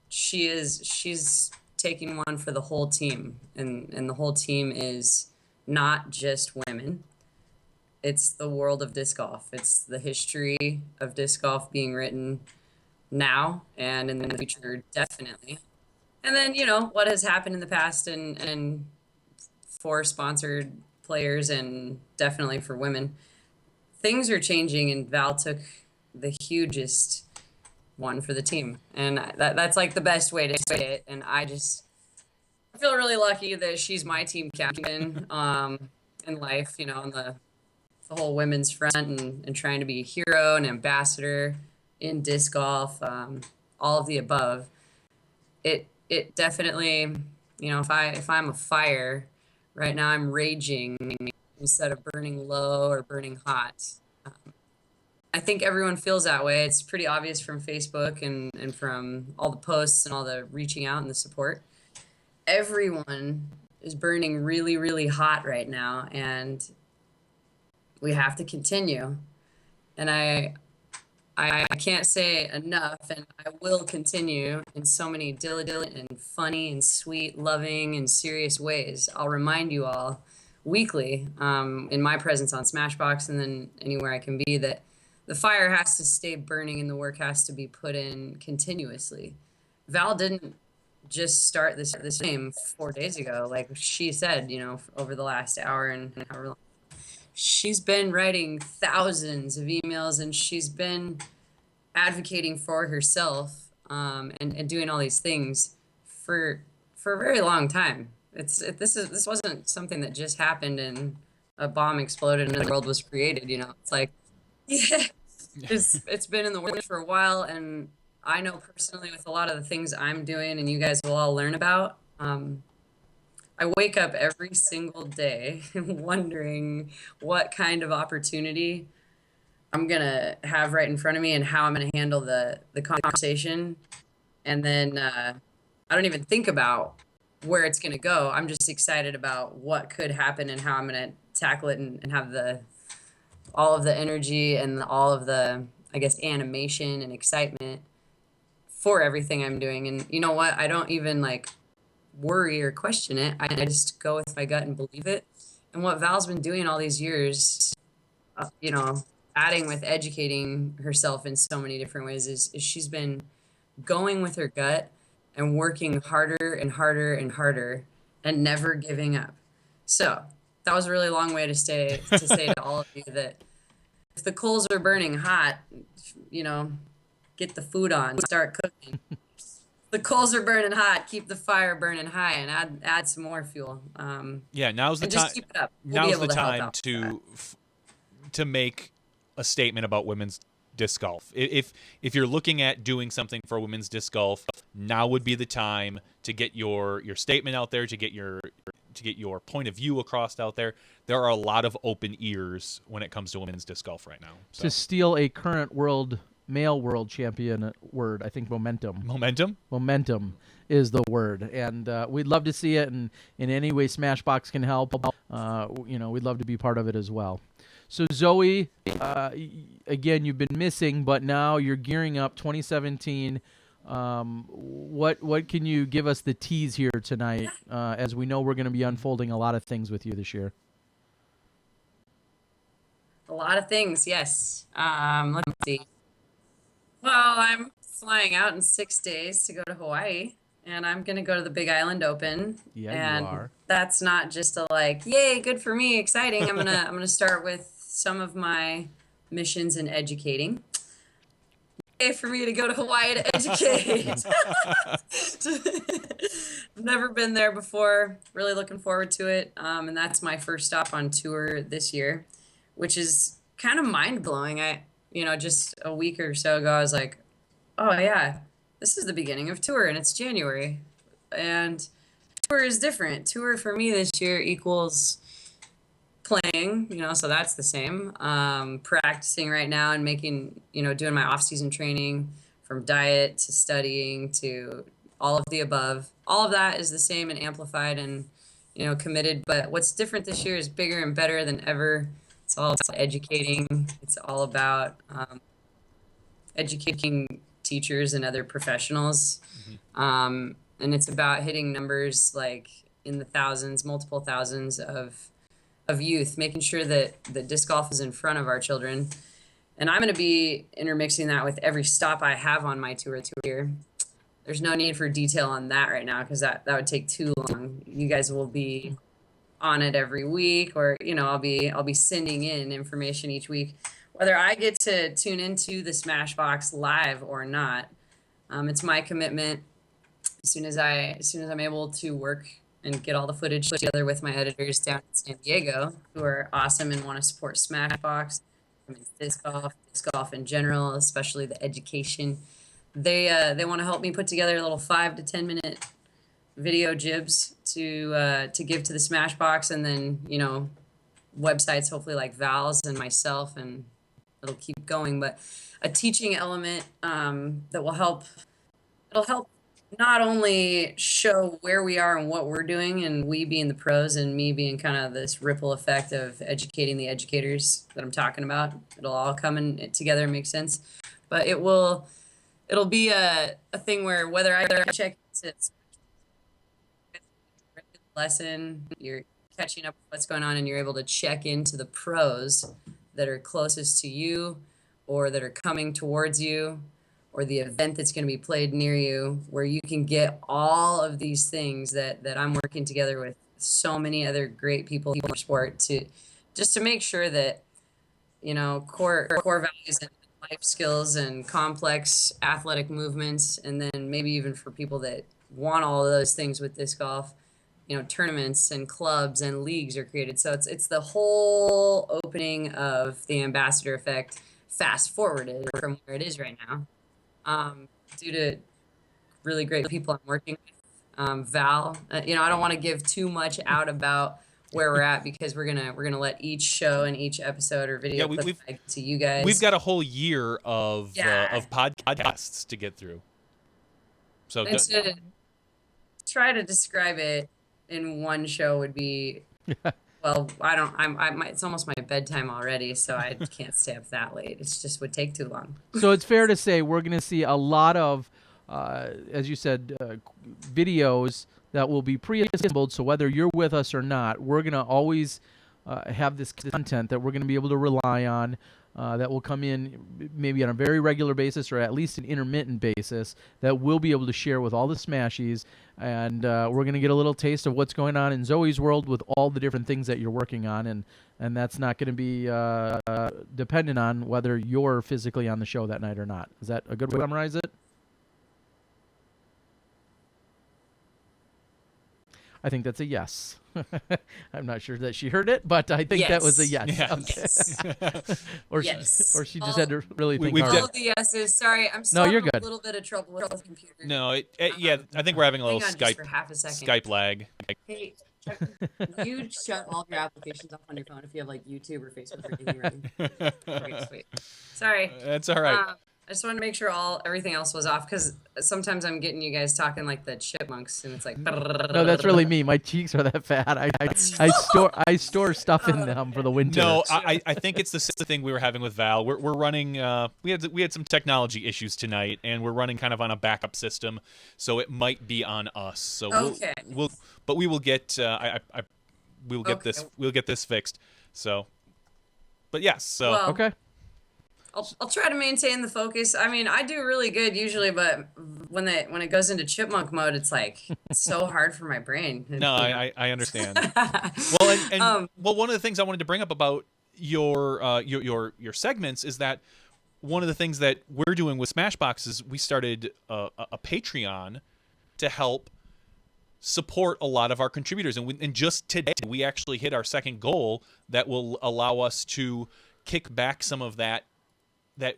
E: she's taking one for the whole team, and the whole team is not just women. It's the world of disc golf. It's the history of disc golf being written now and in the future, definitely. And then, what has happened in the past and for sponsored players and definitely for women. Things are changing, and Val took the hugest one for the team. And that's like the best way to say it. And I feel really lucky that she's my team captain in life, on the whole women's front and trying to be a hero and ambassador in disc golf, all of the above. It definitely, if I'm a fire right now, I'm raging instead of burning low or burning hot. I think everyone feels that way. It's pretty obvious from Facebook and from all the posts and all the reaching out and the support. Everyone is burning really, really hot right now, and we have to continue. And I can't say enough, and I will continue in so many diligent and funny and sweet, loving and serious ways. I'll remind you all weekly in my presence on Smashbox and then anywhere I can be that the fire has to stay burning and the work has to be put in continuously. Val didn't just start this game 4 days ago, like she said, over the last hour and however long. She's been writing thousands of emails, and she's been advocating for herself and doing all these things for a very long time. This wasn't something that just happened and a bomb exploded and the world was created. It's like, yeah, it's been in the works for a while, and I know personally with a lot of the things I'm doing, and you guys will all learn about. I wake up every single day wondering what kind of opportunity I'm going to have right in front of me and how I'm going to handle the conversation. And then I don't even think about where it's going to go. I'm just excited about what could happen and how I'm going to tackle it and have all of the energy and all of the, I guess, animation and excitement for everything I'm doing. And you know what? I don't even worry or question it. I just go with my gut and believe it. And what Val's been doing all these years, adding with educating herself in so many different ways is she's been going with her gut and working harder and harder and harder and never giving up. So that was a really long way to say to all of you that if the coals are burning hot, get the food on, start cooking. The coals are burning hot, keep the fire burning high, and add some more fuel.
B: Now's the time.
E: Just keep it up.
B: Now's the time to make a statement about women's disc golf. If you're looking at doing something for women's disc golf, now would be the time to get your statement out there, to get your your point of view across out there. There are a lot of open ears when it comes to women's disc golf right now. So.
A: To steal a current male world champion word, I think momentum. Momentum is the word, and we'd love to see it, and in any way Smashbox can help, we'd love to be part of it as well. So Zoe, again, you've been missing, but now you're gearing up 2017. What can you give us the tease here tonight, as we know we're going to be unfolding a lot of things with you this year?
E: A lot of things, yes. Let's see. Well, I'm flying out in 6 days to go to Hawaii, and I'm going to go to the Big Island Open.
A: Yeah,
E: and
A: you are.
E: That's not just a yay, good for me, exciting. I'm gonna start with some of my missions in educating. Yay for me to go to Hawaii to educate. I've never been there before. Really looking forward to it. And that's my first stop on tour this year, which is kind of mind blowing. Just a week or so ago, I was like, oh yeah, this is the beginning of tour and it's January. And tour is different. Tour for me this year equals playing, so that's the same. Practicing right now and making, doing my off-season training, from diet to studying to all of the above. All of that is the same and amplified and, committed. But what's different this year is bigger and better than ever. It's all about educating. It's all about educating teachers and other professionals. Mm-hmm. And it's about hitting numbers in the thousands, multiple thousands of youth, making sure that the disc golf is in front of our children. And I'm going to be intermixing that with every stop I have on my tour here. There's no need for detail on that right now because that would take too long. You guys will be on it every week, or I'll be sending in information each week, whether I get to tune into the Smashbox live or not. It's my commitment. As soon as I'm able to work and get all the footage together with my editors down in San Diego, who are awesome and want to support Smashbox, disc golf in general, especially the education. They want to help me put together little 5 to 10 minute video jibs to give to the Smashbox, and then websites hopefully like Val's and myself, and it'll keep going. But a teaching element that will help. It'll help not only show where we are and what we're doing, and we being the pros and me being kind of this ripple effect of educating the educators that I'm talking about. It'll all come in together and make sense. But it'll be a thing where whether I check into lesson, you're catching up with what's going on, and you're able to check into the pros that are closest to you or that are coming towards you, or the event that's going to be played near you, where you can get all of these things that I'm working together with so many other great people in sport to make sure that, core values and life skills and complex athletic movements, and then maybe even for people that want all of those things with disc golf, tournaments and clubs and leagues are created. So it's the whole opening of the ambassador effect fast forwarded from where it is right now. Due to really great people I'm working with, Val. I don't want to give too much out about where we're at because we're gonna let each show and each episode or video to you guys.
B: We've got a whole year of podcasts to get through. So
E: to try to describe it in one show would be well, it's almost my bedtime already, so I can't stay up that late. It just would take too long.
A: So it's fair to say we're going to see a lot of, as you said, videos that will be pre-assembled. So whether you're with us or not, we're going to always have this content that we're going to be able to rely on, that will come in maybe on a very regular basis or at least an intermittent basis that we'll be able to share with all the Smashies. And we're going to get a little taste of what's going on in Zoe's world with all the different things that you're working on. And that's not going to be dependent on whether you're physically on the show that night or not. Is that a good way to summarize it? I think that's a yes. I'm not sure that she heard it, but I think that was a yes.
B: Yes.
A: Okay. Or
E: yes.
A: She just had to really think
B: we've
A: hard.
E: All of the yeses. Sorry, I'm still
A: you're
E: having
A: good.
E: a little bit of trouble with the computer.
B: No, I think we're having a little
E: Hang on just for half a second.
B: Skype lag.
E: Hey, You shut all of your applications off on your phone if you have like YouTube or Facebook or anything running. Okay, sweet. Sorry.
B: That's all right.
E: I just wanted to make sure everything else was off because sometimes I'm getting you guys talking like the chipmunks and it's like.
A: No, that's really me. My cheeks are that fat. I store stuff in them for the winter.
B: No, I think it's the same thing we were having with Val. We're running. We had some technology issues tonight, and we're running kind of on a backup system, so it might be on us. So we will get. We will get this. We'll get this fixed. So, but yes. So
A: okay.
E: I'll try to maintain the focus. I mean, I do really good usually, but when it goes into chipmunk mode, it's like it's so hard for my brain.
B: No, I understand. Well, and one of the things I wanted to bring up about your segments is that one of the things that we're doing with Smashbox is we started a Patreon to help support a lot of our contributors, and just today we actually hit our second goal that will allow us to kick back some of that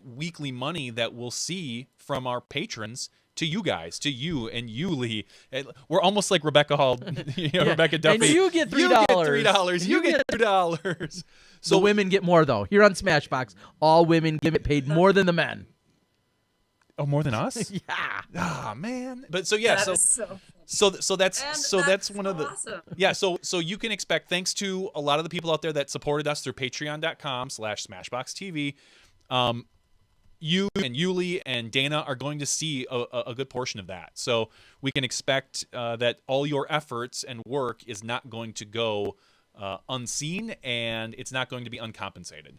B: weekly money that we'll see from our patrons to you guys, to you and you, Lee. We're almost like Rebecca Hall, Rebecca Duffy.
A: And you get $3.
B: You get $3. You get $2.
A: So the women get more though. Here on Smashbox, all women get paid more than the men.
B: Oh, more than us?
A: Yeah.
B: Ah, man. But so yeah, so that's one of the
E: awesome.
B: Yeah, so you can expect, thanks to a lot of the people out there that supported us through patreon.com/smashboxtv, you and Yuli and Dana are going to see a good portion of that. So we can expect that all your efforts and work is not going to go unseen, and it's not going to be uncompensated.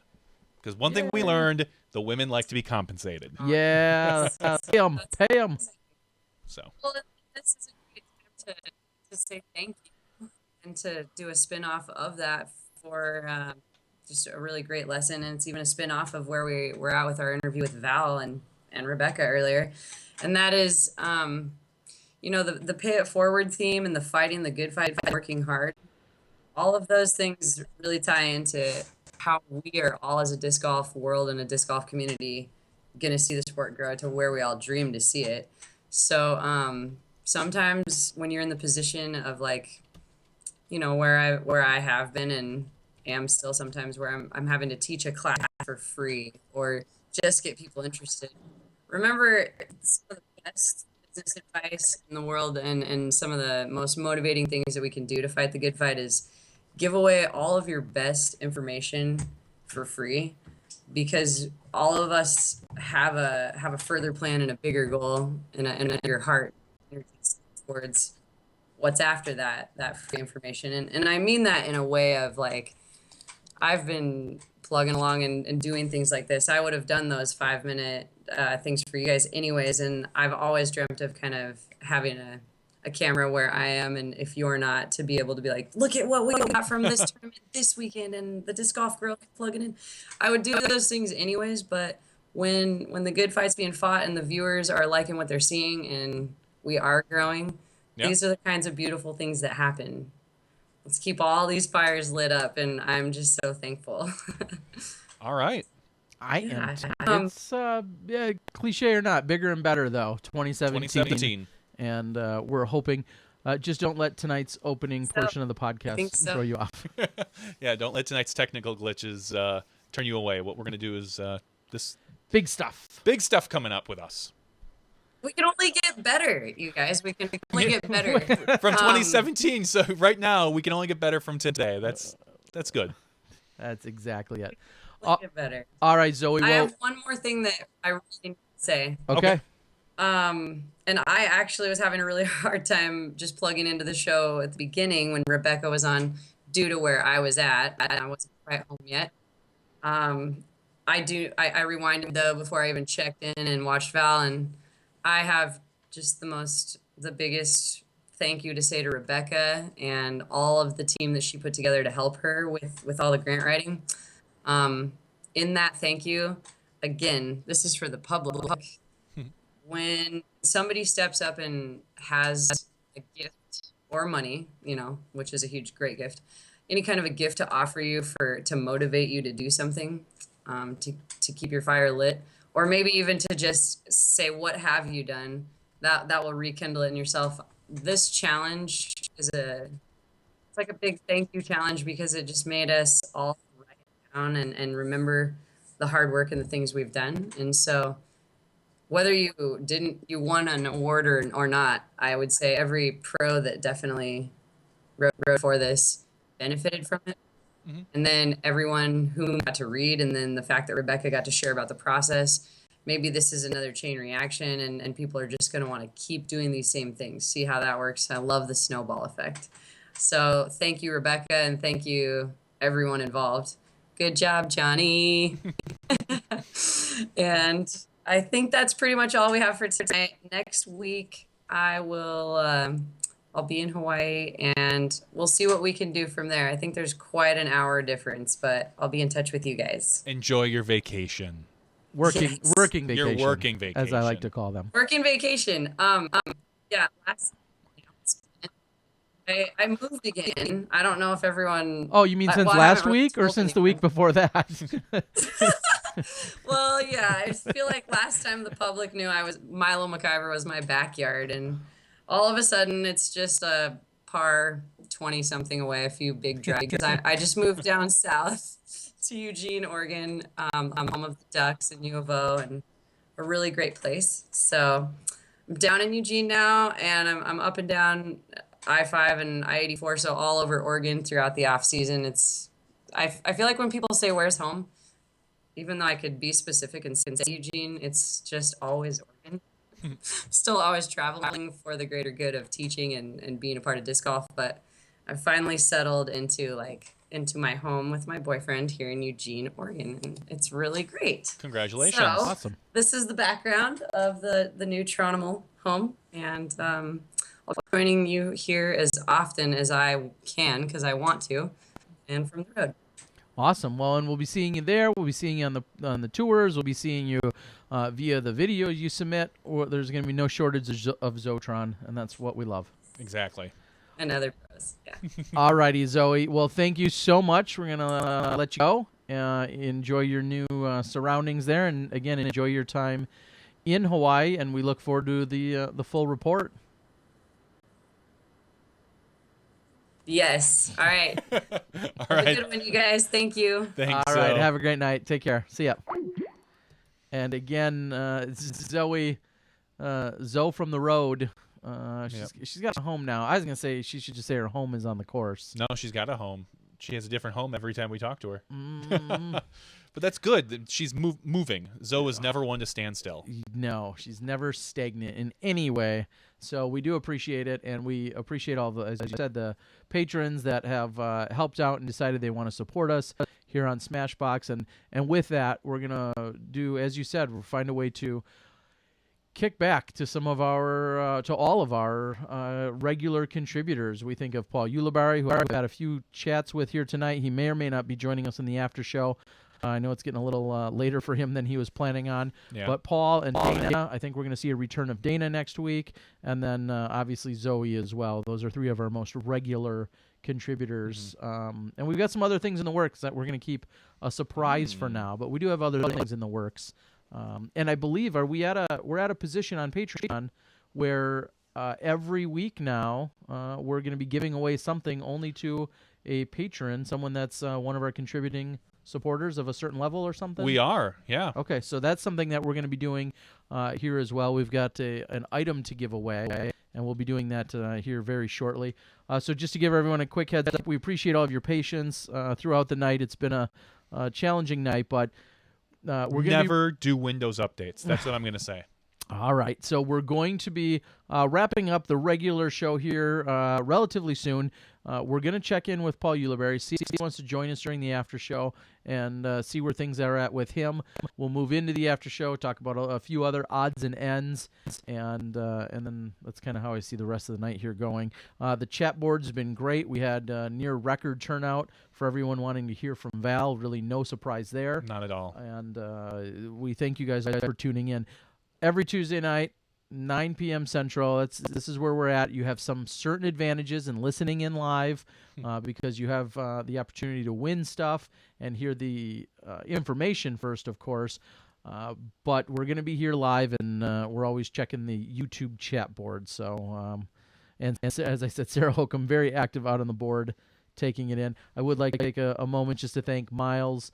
B: Because one thing we learned, the women like to be compensated.
A: Yeah, pay them.
B: So.
E: Well, this is a great time to say thank you and to do a spin-off of that for just a really great lesson. And it's even a spin-off of where we were at with our interview with Val and Rebecca earlier. And that is, the pay it forward theme and the fighting the good fight, working hard. All of those things really tie into how we are all as a disc golf world and a disc golf community going to see the sport grow to where we all dream to see it. So sometimes when you're in the position of like, where I have been and am still sometimes where I'm having to teach a class for free or just get people interested. Remember, some of the best business advice in the world and some of the most motivating things that we can do to fight the good fight is give away all of your best information for free, because all of us have a further plan and a bigger goal and your heart towards what's after that free information. And I mean that in a way of like, I've been plugging along and doing things like this. I would have done those 5-minute things for you guys anyways. And I've always dreamt of kind of having a camera where I am, and if you're not, to be able to be like, look at what we got from this tournament this weekend, and the disc golf girl plugging in. I would do those things anyways, but when the good fight's being fought and the viewers are liking what they're seeing and we are growing, these are the kinds of beautiful things that happen. Let's keep all these fires lit up, and I'm just so thankful.
B: All right.
A: I am. It's cliche or not, bigger and better though. 2017. And we're hoping. Just don't let tonight's opening portion of the podcast throw you off.
B: Yeah, don't let tonight's technical glitches turn you away. What we're going to do is this
A: big stuff.
B: Big stuff coming up with us.
E: We can only get better, you guys. We can only get better.
B: From 2017, so right now we can only get better from today. That's good.
A: That's exactly it.
E: Get better.
A: All right, Zoe.
E: I have one more thing that I really need to say.
A: Okay.
E: And I actually was having a really hard time just plugging into the show at the beginning when Rebecca was on, due to where I was at. I wasn't quite home yet. I rewinded though before I even checked in and watched Val, and I have just the biggest thank you to say to Rebecca and all of the team that she put together to help her with all the grant writing. In that thank you, again, this is for the public. When somebody steps up and has a gift or money, which is a great gift, any kind of a gift to offer you to motivate you to do something, to keep your fire lit, or maybe even to just say, what have you done? That will rekindle it in yourself. This challenge is it's like a big thank you challenge because it just made us all write down and remember the hard work and the things we've done. And so whether you won an award or not, I would say every pro that definitely wrote for this benefited from it.
B: Mm-hmm.
E: And then everyone who got to read, and then the fact that Rebecca got to share about the process, maybe this is another chain reaction, and people are just going to want to keep doing these same things, see how that works. I love the snowball effect. So thank you, Rebecca, and thank you, everyone involved. Good job, Johnny. And I think that's pretty much all we have for tonight. Next week, I'll be in Hawaii, and we'll see what we can do from there. I think there's quite an hour difference, but I'll be in touch with you guys.
B: Enjoy your vacation.
A: Working vacation.
B: Your working vacation,
A: as I like to call them.
E: Working vacation. Yeah. I moved again. I don't know if everyone.
A: Oh, you mean since last week or since the week before that?
E: Well, yeah. I feel like last time the public knew Milo McIver was my backyard, and all of a sudden it's just a par 20-something away, a few big drives. Because I just moved down south to Eugene, Oregon. I'm home of the Ducks and U of O, and a really great place. So I'm down in Eugene now, and I'm up and down I-5 and I-84, so all over Oregon throughout the off season. I feel like when people say where's home, even though I could be specific and say Eugene, it's just always Oregon. Still always traveling for the greater good of teaching and being a part of disc golf, but I've finally settled into my home with my boyfriend here in Eugene, Oregon, and it's really great.
B: Congratulations.
E: So,
A: Awesome.
E: This is the background of the new Toronto home, and I'll be joining you here as often as I can because I want to, and from the road.
A: Awesome. Well, and we'll be seeing you there. We'll be seeing you on the tours. We'll be seeing you via the videos you submit. Or there's going to be no shortage of Zotron, and that's what we love.
B: Exactly.
E: And other pros. Yeah.
A: All righty, Zoe. Well, thank you so much. We're going to let you go. Enjoy your new surroundings there, and again, enjoy your time in Hawaii. And we look forward to the full report.
E: Yes. All right.
B: All
E: Have
B: right.
E: a good one, you guys. Thank you.
B: Thanks.
A: All right. Have a great night. Take care. See ya. And again, Zoe from the road. She's got a home now. I was going to say she should just say her home is on the course.
B: No, she's got a home. She has a different home every time we talk to her.
A: Mm.
B: But that's good. That she's moving. Zoe is never one to stand still.
A: No, she's never stagnant in any way. So we do appreciate it, and we appreciate all the, as you said, the patrons that have helped out and decided they want to support us here on Smashbox. And with that, we're gonna do, as you said, we'll find a way to kick back to some of our, to all of our regular contributors. We think of Paul Ulibarri, who I've had a few chats with here tonight. He may or may not be joining us in the after show. I know it's getting a little later for him than he was planning on.
B: Yeah.
A: But Paul and Dana, I think we're going to see a return of Dana next week. And then obviously Zoe as well. Those are three of our most regular contributors. And we've got some other things in the works that we're going to keep a surprise for now. But we do have other things in the works. And I believe we're at a position on Patreon where every week now we're going to be giving away something only to a patron, someone that's one of our contributing supporters of a certain level or something?
B: We are, yeah.
A: Okay, so that's something that we're going to be doing here as well. We've got an item to give away, and we'll be doing that here very shortly. So just to give everyone a quick heads up, we appreciate all of your patience throughout the night. It's been a challenging night, but we're going to
B: never do Windows updates. That's what I'm going to say.
A: All right, so we're going to be wrapping up the regular show here relatively soon. We're going to check in with Paul Ulibarri, see if he wants to join us during the after show, and see where things are at with him. We'll move into the after show, talk about a few other odds and ends, and then that's kind of how I see the rest of the night here going. The chat board's been great. We had near record turnout for everyone wanting to hear from Val. Really no surprise there.
B: Not at all.
A: And we thank you guys for tuning in. Every Tuesday night, 9 p.m. Central. This is where we're at. You have some certain advantages in listening in live because you have the opportunity to win stuff and hear the information first, of course. But we're going to be here live, and we're always checking the YouTube chat board. So And as I said, Sarah Holcomb, very active out on the board, taking it in. I would like to take a moment just to thank Miles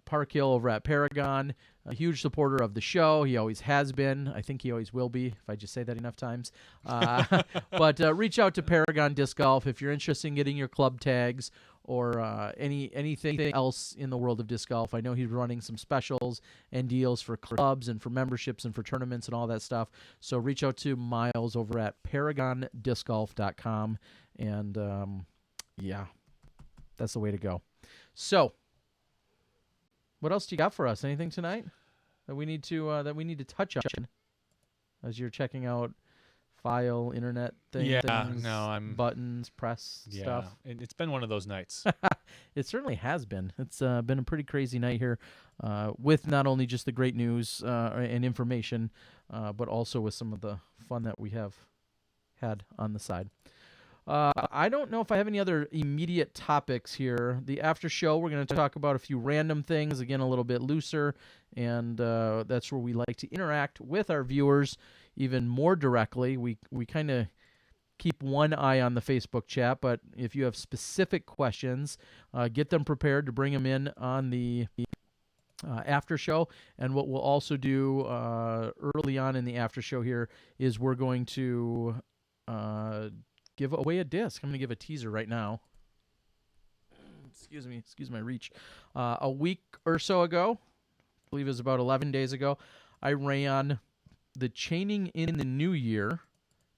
A: Parkhill over at Paragon, a huge supporter of the show. He always has been. I think he always will be, if I just say that enough times. But reach out to Paragon Disc Golf if you're interested in getting your club tags or anything else in the world of disc golf. I know he's running some specials and deals for clubs and for memberships and for tournaments and all that stuff. So reach out to Miles over at paragondiscgolf.com. And, yeah, that's the way to go. So, what else do you got for us? Anything tonight that we need to touch on as you're checking out file, internet things, buttons, press stuff?
B: It's been one of those nights.
A: It certainly has been. It's been a pretty crazy night here, with not only just the great news and information, but also with some of the fun that we have had on the side. I don't know if I have any other immediate topics here. The after show, we're going to talk about a few random things, again, a little bit looser, and that's where we like to interact with our viewers even more directly. We kind of keep one eye on the Facebook chat, but if you have specific questions, get them prepared to bring them in on the after show. And what we'll also do early on in the after show here is we're going to give away a disc. I'm going to give a teaser right now. Excuse my reach. A week or so ago, I believe it was about 11 days ago, I ran the Chaining in the New Year,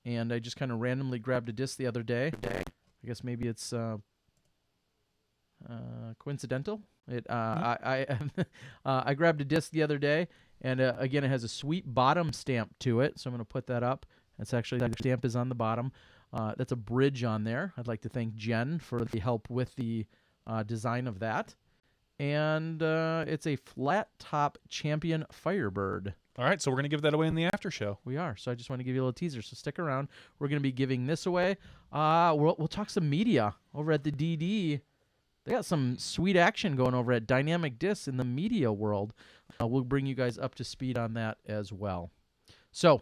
A: and I just kind of randomly grabbed a disc the other day. I guess maybe it's coincidental. I grabbed a disc the other day, and again, it has a sweet bottom stamp to it, so I'm going to put that up. That's actually, the stamp is on the bottom. That's a bridge on there. I'd like to thank Jen for the help with the design of that. And it's a flat top Champion Firebird.
B: All right, so we're going to give that away in the after show.
A: We are. So I just want to give you a little teaser. So stick around. We're going to be giving this away. We'll talk some media over at the DD. They got some sweet action going over at Dynamic Discs in the media world. We'll bring you guys up to speed on that as well. So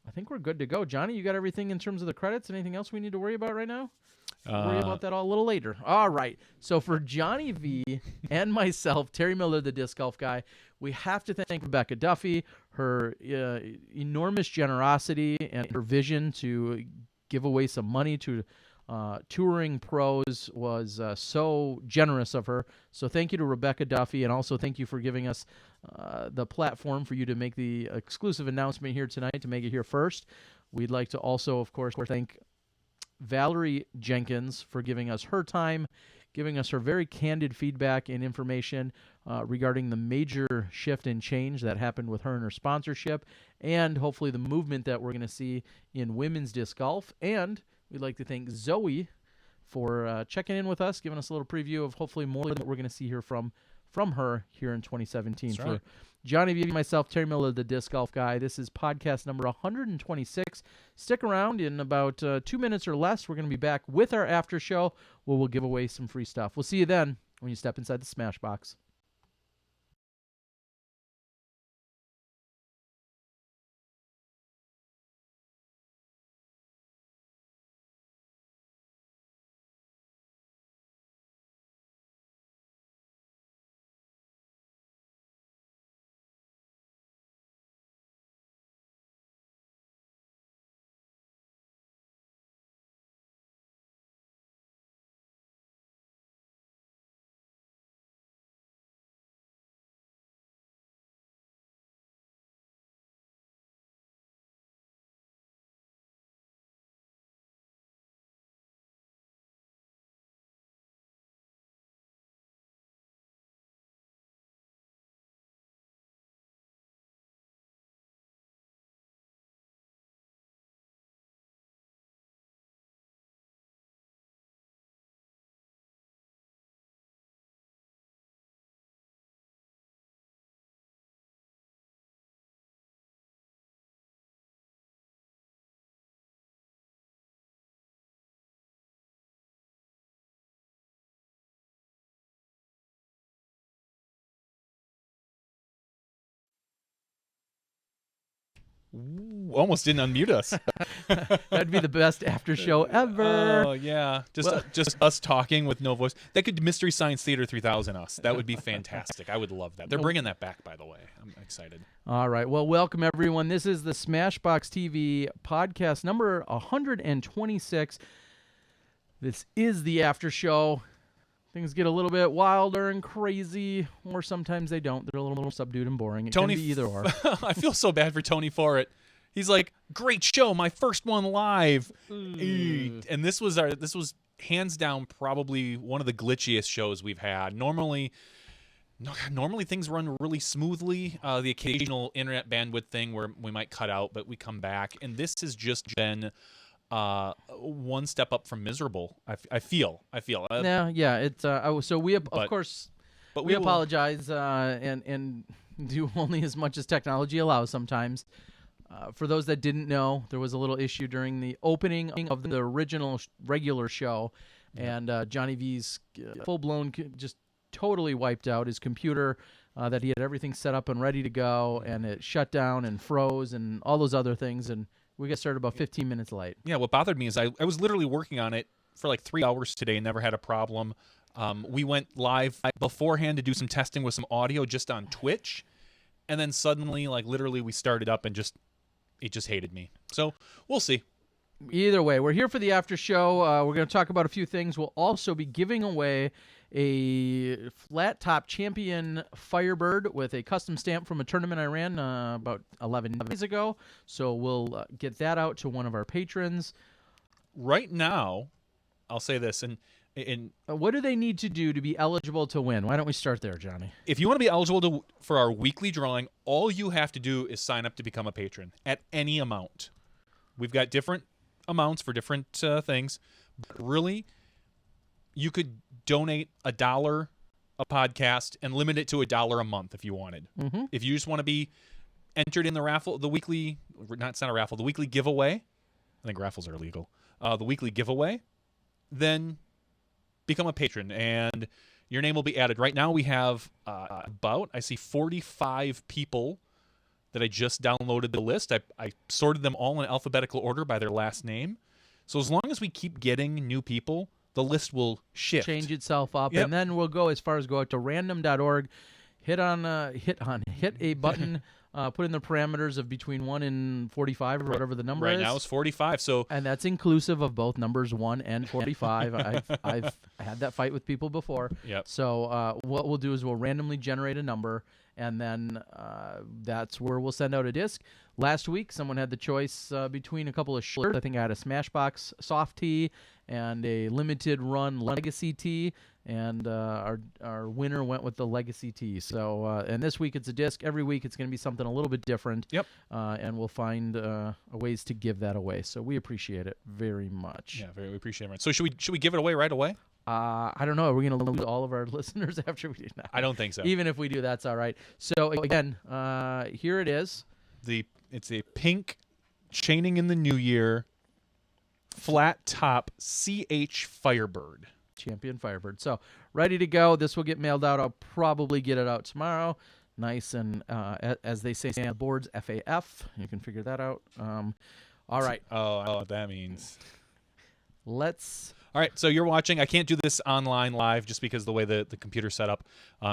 A: I think we're good to go. Johnny, you got everything in terms of the credits? Anything else we need to worry about right now? Worry about that all a little later. All right. So for Johnny V and myself, Terry Miller, the disc golf guy, we have to thank Rebecca Duffy, her enormous generosity and her vision to give away some money to touring pros was so generous of her. So thank you to Rebecca Duffy, and also thank you for giving us the platform for you to make the exclusive announcement here tonight, to make it here first. We'd like to also, of course, thank Valarie Jenkins for giving us her time, giving us her very candid feedback and information regarding the major shift and change that happened with her and her sponsorship, and hopefully the movement that we're going to see in women's disc golf. And we'd like to thank Zoe for checking in with us, giving us a little preview of hopefully more that we're going to see here from her here in 2017.
B: That's
A: For
B: right.
A: Johnny V, myself, Terry Miller, the disc golf guy, this is podcast number 126. Stick around. In about 2 minutes or less, we're going to be back with our after show where we'll give away some free stuff. We'll see you then when you step inside the Smash Box.
B: Ooh, almost didn't unmute us.
A: That'd be the best after show ever.
B: Oh yeah, just us talking with no voice. That could Mystery Science Theater 3000 us. That would be fantastic. I would love that. They're bringing that back, by the way. I'm excited.
A: All right. Well, welcome everyone. This is the Smashbox TV podcast number 126. This is the after show. Things get a little bit wilder and crazy, or sometimes they don't. They're a little subdued and boring. It
B: Tony,
A: can be either or.
B: I feel so bad for Tony for it. He's like, great show, my first one live. And this was hands down probably one of the glitchiest shows we've had. Normally things run really smoothly. The occasional internet bandwidth thing where we might cut out, but we come back. And this has just been one step up from miserable. I feel.
A: Yeah. It's so we of
B: But
A: course
B: we
A: we
B: will-
A: apologize and do only as much as technology allows sometimes. For those that didn't know, there was a little issue during the opening of the original regular show, and Johnny V's full-blown just totally wiped out his computer. That he had everything set up and ready to go, and it shut down and froze and all those other things, and we got started about 15 minutes late.
B: Yeah, what bothered me is I was literally working on it for like 3 hours today and never had a problem. We went live beforehand to do some testing with some audio just on Twitch, and then suddenly, like literally, we started up and it just hated me. So we'll see.
A: Either way, we're here for the after show. We're going to talk about a few things. We'll also be giving away a flat top champion Firebird with a custom stamp from a tournament I ran about 11 days ago. So we'll get that out to one of our patrons.
B: Right now, I'll say this, and
A: What do they need to do to be eligible to win? Why don't we start there, Johnny?
B: if you want to be eligible for our weekly drawing, all you have to do is sign up to become a patron at any amount. We've got different amounts for different things. But really, you could donate $1 a podcast and limit it to $1 a month if you wanted.
A: Mm-hmm.
B: If you just want to be entered in the raffle, the weekly, it's not a raffle, the weekly giveaway. I think raffles are illegal. The weekly giveaway, then become a patron and your name will be added. Right now we have I see 45 people that I just downloaded the list. I sorted them all in alphabetical order by their last name. So as long as we keep getting new people, the list will shift.
A: Change itself up,
B: Yep.
A: and then we'll go as far as go out to random.org, hit a button, put in the parameters of between 1 and 45 or whatever the number
B: Right
A: is.
B: now it's 45. So
A: And that's inclusive of both numbers 1 and 45. I've had that fight with people before.
B: Yep.
A: So what we'll do is we'll randomly generate a number, and then that's where we'll send out a disc. Last week, someone had the choice between a couple of shirts. I think I had a Smashbox soft tee and a limited run legacy tee, and our winner went with the legacy tee. So and this week it's a disc. Every week it's going to be something a little bit different.
B: Yep.
A: And we'll find ways to give that away. So we appreciate it very much.
B: yeah, we appreciate it. So should we give it away right away?
A: I don't know. Are we going to lose all of our listeners after we do that?
B: I don't think so.
A: Even if we do, that's all right. So again, here it is.
B: It's a pink chaining in the new year flat top CH Firebird.
A: Champion Firebird. So ready to go. This will get mailed out. I'll probably get it out tomorrow. Nice and as they say on the boards, FAF. You can figure that out. All right.
B: Oh, I know what that means.
A: Let's.
B: All right, so you're watching. I can't do this online live just because of the way the computer's set up.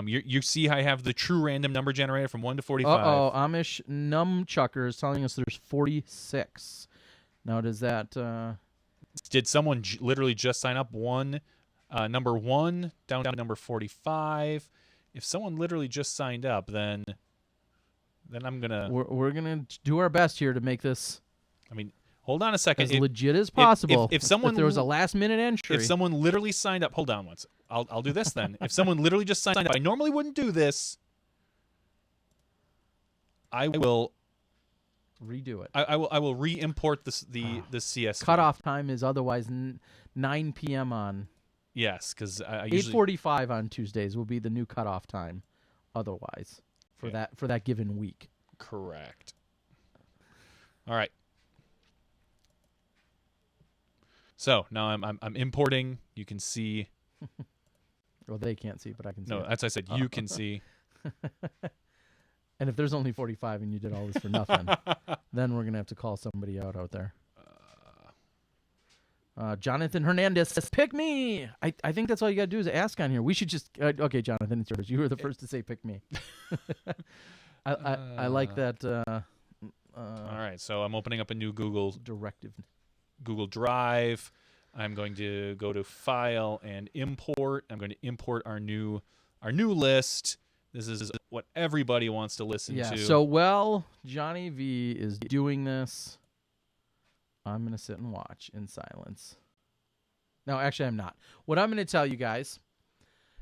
B: You see I have the true random number generator from 1 to 45.
A: Uh-oh. Amish Numchucker is telling us there's 46. Now, does that...
B: Did someone literally just sign up number 1 down to number 45? If someone literally just signed up, then I'm going to...
A: We're going to do our best here to make this...
B: I mean... Hold on a second.
A: As legit as possible.
B: If someone
A: there was a last minute entry.
B: If someone literally signed up, hold on once. I'll do this then. If someone literally just signed up, I normally wouldn't do this. I will
A: redo it.
B: I will re-import the CSV.
A: Cutoff time is otherwise 9 p.m. on.
B: Yes, because I usually
A: 8:45 on Tuesdays will be the new cutoff time. Otherwise, for that given week.
B: Correct. All right. So now I'm importing. You can see.
A: Well, they can't see, but I can see.
B: No,
A: it.
B: that's I said. You can see.
A: And if there's only 45 and you did all this for nothing, then we're going to have to call somebody out there. Jonathan Hernandez says, pick me. I think that's all you got to do is ask on here. We should just, okay, Jonathan, it's yours. You were the first to say pick me. I like that.
B: All right, so I'm opening up a new Google Drive. I'm going to go to File and Import. I'm going to import our new list. This is what everybody wants to listen to.
A: So while Johnny V is doing this, I'm going to sit and watch in silence. No, actually, I'm not. What I'm going to tell you guys,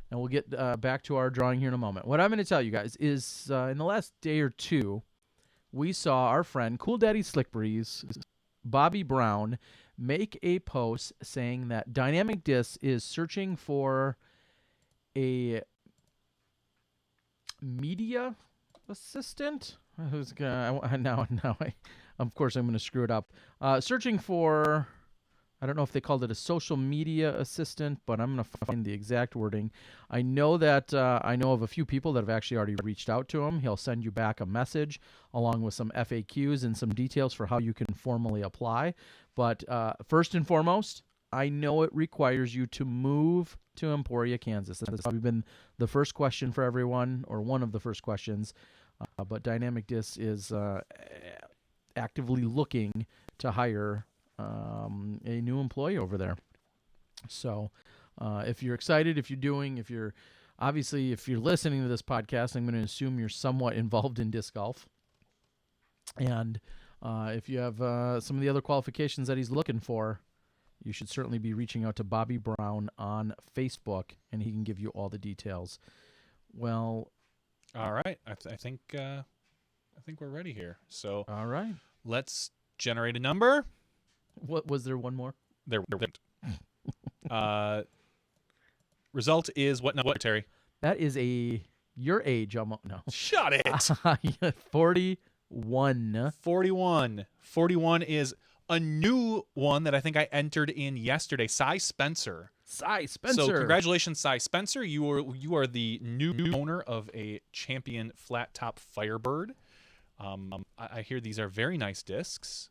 A: and we'll get back to our drawing here in a moment. What I'm going to tell you guys is in the last day or two, we saw our friend Cool Daddy Slick Breeze, Bobby Brown, make a post saying that Dynamic Disc is searching for a media assistant. Who's gonna of course I'm going to screw it up. Searching for, I don't know if they called it a social media assistant, but I'm going to find the exact wording. I know that I know of a few people that have actually already reached out to him. He'll send you back a message along with some FAQs and some details for how you can formally apply. But first and foremost, I know it requires you to move to Emporia, Kansas. That's probably been the first question for everyone, or one of the first questions. But Dynamic Disc is actively looking to hire a new employee over there. So if you're excited, if you're listening to this podcast, I'm going to assume you're somewhat involved in disc golf. And if you have some of the other qualifications that he's looking for, you should certainly be reaching out to Bobby Brown on Facebook, and he can give you all the details. Well,
B: all right. I think we're ready here. So
A: all right,
B: let's generate a number.
A: What was there? One more?
B: There. Result is what number, Terry?
A: That is your age almost. No.
B: Shut it.
A: 41.
B: 41 is a new one that I think I entered in yesterday. Cy Spencer. So congratulations, Cy Spencer. You are the new owner of a Champion flat top Firebird. I hear these are very nice discs.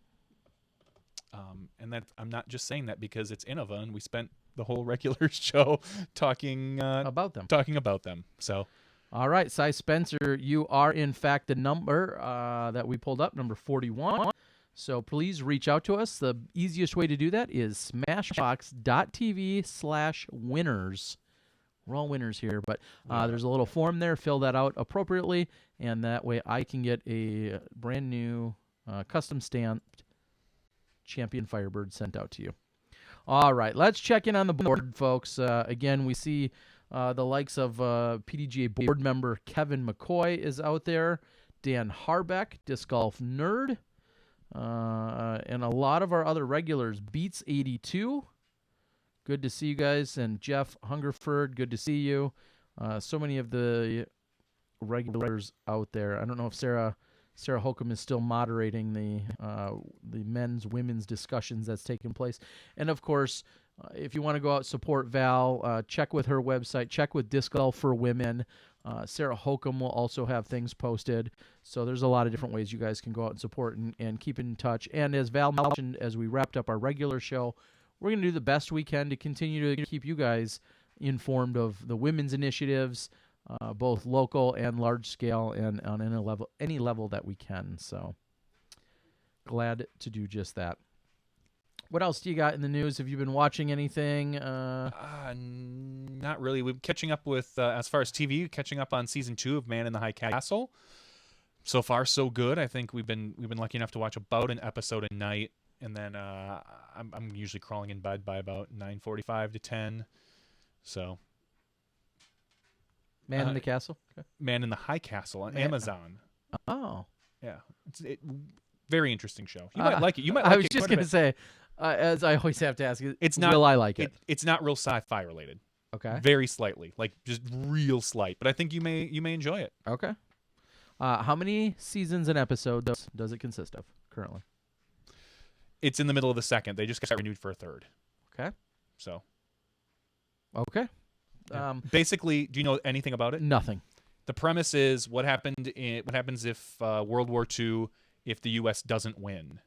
B: And that I'm not just saying that because it's Innova and we spent the whole regular show talking about them. So,
A: all right, Cy Spencer, you are in fact the number that we pulled up, number 41. So please reach out to us. The easiest way to do that is smashbox.tv/winners. We're all winners here, but there's a little form there. Fill that out appropriately, and that way I can get a brand new custom stamped Champion Firebird sent out to you. All right, let's check in on the board, folks. Again, we see the likes of PDGA board member Kevin McCoy is out there, Dan Harbeck, Disc Golf Nerd, and a lot of our other regulars. Beats 82, good to see you guys, and Jeff Hungerford, good to see you. So many of the regulars out there. I don't know if Sarah Holcomb is still moderating the women's discussions that's taking place. And of course, if you want to go out and support Val, check with her website, check with Disc Golf for Women. Sarah Holcomb will also have things posted. So there's a lot of different ways you guys can go out and support and keep in touch. And as Val mentioned, as we wrapped up our regular show, we're going to do the best we can to continue to keep you guys informed of the women's initiatives, both local and large scale, and on any level that we can. So glad to do just that. What else do you got in the news? Have you been watching anything?
B: Not really. We're catching up with, as far as TV, catching up on season 2 of Man in the High Castle. So far, so good. I think we've been lucky enough to watch about an episode a night, and then I'm usually crawling in bed by about 9:45 to 10. So.
A: Man in the Castle? Okay.
B: Man in the High Castle on Amazon.
A: Oh.
B: Yeah. Very interesting show. You might like it.
A: I was just going to say, as I always have to ask, will I like it?
B: It's not real sci-fi related.
A: Okay.
B: Very slightly. Like, just real slight. But I think you may enjoy it.
A: Okay. How many seasons and episodes does it consist of currently?
B: It's in the middle of the second. They just got renewed for a third.
A: Okay.
B: So.
A: Okay.
B: Yeah. Basically, do you know anything about it?
A: Nothing.
B: The premise is what happens if World War II, if the U.S. doesn't win.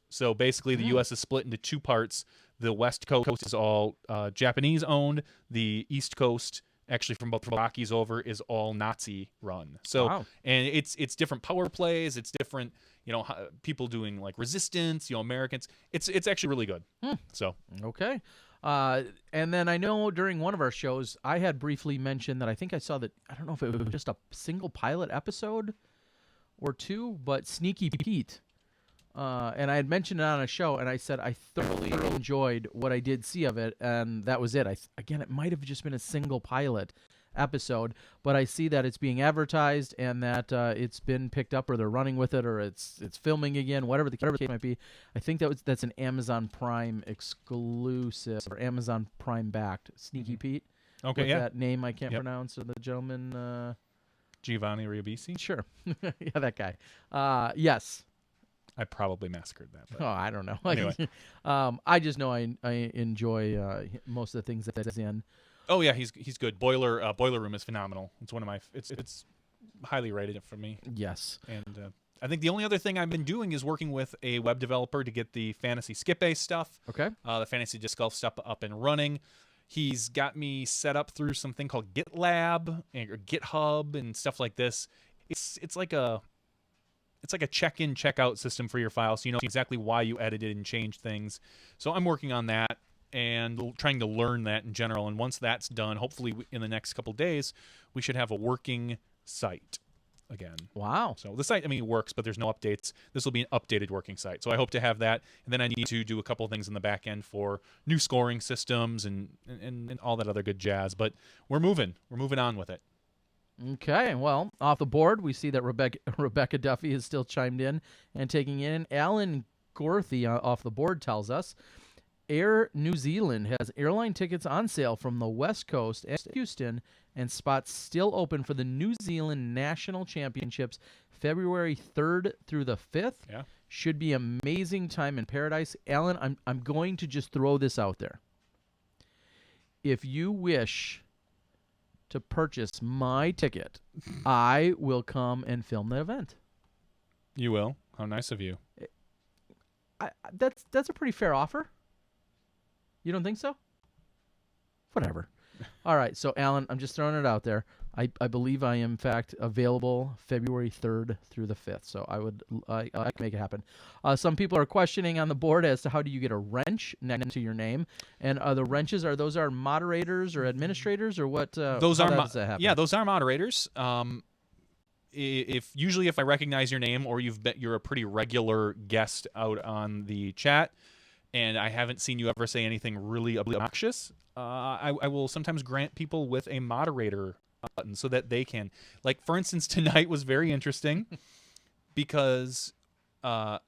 B: So basically, the U.S. is split into two parts. The West Coast is all Japanese owned. The East Coast, actually from both the Rockies over, is all Nazi run. So
A: Wow.
B: and it's different power plays. It's different, people doing like resistance. Americans. It's actually really good. So
A: Okay. And then I know during one of our shows, I had briefly mentioned that I think I saw that, I don't know if it was just a single pilot episode or two, but Sneaky Pete. And I had mentioned it on a show, and I said I thoroughly enjoyed what I did see of it, and that was it. Again, it might have just been a single pilot episode, but I see that it's being advertised and that it's been picked up, or they're running with it, or it's filming again, whatever the case might be. I think that's an Amazon Prime exclusive, or Amazon Prime backed. Sneaky Pete.
B: okay,
A: With
B: yeah,
A: that name I can't pronounce, or the gentleman.
B: Giovanni Ribisi.
A: Sure. Yeah, that guy. Yes.
B: I probably massacred that. But
A: Oh, I don't know.
B: Anyway.
A: I just know I enjoy most of the things that he's in.
B: oh yeah, he's good. Boiler Room is phenomenal. It's one of my it's highly rated for me.
A: Yes.
B: And I think the only other thing I've been doing is working with a web developer to get the Fantasy Skip Ace stuff.
A: Okay.
B: The Fantasy Disc Golf stuff up and running. He's got me set up through something called GitLab or GitHub and stuff like this. It's like a check-in, check-out system for your file, so you know exactly why you edited and changed things. So I'm working on that and trying to learn that in general. And once that's done, hopefully in the next couple days, we should have a working site again.
A: Wow.
B: So the site, works, but there's no updates. This will be an updated working site. So I hope to have that. And then I need to do a couple of things in the back end for new scoring systems and all that other good jazz. But we're moving. We're moving on with it.
A: Okay. Well, off the board, we see that Rebecca Duffy is still chimed in and taking in. Alan Gorthy off the board tells us Air New Zealand has airline tickets on sale from the West Coast and Houston, and spots still open for the New Zealand National Championships February 3rd through the 5th.
B: Yeah.
A: Should be amazing time in paradise. Alan, I'm going to just throw this out there. If you wish to purchase my ticket, I will come and film the event.
B: You will? How nice of you.
A: That's a pretty fair offer. You don't think so? Whatever. All right, so Alan, I'm just throwing it out there. I believe I am in fact available February 3rd through the 5th, so I can make it happen. Some people are questioning on the board as to how do you get a wrench next to your name, and the wrenches are moderators or administrators, or what?
B: Those
A: how
B: are
A: does that happen?
B: yeah, those are moderators. If I recognize your name, or you're a pretty regular guest out on the chat, and I haven't seen you ever say anything really obnoxious, I will sometimes grant people with a moderator button so that they can, like, for instance, tonight was very interesting because Hannah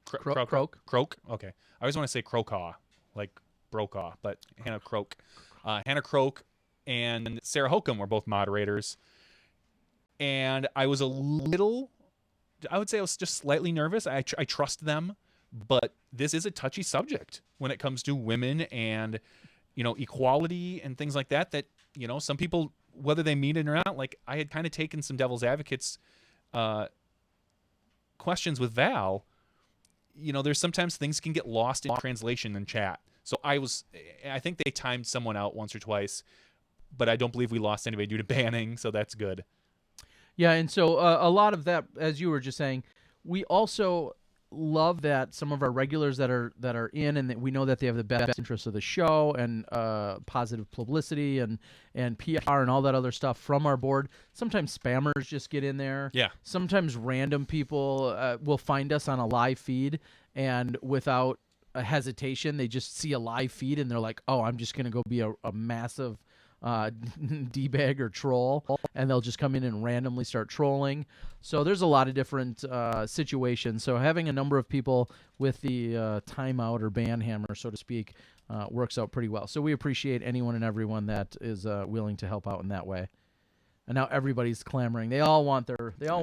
B: Croak. Okay, I always want to say Crocaw, like Brokaw, but Hannah Croak. Hannah Croak and Sarah Hokum were both moderators, and I was I would say I was just slightly nervous. I trust them, but this is a touchy subject when it comes to women and, equality and things like that, some people, whether they mean it or not, like I had kind of taken some devil's advocates questions with Val. There's sometimes things can get lost in translation and chat. So I think they timed someone out once or twice, but I don't believe we lost anybody due to banning, so that's good. Yeah,
A: and so a lot of that, as you were just saying, we also love that some of our regulars that are in, and that we know that they have the best interests of the show and positive publicity and PR and all that other stuff from our board. Sometimes spammers just get in there.
B: Yeah.
A: Sometimes random people will find us on a live feed, and without a hesitation, they just see a live feed and they're like, "Oh, I'm just gonna go be a massive D-bag or troll," and they'll just come in and randomly start trolling. So there's a lot of different situations. So having a number of people with the timeout or ban hammer, so to speak, works out pretty well. So we appreciate anyone and everyone that is willing to help out in that way. And now everybody's clamoring. They all want wrenches.
B: They all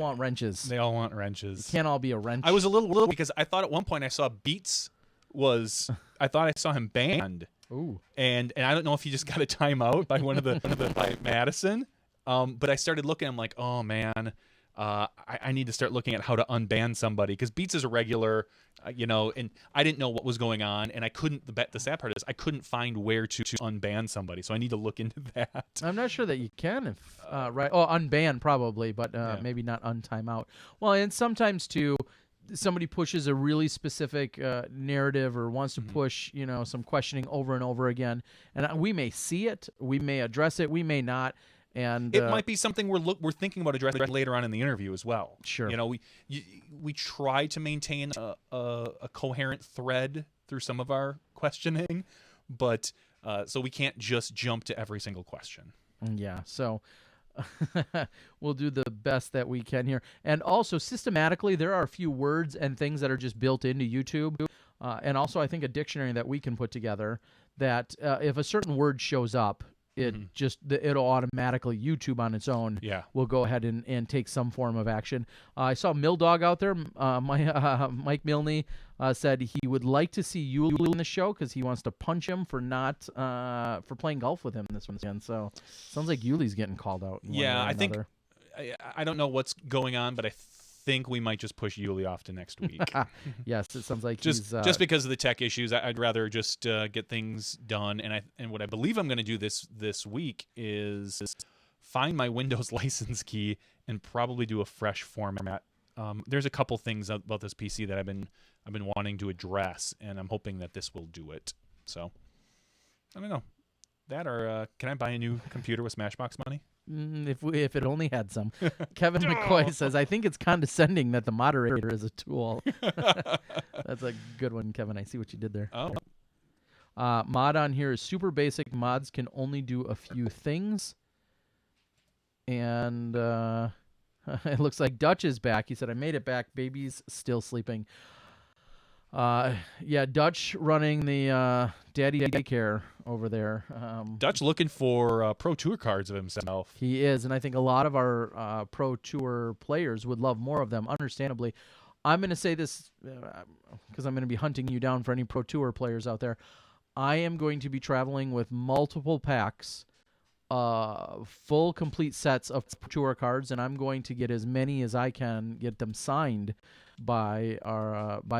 B: want wrenches.
A: It can't all be a wrench.
B: I was a little because I thought at one point I saw Beats I thought I saw him banned
A: Ooh.
B: And I don't know if he just got a timeout by by Madison. But I started looking. I'm like, oh man, I need to start looking at how to unban somebody, because Beats is a regular, and I didn't know what was going on, and I couldn't. The sad part is I couldn't find where to unban somebody, so I need to look into that.
A: I'm not sure that you can if right. Oh, unban probably, but maybe not untimeout. Well, and sometimes too, somebody pushes a really specific narrative or wants to push, some questioning over and over again, and we may see it, we may address it, we may not. And
B: it might be something we're thinking about addressing later on in the interview as well.
A: Sure.
B: We try to maintain a coherent thread through some of our questioning, but so we can't just jump to every single question.
A: Yeah. So we'll do the best that we can here. And also, systematically, there are a few words and things that are just built into YouTube. And also, I think a dictionary that we can put together that if a certain word shows up, it'll automatically, YouTube on its own will go ahead and take some form of action. I saw Milldog out there. Mike Milne said he would like to see Yuli in the show because he wants to punch him for not for playing golf with him this weekend. So sounds like Yuli's getting called out.
B: I think I don't know what's going on, but I think we might just push Yuli off to next week.
A: Yes, it sounds like
B: just because of the tech issues. I'd rather just get things done. And what I believe I'm going to do this week is find my Windows license key and probably do a fresh format. There's a couple things about this PC that I've been wanting to address, and I'm hoping that this will do it. So I don't know. That or can I buy a new computer with Smashbox money?
A: If it only had some. Kevin McCoy says, I think it's condescending that the moderator is a tool. That's a good one, Kevin. I see what you did there.
B: Oh.
A: Mod on here is super basic. Mods can only do a few things. And it looks like Dutch is back. He said, I made it back. Baby's still sleeping. Dutch running the daddy daycare over there.
B: Dutch looking for Pro Tour cards of himself.
A: He is, and I think a lot of our Pro Tour players would love more of them, understandably. I'm going to say this because I'm going to be hunting you down for any Pro Tour players out there. I am going to be traveling with multiple packs, full complete sets of Pro Tour cards, and I'm going to get as many as I can, get them signed by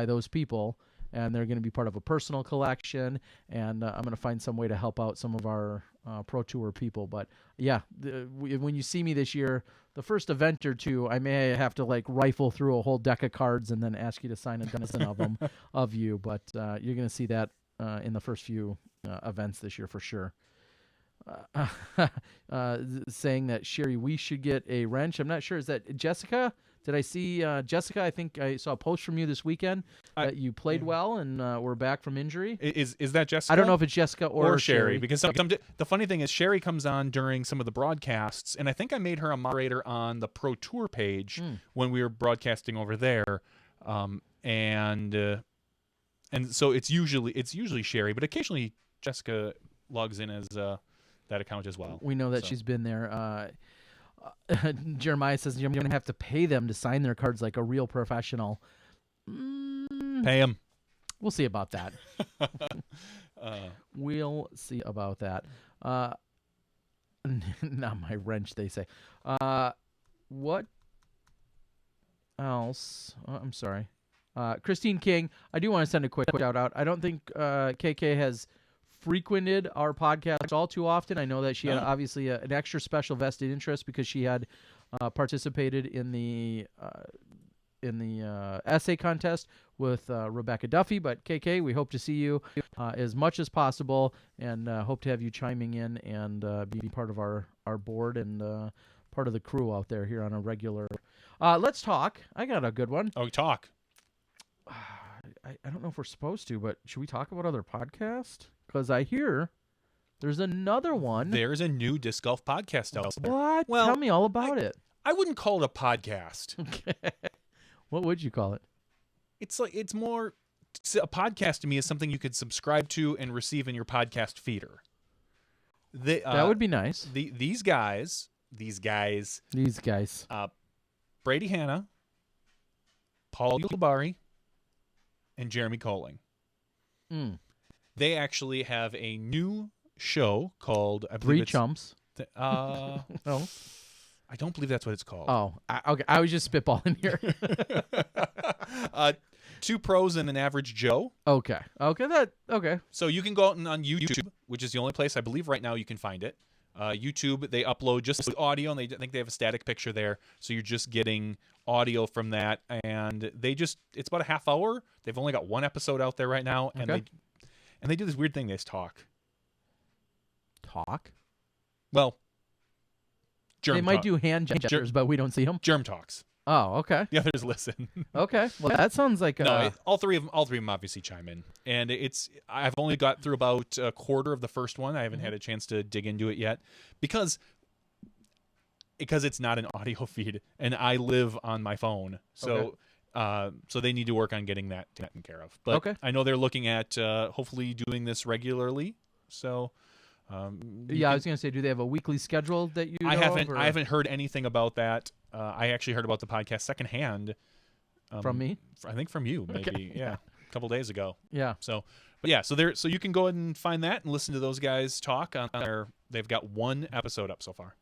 A: those people, and they're going to be part of a personal collection, and I'm going to find some way to help out some of our Pro Tour people. But when you see me this year, the first event or two, I may have to rifle through a whole deck of cards and then ask you to sign a dozen of them of you, but you're going to see that in the first few events this year for sure. Saying that Sherry, we should get a wrench. I'm not sure. Is that Jessica? Did I see Jessica? I think I saw a post from you this weekend that you played well and were back from injury.
B: Is that Jessica?
A: I don't know if it's Jessica or
B: Sherry, because the funny thing is Sherry comes on during some of the broadcasts, and I think I made her a moderator on the Pro Tour page when we were broadcasting over there, and so it's usually Sherry, but occasionally Jessica logs in as that account as well.
A: We know that she's been there. Jeremiah says you're going to have to pay them to sign their cards like a real professional.
B: Pay them.
A: We'll see about that. We'll see about that. Not my wrench, they say. What else? I'm sorry. Christine King, I do want to send a quick shout out. I don't think KK has frequented our podcast all too often. I know that she had obviously an extra special vested interest because she had participated in the essay contest with Rebecca Duffy. But KK, we hope to see you as much as possible, and hope to have you chiming in and be part of our board and part of the crew out there here on a regular. Let's talk. I got a good one.
B: Oh, talk.
A: I don't know if we're supposed to, but should we talk about other podcasts? Because I hear there's another one.
B: There's a new disc golf podcast out there.
A: What? Well, tell me all about it.
B: I wouldn't call it a podcast.
A: What would you call it?
B: It's more a podcast to me is something you could subscribe to and receive in your podcast feeder.
A: That would be nice.
B: These guys. Brady Hanna, Paul Ulibarri, and Jeremy Colling. They actually have a new show called
A: Three Chumps.
B: No, I don't believe that's what it's called.
A: Oh, okay. I was just spitballing here.
B: Two Pros and an Average Joe.
A: Okay. Okay.
B: So you can go out on YouTube, which is the only place I believe right now you can find it. YouTube, they upload just the audio, and I think they have a static picture there, so you're just getting audio from that. And it's about a half hour. They've only got one episode out there right now, and they do this weird thing. They just talk.
A: Talk.
B: Well,
A: they might do hand gestures, but we don't see them.
B: Germ talks.
A: Oh, okay.
B: The others listen.
A: Okay. Well, that sounds like
B: all three of them obviously chime in, and I've only got through about a quarter of the first one. I haven't had a chance to dig into it yet because it's not an audio feed, and I live on my phone, so so they need to work on getting that taken care of. But I know they're looking at hopefully doing this regularly. So.
A: I was gonna say, do they have a weekly schedule that you?
B: I haven't heard anything about that. I actually heard about the podcast secondhand
A: from me.
B: I think from you, maybe. Yeah, a couple days ago.
A: Yeah.
B: So you can go ahead and find that and listen to those guys talk on their. They've got one episode up so far.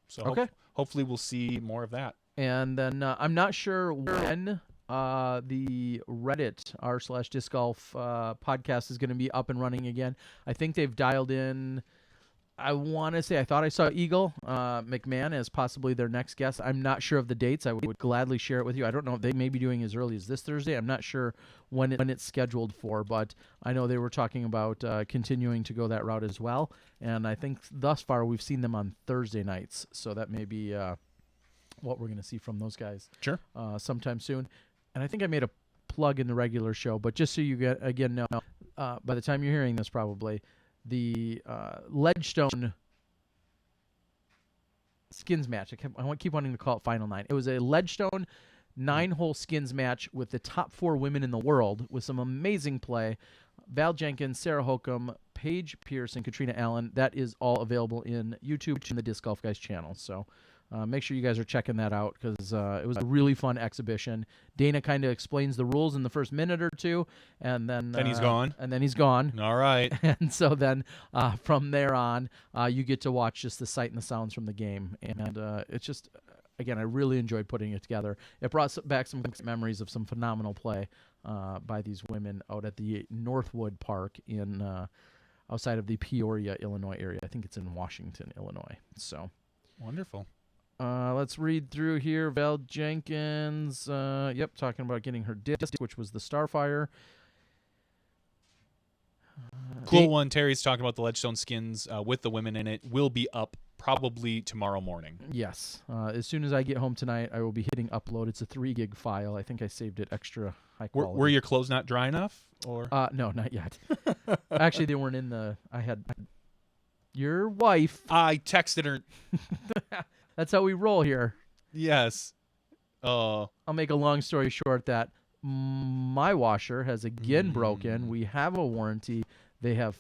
B: So hopefully we'll see more of that.
A: And then I'm not sure when the Reddit r/disc golf podcast is going to be up and running again. I think they've dialed in. I want to say I thought I saw Eagle McMahon as possibly their next guest. I'm not sure of the dates. I would gladly share it with you. I don't know if they may be doing as early as this Thursday. I'm not sure when it's scheduled for, but I know they were talking about continuing to go that route as well. And I think thus far we've seen them on Thursday nights, so that may be what we're going to see from those guys.
B: Sure.
A: Sometime soon. And I think I made a plug in the regular show, but just so you know, by the time you're hearing this, probably the Ledgestone skins match. I keep wanting to call it Final Nine. It was a Ledgestone 9-hole skins match with the top 4 women in the world with some amazing play. Val Jenkins, Sarah Holcomb, Paige Pierce, and Katrina Allen. That is all available in YouTube and the Disc Golf Guys channel. So make sure you guys are checking that out because it was a really fun exhibition. Dana kind of explains the rules in the first minute or two, and then
B: he's gone.
A: And then he's gone.
B: All right.
A: And so then from there on, you get to watch just the sight and the sounds from the game, and it's just. Again, I really enjoyed putting it together. It brought back some memories of some phenomenal play by these women out at the Northwood Park in outside of the Peoria, Illinois area. I think it's in Washington, Illinois. So
B: wonderful.
A: Let's read through here. Val Jenkins, talking about getting her disc, which was the Starfire.
B: Cool one. Terry's talking about the Ledgestone skins with the women in it. Will be up probably tomorrow morning.
A: Yes. As soon as I get home tonight, I will be hitting upload. It's a 3 gig file. I think I saved it extra high quality.
B: Were your clothes not dry enough? Or
A: no, not yet. Actually, they weren't in the. I had your wife.
B: I texted her.
A: That's how we roll here.
B: Yes.
A: I'll make a long story short that my washer has again broken. We have a warranty. They have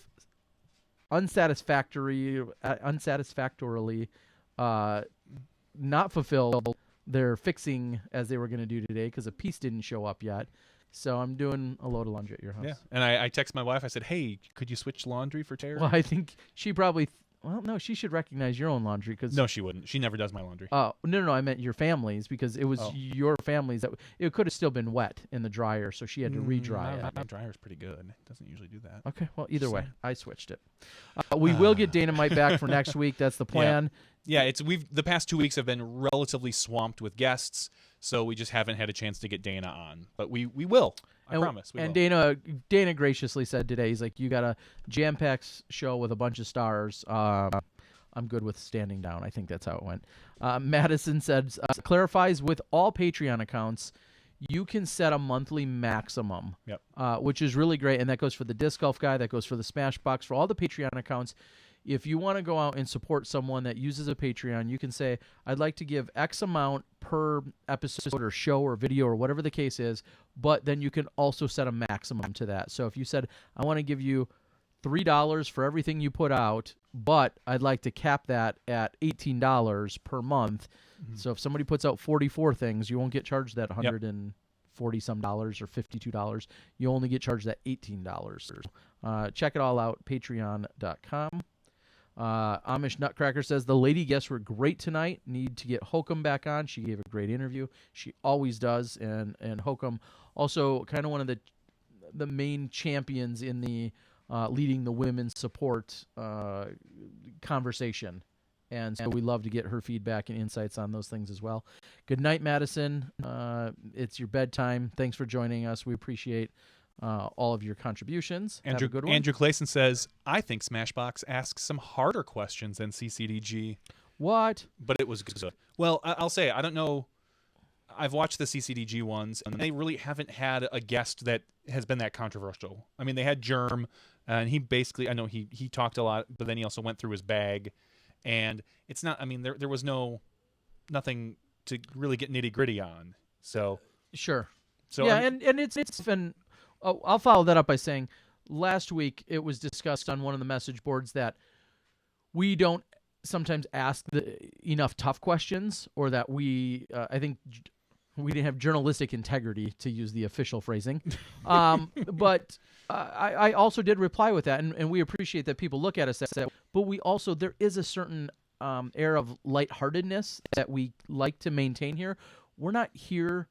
A: unsatisfactorily not fulfilled their fixing as they were going to do today because a piece didn't show up yet. So I'm doing a load of laundry at your house.
B: Yeah, and I texted my wife. I said, hey, could you switch laundry for Terry?
A: Well, I think she probably... Well, no, she should recognize your own laundry.
B: No, she wouldn't. She never does my laundry.
A: No, I meant your family's because it was your family's. That it could have still been wet in the dryer, so she had to re-dry it.
B: My dryer's pretty good. It doesn't usually do that.
A: Okay, well, either way, I switched it. We will get Dynamite back for next week. That's the plan.
B: Yeah, the past 2 weeks have been relatively swamped with guests, so we just haven't had a chance to get Dana on. But we will. I promise. We will.
A: Dana graciously said today, he's like, you got a jam-packed show with a bunch of stars. I'm good with standing down. I think that's how it went. Madison said, clarifies with all Patreon accounts, you can set a monthly maximum, which is really great. And that goes for the Disc Golf Guy. That goes for the Smashbox. For all the Patreon accounts, if you want to go out and support someone that uses a Patreon, you can say, I'd like to give X amount per episode or show or video or whatever the case is, but then you can also set a maximum to that. So if you said, I want to give you $3 for everything you put out, but I'd like to cap that at $18 per month. Mm-hmm. So if somebody puts out 44 things, you won't get charged that $140 $40-some or $52. You only get charged that $18. Check it all out, patreon.com. Amish Nutcracker says, the lady guests were great tonight. Need to get Hokum back on. She gave a great interview. She always does. And Hokum also kind of one of the main champions in the leading the women's support conversation. And so we love to get her feedback and insights on those things as well. Good night, Madison. It's your bedtime. Thanks for joining us. We appreciate all of your contributions. Have a good one.
B: Andrew Clayson says, I think Smashbox asks some harder questions than CCDG.
A: What?
B: But it was good. Well, I'll say, I don't know. I've watched the CCDG ones, and they really haven't had a guest that has been that controversial. I mean, they had Germ, and he basically, I know he talked a lot, but then he also went through his bag. And it's not, I mean, there was nothing to really get nitty gritty on. So.
A: Sure.
B: So
A: yeah, and it's been, I'll follow that up by saying last week it was discussed on one of the message boards that we don't sometimes ask enough tough questions, or that I think we didn't have journalistic integrity, to use the official phrasing. But I also did reply with that, and we appreciate that people look at us as that. But we also, there is a certain air of lightheartedness that we like to maintain here. We're not here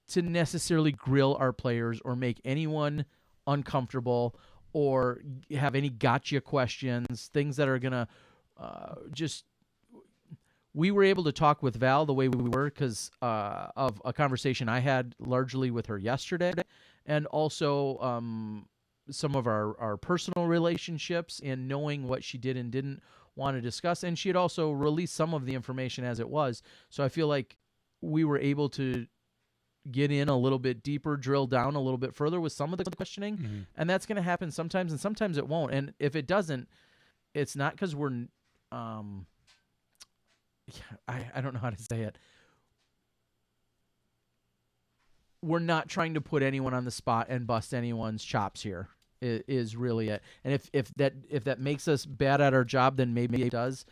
A: to necessarily grill our players or make anyone uncomfortable or have any gotcha questions, things that are going to just... We were able to talk with Val the way we were because of a conversation I had largely with her yesterday, and also some of our personal relationships and knowing what she did and didn't want to discuss. And she had also released some of the information as it was. So I feel like we were able to get in a little bit deeper, drill down a little bit further with some of the questioning. Mm-hmm. And that's going to happen sometimes, and sometimes it won't. And if it doesn't, it's not because we're... I don't know how to say it. We're not trying to put anyone on the spot and bust anyone's chops here. Is really it. And if that makes us bad at our job, then maybe it does.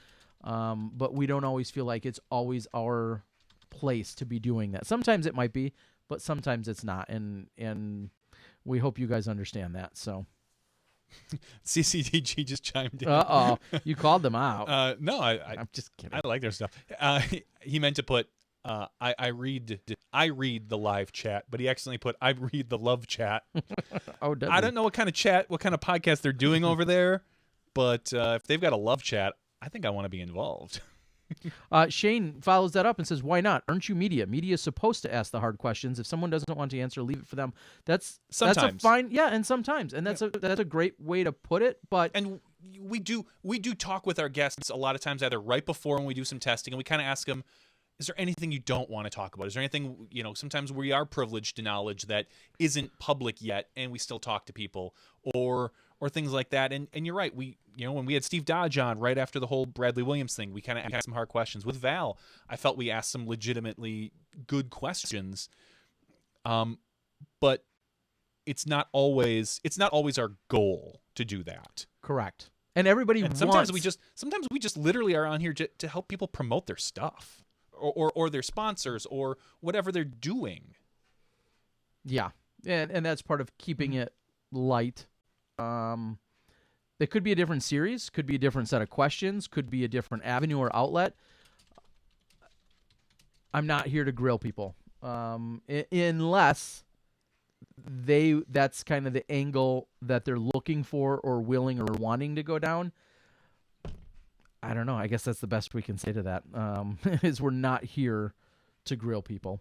A: But we don't always feel like it's always our place to be doing that. Sometimes it might be, but sometimes it's not. And we hope you guys understand that. So.
B: CCDG just chimed in.
A: Uh-oh. You called them out.
B: No,
A: I'm just kidding.
B: I like their stuff. He meant to put, I read the live chat, but he accidentally put, I read the love chat.
A: Oh, does
B: I don't know what kind of podcast they're doing over there, but if they've got a love chat, I think I want to be involved.
A: Shane follows that up and says, why not? Aren't you media? Media is supposed to ask the hard questions. If someone doesn't want to answer, leave it for them. That's a fine, yeah, and sometimes. And that's a great way to put it.
B: And we do talk with our guests a lot of times, either right before when we do some testing, and we kind of ask them, is there anything you don't want to talk about? Is there anything, sometimes we are privileged to knowledge that isn't public yet, and we still talk to people, or things like that. And you're right. When we had Steve Dodge on right after the whole Bradley Williams thing, we kind of asked some hard questions. With Val, I felt we asked some legitimately good questions. But it's not always our goal to do that.
A: Correct. And everybody
B: sometimes we just literally are on here to help people promote their stuff. Or their sponsors, or whatever they're doing.
A: Yeah, and that's part of keeping it light. It could be a different series, could be a different set of questions, could be a different avenue or outlet. I'm not here to grill people, unless that's kind of the angle that they're looking for or willing or wanting to go down. I don't know. I guess that's the best we can say to that, is we're not here to grill people.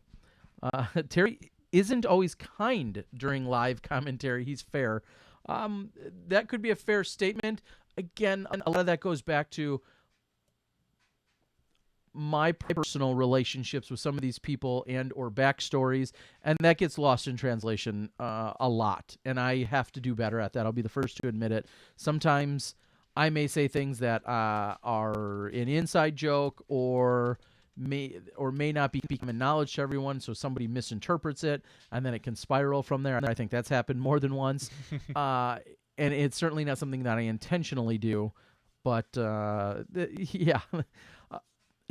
A: Terry isn't always kind during live commentary. He's fair. That could be a fair statement. Again, a lot of that goes back to my personal relationships with some of these people and or backstories, and that gets lost in translation a lot. And I have to do better at that. I'll be the first to admit it. Sometimes I may say things that are an inside joke or may not be common knowledge to everyone, so somebody misinterprets it, and then it can spiral from there. And I think that's happened more than once. And it's certainly not something that I intentionally do. But, yeah,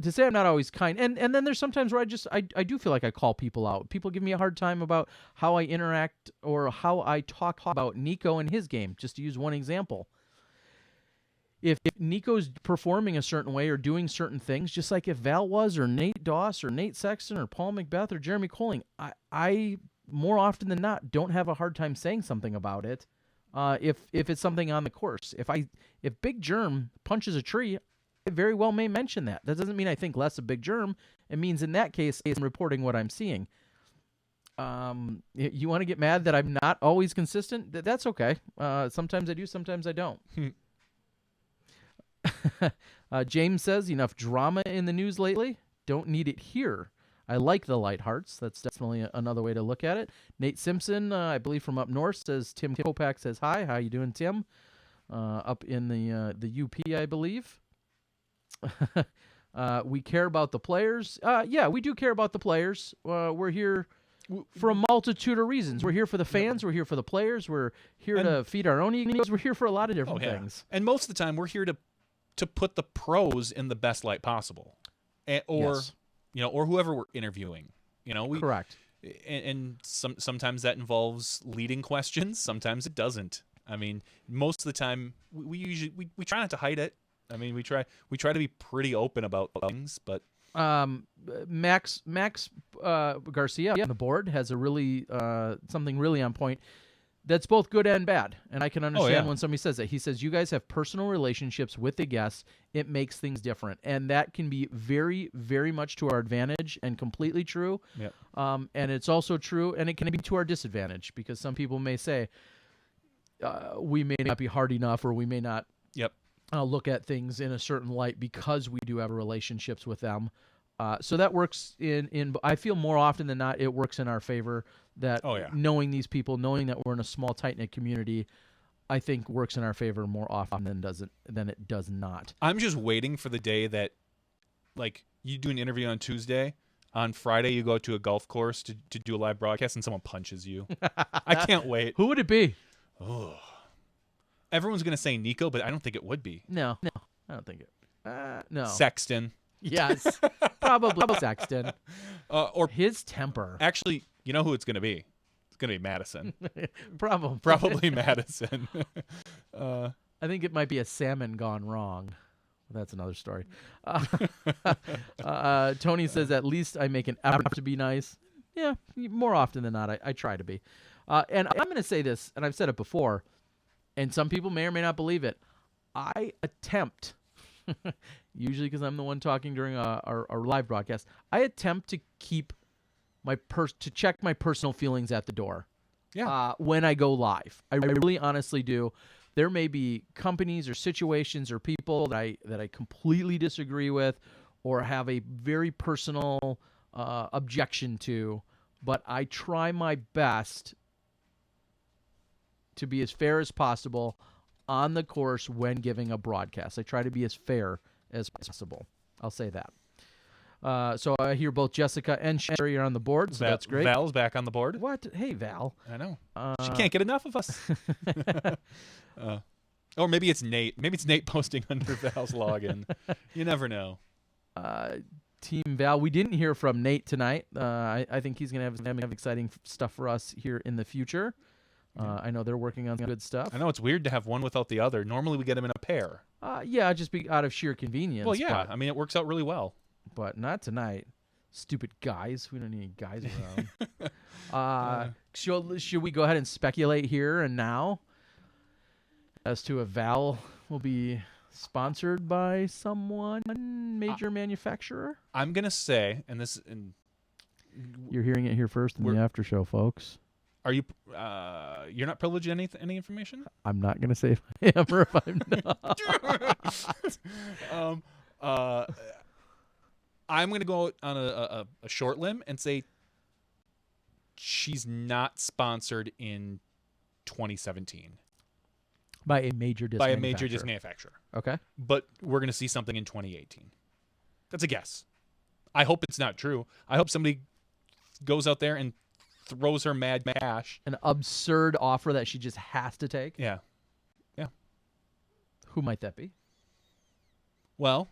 A: to say I'm not always kind, and then there's sometimes where I do feel like I call people out. People give me a hard time about how I interact or how I talk about Nico and his game, just to use one example. If Nico's performing a certain way or doing certain things, just like if Val was, or Nate Doss, or Nate Sexton, or Paul Macbeth, or Jeremy Colling, I more often than not don't have a hard time saying something about it. If it's something on the course, if Big Germ punches a tree, I very well may mention that. That doesn't mean I think less of Big Germ. It means in that case, I'm reporting what I'm seeing. You want to get mad that I'm not always consistent? That's okay. Sometimes I do, sometimes I don't. James says, enough drama in the news lately. Don't need it here. I like the light hearts. That's definitely another way to look at it. Nate Simpson, I believe from up north, says, Tim Kopak says, hi. How you doing, Tim? Up in the UP, I believe. We care about the players. Yeah, we do care about the players. We're here for a multitude of reasons. We're here for the fans. We're here for the players. We're here to feed our own egos. We're here for a lot of different things.
B: And most of the time, we're here to put the pros in the best light possible, or whoever we're interviewing.
A: Correct.
B: And sometimes that involves leading questions. Sometimes it doesn't. I mean, most of the time, we usually try not to hide it. I mean, we try to be pretty open about things, but
A: Max Garcia on the board has a really something really on point that's both good and bad, and I can understand when somebody says that. He says, you guys have personal relationships with the guests. It makes things different, and that can be very, very much to our advantage and completely true.
B: Yep.
A: And it's also true, and it can be to our disadvantage, because some people may say we may not be hard enough, or we may not look at things in a certain light because we do have relationships with them. So that works in I feel more often than not it works in our favor. That knowing these people, knowing that we're in a small, tight-knit community, I think works in our favor more often than it does not.
B: I'm just waiting for the day that, like, you do an interview on Tuesday, on Friday you go to a golf course to do a live broadcast, and someone punches you. I can't wait.
A: Who would it be?
B: Oh, everyone's gonna say Nico, but I don't think it would be.
A: No, I don't think it. No.
B: Sexton.
A: Yes, probably Sexton.
B: Or
A: his temper.
B: Actually, you know who it's going to be? It's going to be Madison.
A: Probably
B: Madison.
A: I think it might be a salmon gone wrong. That's another story. Tony says, at least I make an effort to be nice. Yeah, more often than not, I try to be. And I'm going to say this, and I've said it before, and some people may or may not believe it. I attempt, usually because I'm the one talking during our live broadcast, I attempt to keep to check my personal feelings at the door. Yeah. When I go live, I really honestly do. There may be companies or situations or people that I completely disagree with, or have a very personal objection to, but I try my best to be as fair as possible on the course when giving a broadcast. I try to be as fair as possible. I'll say that. So I hear both Jessica and Sherry are on the board, so that's great.
B: Val's back on the board.
A: What? Hey, Val.
B: I know. She can't get enough of us. Or maybe it's Nate. Maybe it's Nate posting under Val's login. You never know.
A: Team Val. We didn't hear from Nate tonight. I think he's going to have exciting stuff for us here in the future. I know they're working on good stuff.
B: I know it's weird to have one without the other. Normally we get them in a pair.
A: Yeah, just be out of sheer convenience.
B: Well, yeah. I mean, it works out really well.
A: But not tonight. Stupid guys. We don't need any guys around. Should we go ahead and speculate here and now as to if Val will be sponsored by someone, major manufacturer?
B: I'm going to say,
A: you're hearing it here first in the after show, folks.
B: Are you? You're not privileged to any information?
A: I'm not going to say if I am or if I'm
B: not. I'm going to go on a short limb and say she's not sponsored in 2017
A: by a major disc
B: manufacturer.
A: Okay,
B: but we're going to see something in 2018. That's a guess. I hope it's not true. I hope somebody goes out there and throws her mad cash.
A: An absurd offer that she just has to take?
B: Yeah. Yeah.
A: Who might that be?
B: Well,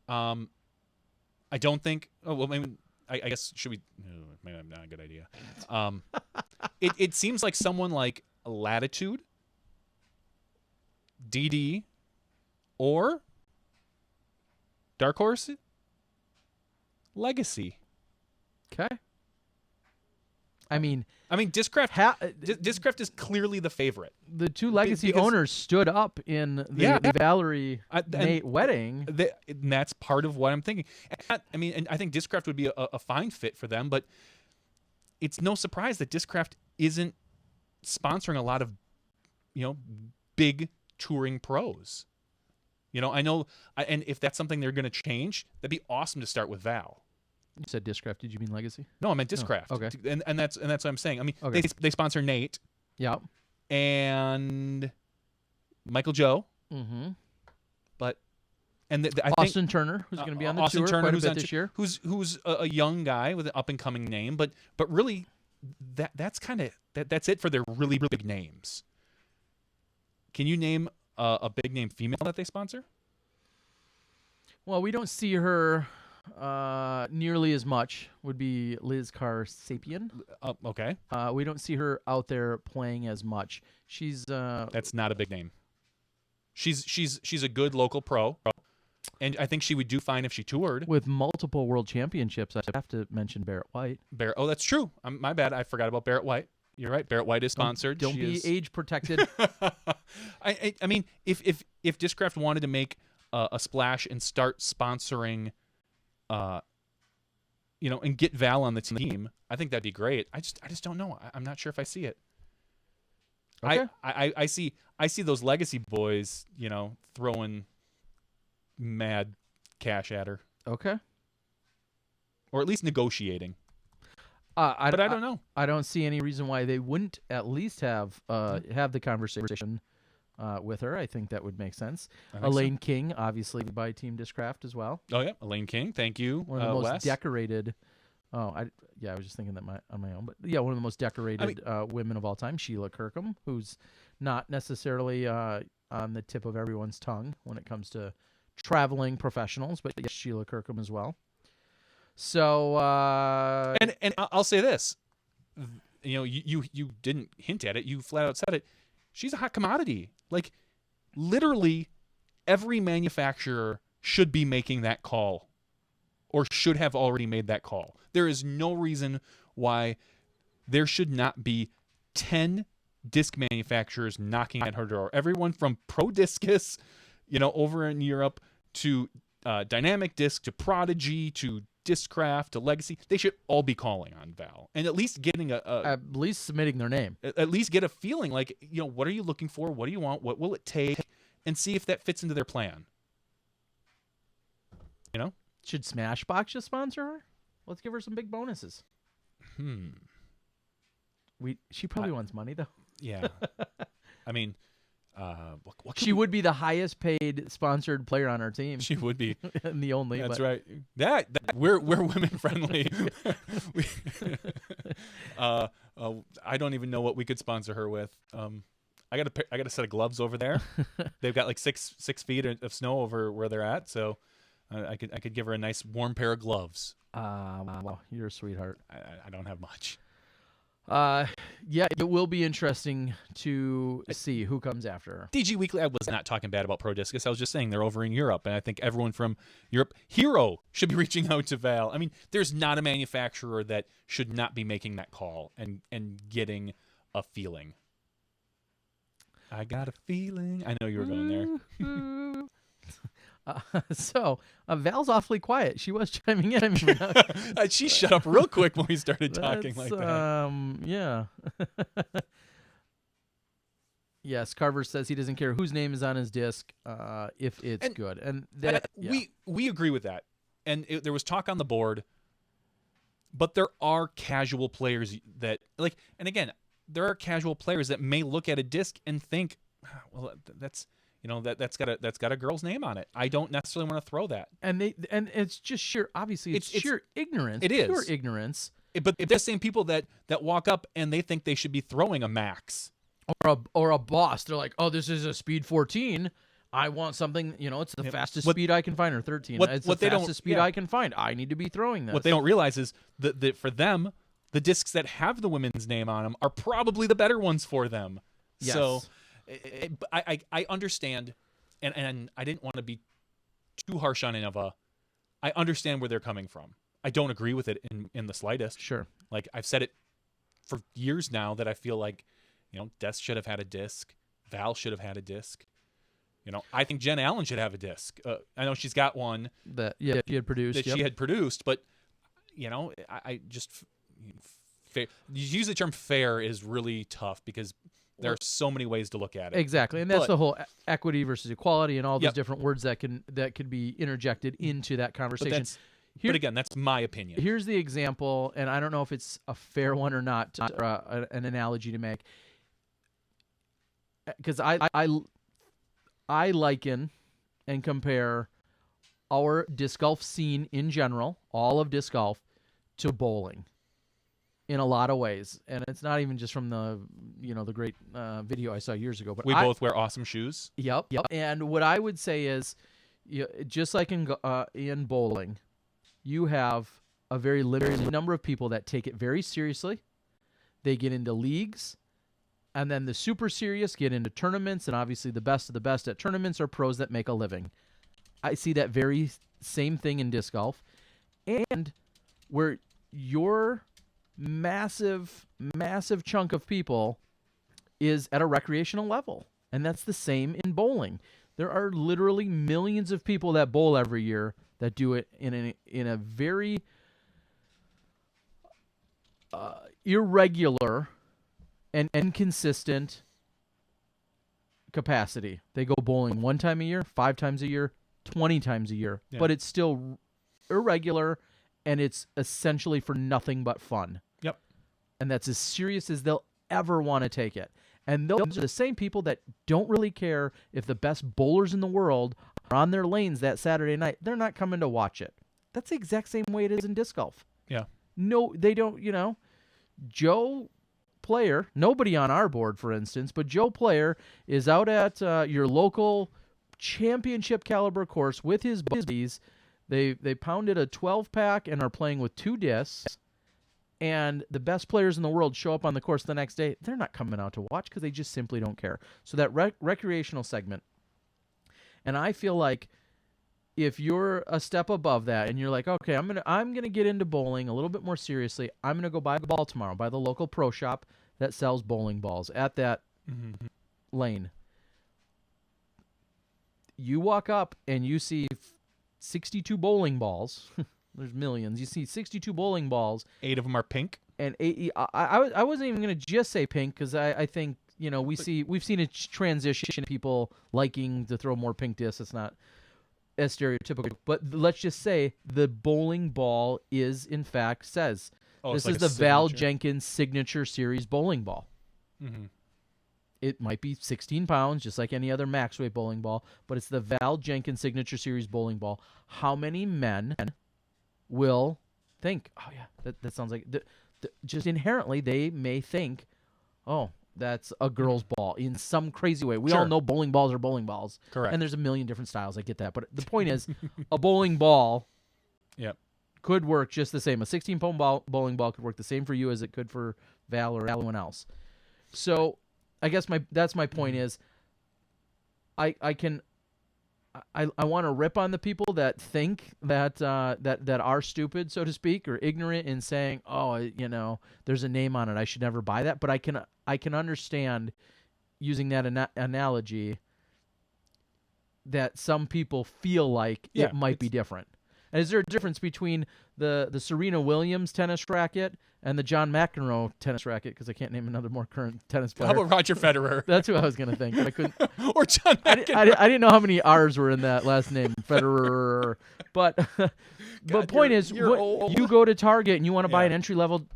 B: I don't think. Oh well, maybe. I guess should we? No, maybe not a good idea. It seems like someone like Latitude, DD, or Dark Horse, Legacy.
A: Okay. I mean,
B: Discraft. Discraft is clearly the favorite.
A: the two Legacy owners stood up in the Valarie Nate wedding.
B: And that's part of what I'm thinking. And I think Discraft would be a fine fit for them, but it's no surprise that Discraft isn't sponsoring a lot of, big touring pros. I know, and if that's something they're going to change, that'd be awesome to start with Val.
A: You said Discraft. Did you mean Legacy?
B: No, I meant Discraft.
A: Oh, okay.
B: And that's what I'm saying. I mean,
A: Okay.
B: they sponsor Nate
A: Yeah.
B: and Michael Joe,
A: Mm-hmm.
B: but I think
A: Austin Turner, who's going to be on the
B: Austin
A: tour
B: Turner,
A: quite a
B: who's
A: bit
B: on
A: this year.
B: who's a young guy with an up and coming name, but really that's kind of that's it for their really really big names. Can you name a big name female that they sponsor?
A: Well, we don't see her nearly as much. Would be Liz Carr-Sapien.
B: Okay,
A: We don't see her out there playing as much. She's
B: that's not a big name. She's a good local pro, and I think she would do fine if she toured.
A: with multiple world championships. I have to mention Barrett White.
B: Oh, that's true. My bad. I forgot about Barrett White. You're right. Barrett White is sponsored.
A: Don't
B: She
A: be
B: is-
A: age protected.
B: I mean, if Discraft wanted to make a splash and start sponsoring, and get Val on the team, I think that'd be great. I just don't know. I'm not sure if I see it.
A: Okay.
B: I see those Legacy boys, throwing mad cash at her,
A: Okay.
B: or at least negotiating.
A: I
B: don't know.
A: I don't see any reason why they wouldn't at least have the conversation with her. I think that would make sense.
B: I think so.
A: Elaine King, obviously by Team Discraft as well.
B: Oh yeah, Elaine King. Thank you,
A: One of the most
B: Wes.
A: decorated. I was just thinking that on my own, but yeah, one of the most decorated women of all time, Sheila Kirkham, who's not necessarily on the tip of everyone's tongue when it comes to traveling professionals, but yes, Sheila Kirkham as well. So
B: And I'll say this, you didn't hint at it. You flat out said it. She's a hot commodity. Like, literally, every manufacturer should be making that call, or should have already made that call. There is no reason why there should not be 10 disc manufacturers knocking at her door. Everyone from Pro Discus, over in Europe, to Dynamic Disc, to Prodigy, to Discraft, to Legacy, they should all be calling on Val and at least getting
A: at least submitting their name.
B: at least get a feeling like, what are you looking for? What do you want? What will it take? And see if that fits into their plan.
A: Should Smashbox just sponsor her? Let's give her some big bonuses. She probably wants money though.
B: Yeah. I mean, what
A: She would be the highest paid sponsored player on our team.
B: She would be.
A: And the only.
B: That's
A: but
B: right. That we're women friendly. I don't even know what we could sponsor her with. I got a set of gloves over there. They've got like 6 feet of snow over where they're at, so I could give her a nice warm pair of gloves.
A: Wow, you're a sweetheart.
B: I don't have much.
A: Yeah, it will be interesting to see who comes after her.
B: DG Weekly, I was not talking bad about Pro Discus. I was just saying they're over in Europe, and I think everyone from Europe, Hero, should be reaching out to Val. I mean, there's not a manufacturer that should not be making that call and getting a feeling. I got a feeling. I know you were going there.
A: So Val's awfully quiet. She was chiming in. I mean,
B: She shut up real quick when we started talking like that.
A: Yeah. Yes, Carver says he doesn't care whose name is on his disc if it's good. And that,
B: we agree with that. And there was talk on the board, but there are casual players that and again, there are casual players that may look at a disc and think, well, that's that's got a girl's name on it. I don't necessarily want to throw that. And
A: it's just sheer, obviously it's sheer ignorance.
B: It is
A: pure ignorance.
B: But they're the same people that walk up and they think they should be throwing a Max
A: Or a Boss. They're like, oh, this is a Speed 14. I want something, it's the
B: Yep.
A: fastest
B: What-
A: speed I can find, or 13.
B: what-
A: It's
B: what
A: the
B: they don't-
A: fastest speed
B: yeah.
A: I can find. I need to be throwing this.
B: What they don't realize is that for them, the discs that have the women's name on them are probably the better ones for them.
A: Yes.
B: So I understand, and I didn't want to be too harsh on Innova. I understand where they're coming from. I don't agree with it in the slightest.
A: Sure.
B: Like, I've said it for years now that I feel like, Des should have had a disc. Val should have had a disc. I think Jen Allen should have a disc. I know she's got one
A: That she had produced.
B: that she had produced, but I just fair. You use the term fair is really tough because there are so many ways to look at it.
A: Exactly, and that's
B: But-
A: the whole equity versus equality and all those
B: Yep.
A: different words that could be interjected into that conversation.
B: But again, that's my opinion.
A: Here's the example, and I don't know if it's a fair one or not, an analogy to make, because I liken and compare our disc golf scene in general, all of disc golf, to bowling in a lot of ways. And it's not even just from the the great video I saw years ago. But
B: We both wear awesome shoes.
A: Yep. And what I would say is, just like in bowling, you have a very limited number of people that take it very seriously. They get into leagues. And then the super serious get into tournaments, and obviously the best of the best at tournaments are pros that make a living. I see that very same thing in disc golf. And where your massive, massive chunk of people is at a recreational level. And that's the same in bowling. There are literally millions of people that bowl every year that do it in a very irregular and inconsistent capacity. They go bowling 1 time a year, 5 times a year, 20 times a year,
B: Yeah.
A: but it's still irregular, and it's essentially for nothing but fun.
B: Yep.
A: And that's as serious as they'll ever want to take it. And those are the same people that don't really care if the best bowlers in the world are on their lanes that Saturday night. They're not coming to watch it. That's the exact same way it is in disc golf.
B: Yeah.
A: No, they don't, Joe Player, nobody on our board, for instance, but Joe Player is out at your local championship caliber course with his buddies. They pounded a 12-pack and are playing with 2 discs, and the best players in the world show up on the course the next day. They're not coming out to watch because they just simply don't care. So that recreational segment, and I feel like if you're a step above that and you're like, okay, I'm gonna get into bowling a little bit more seriously. I'm gonna go buy a ball tomorrow, buy the local pro shop that sells bowling balls at that lane. You walk up and you see 62 bowling balls. There's millions. You see 62 bowling balls.
B: 8 of them are pink.
A: And I wasn't even going to just say pink because I think we've seen a transition, people liking to throw more pink discs. It's not as stereotypical, but let's just say the bowling ball is in fact says this is the Val Jenkins Signature Series bowling ball.
B: Mm-hmm.
A: It might be 16 pounds, just like any other max weight bowling ball, but it's the Val Jenkins Signature Series bowling ball. How many men will think, oh yeah, that sounds like just inherently they may think, oh, that's a girl's ball in some crazy way. We all know bowling balls are bowling balls.
B: Correct.
A: And there's a million different styles. I get that. But the point is, a bowling ball could work just the same. A 16-pound bowling ball could work the same for you as it could for Val or anyone else. So I guess that's my point is I want to rip on the people that think that are stupid, so to speak, or ignorant in saying, oh, there's a name on it, I should never buy that. But I can understand using that analogy that some people feel like it might be different. And is there a difference between the Serena Williams tennis racket and the John McEnroe tennis racket? Because I can't name another more current tennis player.
B: How about Roger Federer?
A: That's who I was going to think, but I couldn't.
B: Or John McEnroe.
A: I didn't know how many R's were in that last name, Federer. But point is, you go to Target and you want to buy an entry-level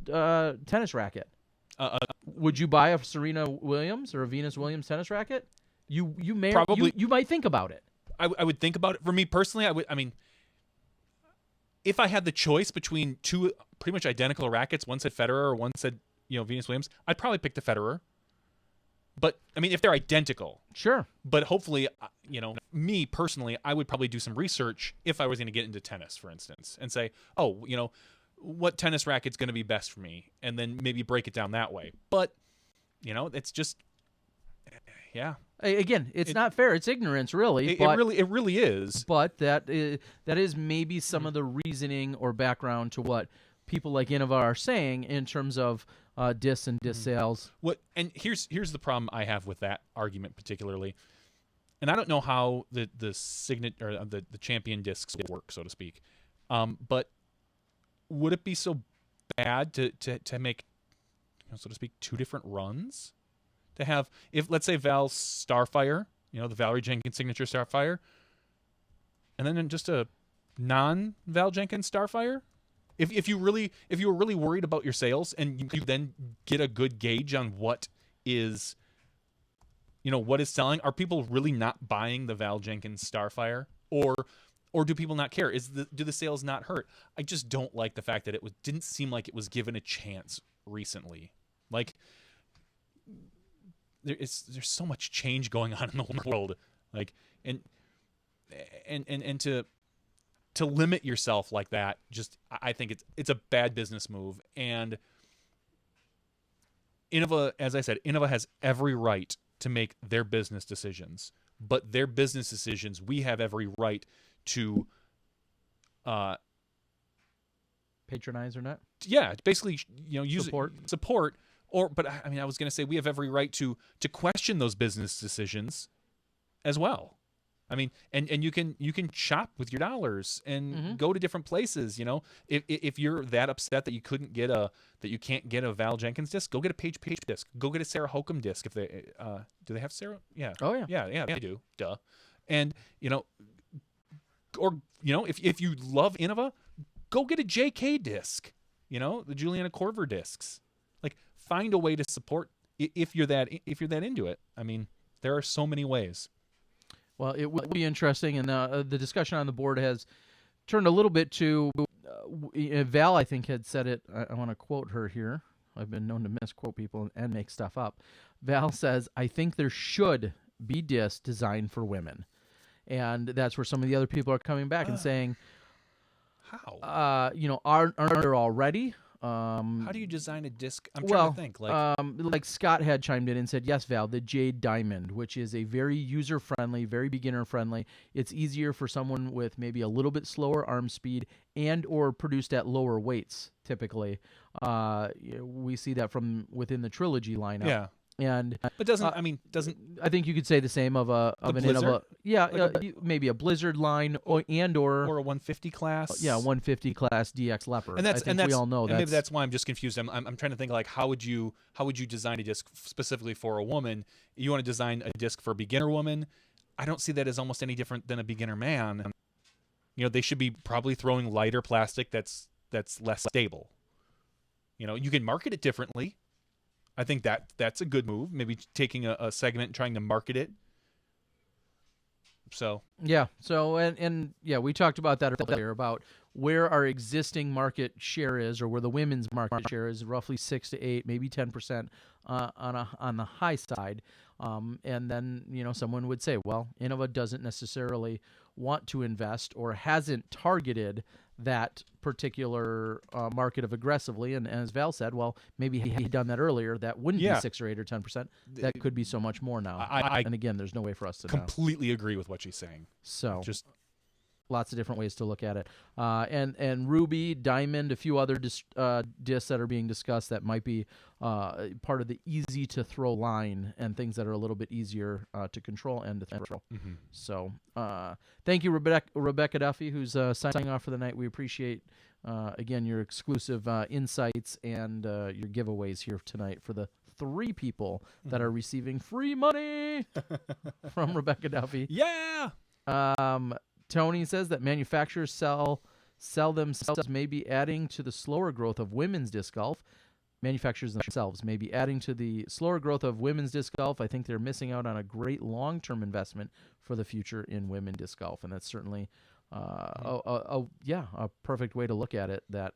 A: tennis racket. Would you buy a Serena Williams or a Venus Williams tennis racket? You may probably you might think about it.
B: I would think about it. For me personally, I mean, if I had the choice between 2 pretty much identical rackets, one said Federer or one said Venus Williams, I'd probably pick the Federer. But I mean, if they're identical,
A: Sure.
B: but hopefully, me personally, I would probably do some research if I was going to get into tennis, for instance, and say, oh, what tennis racket's going to be best for me, and then maybe break it down that way. But it's just, yeah.
A: Again, it's not fair. It's ignorance, really.
B: It really is.
A: But that is maybe some of the reasoning or background to what people like Innova are saying in terms of discs and disc sales.
B: And here's the problem I have with that argument particularly, and I don't know how the signet or the champion discs work, so to speak. But would it be so bad to make, so to speak, two different runs? To have, if let's say Val's Starfire, the Valarie Jenkins signature Starfire, and then just a non-Val Jenkins Starfire. If you were really worried about your sales, and you then get a good gauge on what is selling, are people really not buying the Val Jenkins Starfire, or do people not care? Do the sales not hurt? I just don't like the fact that didn't seem like it was given a chance recently. Like, there's so much change going on in the world, like, and to limit yourself like that, just, I think it's a bad business move. And Innova, as I said, Innova has every right to make their business decisions, but their business decisions, we have every right to
A: patronize or not.
B: Yeah, basically, use
A: support.
B: But I mean, I was going to say we have every right to question those business decisions as well. I mean, and you can shop with your dollars and go to different places. If you're that upset that you can't get a Val Jenkins disc, go get a Page disc. Go get a Sarah Hokum disc. If they do, they have Sarah? Yeah.
A: Oh yeah.
B: Yeah, they do. Duh. And if you love Innova, go get a JK disc. The Juliana Corver discs. Like, find a way to support if you're that into it. I mean, there are so many ways.
A: Well, it will be interesting, and the discussion on the board has turned a little bit to Val, I think, had said it. I want to quote her here. I've been known to misquote people and make stuff up. Val says, "I think there should be discs designed for women," and that's where some of the other people are coming back and saying,
B: "How?
A: Aren't there already?"
B: How do you design a disc? I'm trying to think.
A: Like Scott had chimed in and said, yes, Val, the Jade Diamond, which is a very user-friendly, very beginner-friendly. It's easier for someone with maybe a little bit slower arm speed and or produced at lower weights, typically. We see that from within the Trilogy lineup.
B: Yeah. But doesn't
A: I think you could say the same of an Innova, maybe a Blizzard line or a
B: 150 class.
A: 150 class DX Leopard.
B: And that's
A: we all know that.
B: Maybe that's why I'm just confused. I'm trying to think, like, how would you design a disc specifically for a woman? You want to design a disc for a beginner woman? I don't see that as almost any different than a beginner man. They should be probably throwing lighter plastic that's less stable. You can market it differently. I think that's a good move. Maybe taking a segment and trying to market it. So
A: yeah. So and we talked about that earlier about where our existing market share is, or where the women's market share is, roughly 6 to 8, maybe 10% on the high side. And then someone would say, well, Innova doesn't necessarily want to invest or hasn't targeted that particular market of aggressively. And as Val said, well, maybe he'd done that earlier. That wouldn't be 6 or 8 or 10%. That could be so much more now. And again, there's no way for us to
B: completely agree with what she's saying.
A: So just lots of different ways to look at it. And Ruby, Diamond, a few other discs that are being discussed that might be part of the easy to throw line and things that are a little bit easier to control and to throw. Mm-hmm. So thank you, Rebecca Duffy, who's signing off for the night. We appreciate, again, your exclusive insights and your giveaways here tonight for the 3 people that are receiving free money from Rebecca Duffy.
B: Yeah!
A: Tony says that manufacturers sell themselves, maybe adding to the slower growth of women's disc golf. Manufacturers themselves may be adding to the slower growth of women's disc golf. I think they're missing out on a great long-term investment for the future in women's disc golf, and that's certainly a perfect way to look at it. That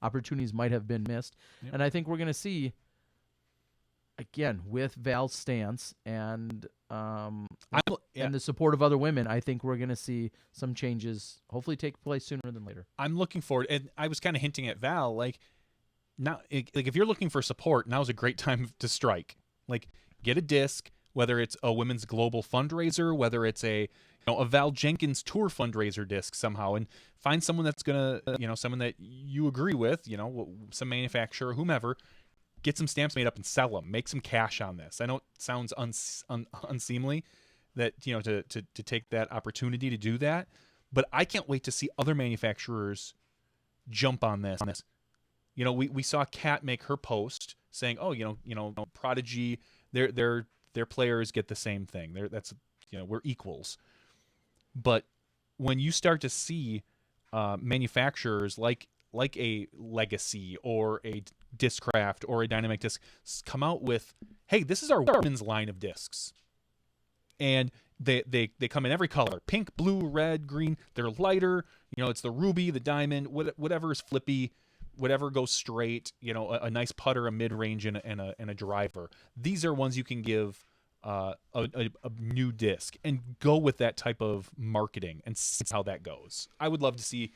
A: opportunities might have been missed, and I think we're going to see again, with Val's stance and
B: Yeah.
A: and the support of other women, I think we're going to see some changes hopefully take place sooner than later.
B: I'm looking forward, and I was kind of hinting at Val, like now, like if you're looking for support, now's a great time to strike. Like, get a disc, whether it's a women's global fundraiser, whether it's a Val Jenkins tour fundraiser disc somehow, and find someone that's gonna someone that you agree with, some manufacturer, whomever. Get some stamps made up and sell them. Make some cash on this. I know it sounds unseemly that to take that opportunity to do that, but I can't wait to see other manufacturers jump on this. We saw Kat make her post saying, "Oh, Prodigy, their players get the same thing. We're equals." But when you start to see manufacturers like a Legacy or a Discraft or a Dynamic Disc come out with, "Hey, this is our women's line of discs," and they come in every color: pink, blue, red, green. They're lighter. It's the ruby, the diamond, whatever is flippy. Whatever goes straight, a nice putter, a mid-range, and a driver. These are ones you can give a new disc and go with that type of marketing and see how that goes. I would love to see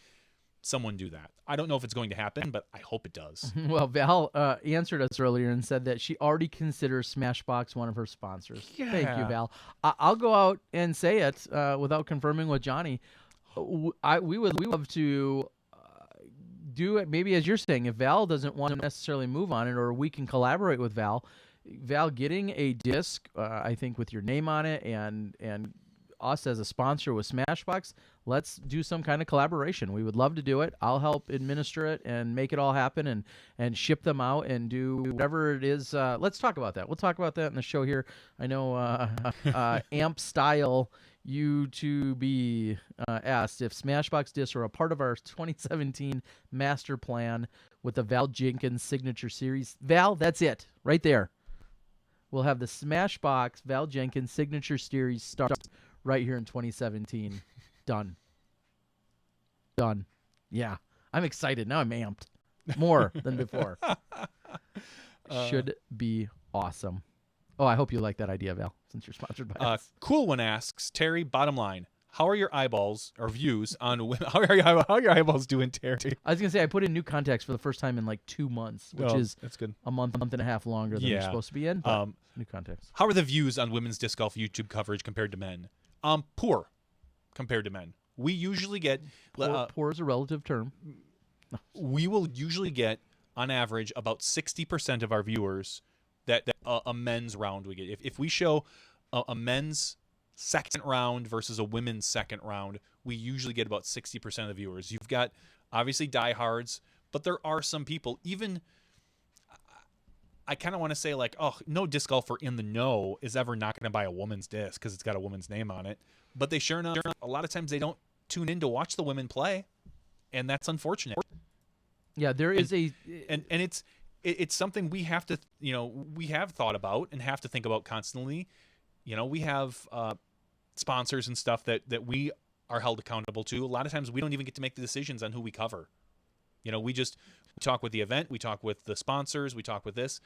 B: someone do that. I don't know if it's going to happen, but I hope it does.
A: Well, Val answered us earlier and said that she already considers Smashbox one of her sponsors.
B: Yeah.
A: Thank you, Val. I'll go out and say it without confirming with Johnny. We would love to do it maybe as you're saying. If Val doesn't want to necessarily move on it, or we can collaborate with Val getting a disc, I think with your name on it and us as a sponsor with Smashbox, let's do some kind of collaboration. We would love to do it. I'll help administer it and make it all happen and ship them out and do whatever it is. Let's talk about that. We'll talk about that in the show here. I know Amp Style U2B asked if Smashbox discs are a part of our 2017 master plan with the Val Jenkins signature series. Val, that's it right there. We'll have the Smashbox Val Jenkins signature series start right here in 2017. Done. Yeah, I'm excited now. I'm amped more than before. Should be awesome. Oh, I hope you like that idea, Val, since you're sponsored by us.
B: Cool One asks, Terry, bottom line, how are your eyeballs or views on how are your eyeballs doing, Terry?
A: I was going to say, I put in new contacts for the first time in like 2 months, which is
B: that's good.
A: a month and a half longer than you're supposed to be in, but new contacts.
B: How are the views on women's disc golf YouTube coverage compared to men? Poor compared to men. We usually get...
A: Poor is a relative term.
B: We will usually get, on average, about 60% of our viewers that a men's round we get. If we show a men's second round versus a women's second round, we usually get about 60% of the viewers. You've got, obviously, diehards, but there are some people, even... I kind of want to say, like, oh, no disc golfer in the know is ever not going to buy a woman's disc because it's got a woman's name on it. But they sure enough, a lot of times they don't tune in to watch the women play, and that's unfortunate.
A: Yeah, there is
B: and it's something we have to, we have thought about and have to think about constantly. We have sponsors and stuff that we are held accountable to. A lot of times we don't even get to make the decisions on who we cover. We talk with the event, we talk with the sponsors, we talk with this.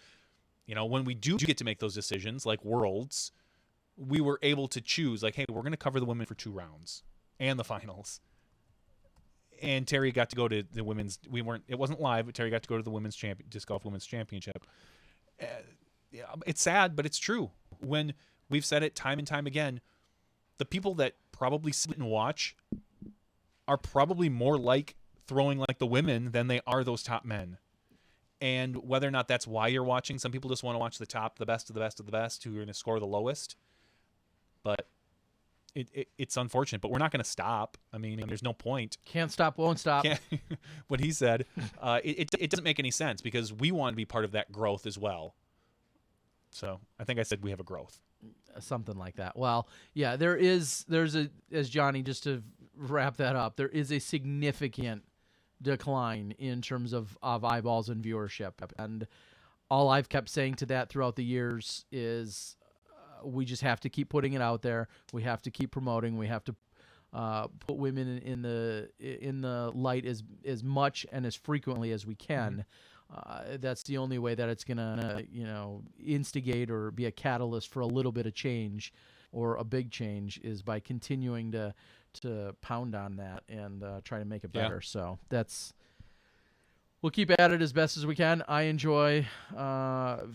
B: When we do get to make those decisions, like Worlds, we were able to choose, like, hey, we're going to cover the women for 2 rounds and the finals. And Terry got to go to the women's. It wasn't live, but Terry got to go to the disc golf women's championship. It's sad, but it's true. When we've said it time and time again, the people that probably sit and watch are probably more like throwing like the women than they are those top men. And whether or not that's why you're watching, some people just want to watch the top, the best of the best of the best, who are going to score the lowest. But it's unfortunate, but we're not going to stop. I mean, there's no point.
A: Can't stop, won't stop.
B: What he said, it doesn't make any sense because we want to be part of that growth as well. So I think I said we have a growth.
A: Something like that. Well, yeah, there's as Johnny, just to wrap that up, there is a significant decline in terms of eyeballs and viewership. And all I've kept saying to that throughout the years is we just have to keep putting it out there. We have to keep promoting. We have to put women in the light as much and as frequently as we can. That's the only way that it's gonna, instigate or be a catalyst for a little bit of change or a big change, is by continuing to pound on that and try to make it better. So we'll keep at it as best as we can. I enjoy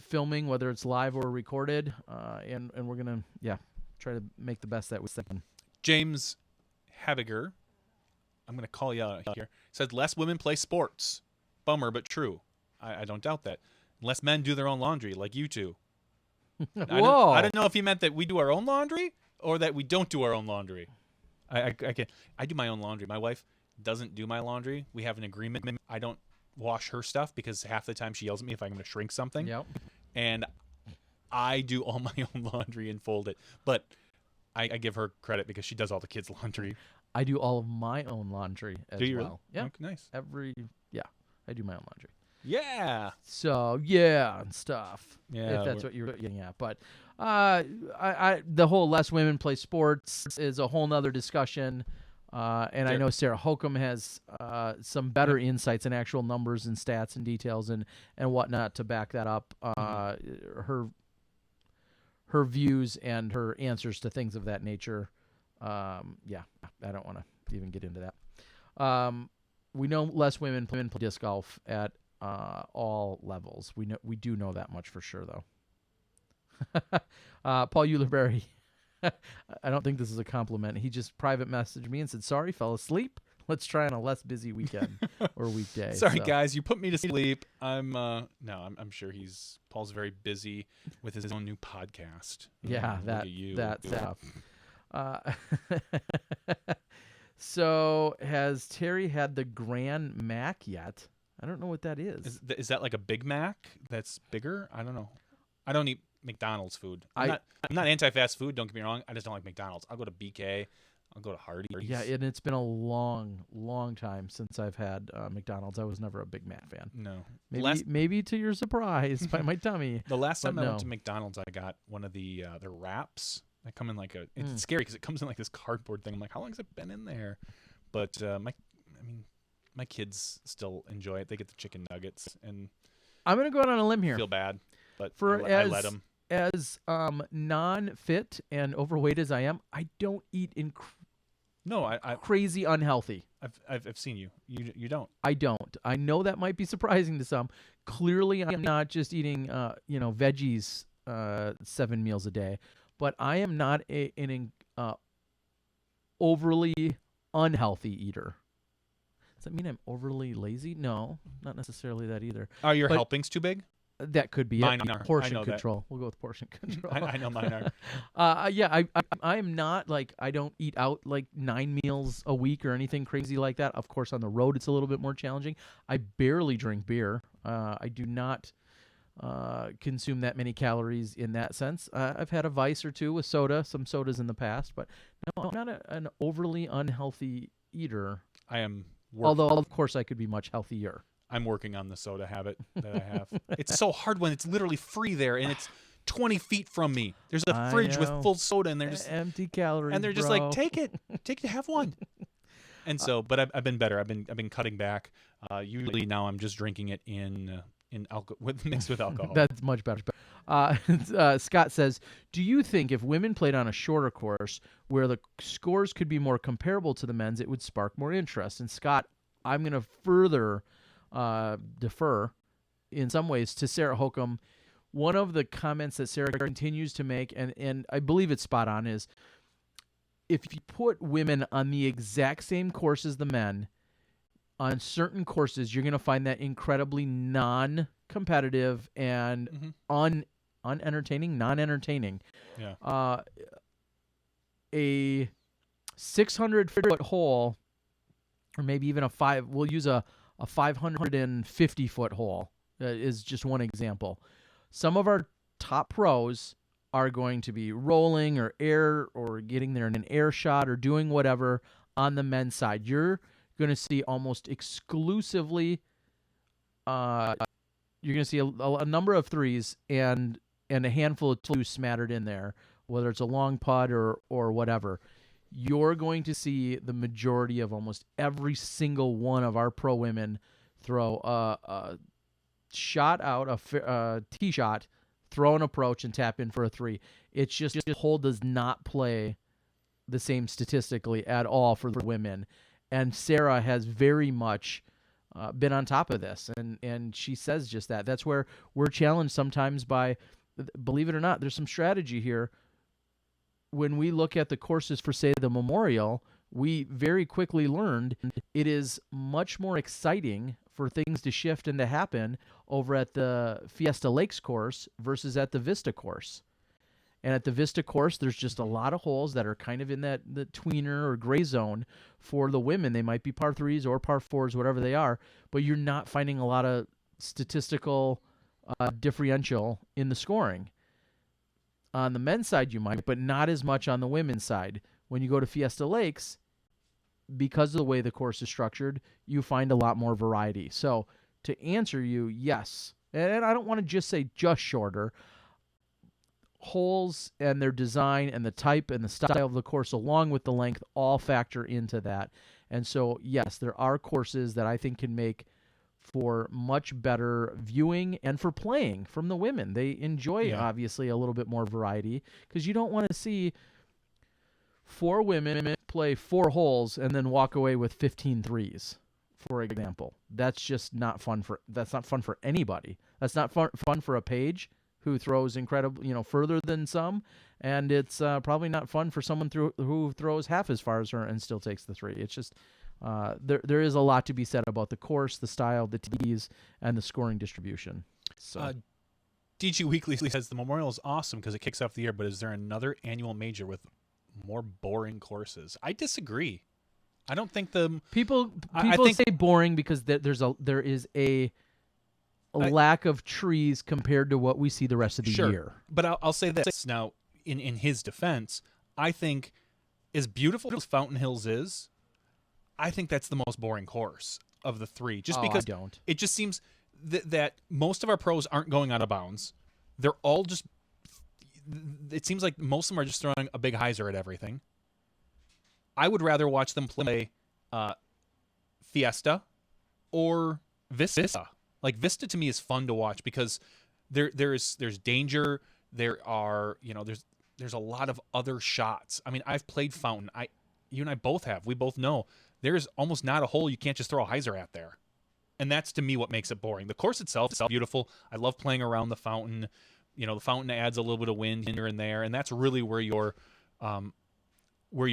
A: filming, whether it's live or recorded, and we're gonna try to make the best that we can.
B: James Habiger, I'm going to call you out here, said less women play sports. Bummer, but true. I don't doubt that. Less men do their own laundry, like you two.
A: Whoa!
B: I don't know if he meant that we do our own laundry or that we don't do our own laundry. I do my own laundry. My wife doesn't do my laundry. We have an agreement. I don't wash her stuff because half the time she yells at me if I'm going to shrink something.
A: Yep.
B: And I do all my own laundry and fold it. But I give her credit because she does all the kids' laundry.
A: I do all of my own laundry as
B: Do you
A: well.
B: really?
A: Yeah.
B: Okay, nice.
A: I do my own laundry.
B: Yeah.
A: So and stuff.
B: Yeah,
A: if that's what you're getting at. But the whole less women play sports is a whole nother discussion. And I know Sarah Hokum has some better insights and actual numbers and stats and details and whatnot to back that up. Her views and her answers to things of that nature. I don't want to even get into that. We know less women play disc golf at all levels. We do know that much for sure, though. Paul Ulibarri. I don't think this is a compliment. He just private messaged me and said, "Sorry, fell asleep. Let's try on a less busy weekend or weekday."
B: Sorry, guys, you put me to sleep. I'm sure Paul's very busy with his own new podcast.
A: Yeah,
B: Look at you.
A: So has Terry had the Grand Mac yet? I don't know what that is.
B: Is that like a Big Mac that's bigger? I don't know. I don't eat McDonald's food. I'm not anti-fast food. Don't get me wrong. I just don't like McDonald's. I'll go to BK. I'll go to Hardee's.
A: Yeah, and it's been a long, long time since I've had McDonald's. I was never a Big Mac fan.
B: No.
A: Maybe to your surprise by my tummy.
B: The last time I went to McDonald's, I got one of the wraps. They come in like it's scary because it comes in like this cardboard thing. I'm like, how long has it been in there? But my kids still enjoy it. They get the chicken nuggets, and
A: I'm gonna go out on a limb here.
B: Feel bad, but
A: I
B: let them.
A: As non-fit and overweight as I am, I don't eat crazy unhealthy.
B: I've seen you. You don't.
A: I don't. I know that might be surprising to some. Clearly, I'm not just eating veggies 7 meals a day. But I am not an overly unhealthy eater. Does that mean I'm overly lazy? No, not necessarily that either.
B: Are your helpings too big?
A: That could be
B: mine
A: it.
B: Are.
A: Portion control. That. We'll go with portion control.
B: I know mine are.
A: I am not like, I don't eat out like 9 meals a week or anything crazy like that. Of course, on the road, it's a little bit more challenging. I barely drink beer. I do not consume that many calories in that sense. I've had a vice or two with some sodas in the past, but no, I'm not an overly unhealthy eater.
B: I am.
A: Although, of course, I could be much healthier.
B: I'm working on the soda habit that I have. It's so hard when it's literally free there and it's 20 feet from me. There's a fridge with full soda and they're just
A: empty calories.
B: And they're just like, take it, have one. And so, but I've been better. I've been cutting back. Usually now I'm just drinking it in alcohol mixed with alcohol.
A: That's much better. Scott says, do you think if women played on a shorter course where the scores could be more comparable to the men's, it would spark more interest? And Scott, I'm going to further defer in some ways to Sarah Hokum. One of the comments that Sarah continues to make, and I believe it's spot on, is if you put women on the exact same course as the men, on certain courses, you're going to find that incredibly non-competitive and non-entertaining.
B: Yeah.
A: A 600-foot hole, or maybe even we'll use a 550-foot hole is just one example. Some of our top pros are going to be rolling or air or getting there in an air shot or doing whatever on the men's side. You're going to see almost exclusively you're going to see a number of threes and a handful of twos smattered in there, whether it's a long putt or whatever. You're going to see the majority of almost every single one of our pro women throw a shot out a tee shot, throw an approach, and tap in for a 3. It's just the hole does not play the same statistically at all for the women. And Sarah has very much been on top of this, and she says just that. That's where we're challenged sometimes by, believe it or not, there's some strategy here. When we look at the courses for, say, the Memorial, we very quickly learned it is much more exciting for things to shift and to happen over at the Fiesta Lakes course versus at the Vista course. And at the Vista course, there's just a lot of holes that are kind of in the tweener or gray zone for the women. They might be par 3s or par 4s, whatever they are, but you're not finding a lot of statistical differential in the scoring. On the men's side, you might, but not as much on the women's side. When you go to Fiesta Lakes, because of the way the course is structured, you find a lot more variety. So to answer you, yes. And I don't want to just say just shorter. Holes and their design and the type and the style of the course along with the length all factor into that. And so, yes, there are courses that I think can make for much better viewing and for playing from the women. They enjoy, obviously, a little bit more variety because you don't want to see 4 women play 4 holes and then walk away with 15 threes, for example. That's just not fun for anybody. That's not fun for a Paige who throws incredible, further than some, and it's probably not fun for someone who throws half as far as her and still takes the 3. It's just there is a lot to be said about the course, the style, the tees, and the scoring distribution. So,
B: DG Weekly says the Memorial is awesome because it kicks off the year, but is there another annual major with more boring courses? I disagree. I don't think
A: people say boring because there is a lack of trees compared to what we see the rest of the year.
B: But I'll say this now, in his defense, I think as beautiful as Fountain Hills is, I think that's the most boring course of the 3. Just because
A: I don't.
B: It just seems that most of our pros aren't going out of bounds. They're all just. It seems like most of them are just throwing a big hyzer at everything. I would rather watch them play Fiesta or Vista. Like Vista to me is fun to watch because there's danger. There are there's a lot of other shots. I mean, I've played Fountain. You and I both have. We both know there's almost not a hole you can't just throw a hyzer at there, and that's to me what makes it boring. The course itself is beautiful. I love playing around the Fountain. The Fountain adds a little bit of wind here and there, and that's really where your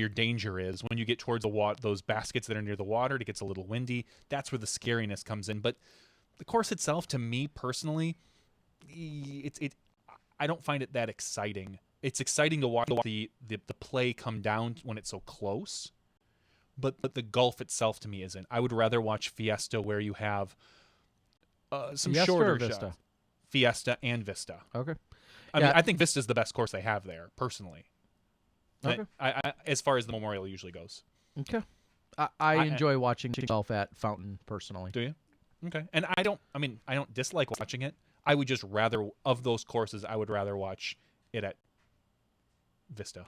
B: danger is. When you get towards those baskets that are near the water, it gets a little windy. That's where the scariness comes in. But the course itself, to me personally, I don't find it that exciting. It's exciting to watch the play come down when it's so close, but the golf itself to me isn't. I would rather watch Fiesta where you have some
A: Fiesta
B: shorter
A: or Vista?
B: shots. Fiesta and Vista.
A: Okay.
B: I mean, I think Vista's the best course they have there, personally.
A: Okay.
B: I as far as the Memorial usually goes.
A: Okay. I enjoy watching golf at Fountain personally.
B: Do you? Okay. And I don't dislike watching it. I would just rather, of those courses, I would rather watch it at Vista.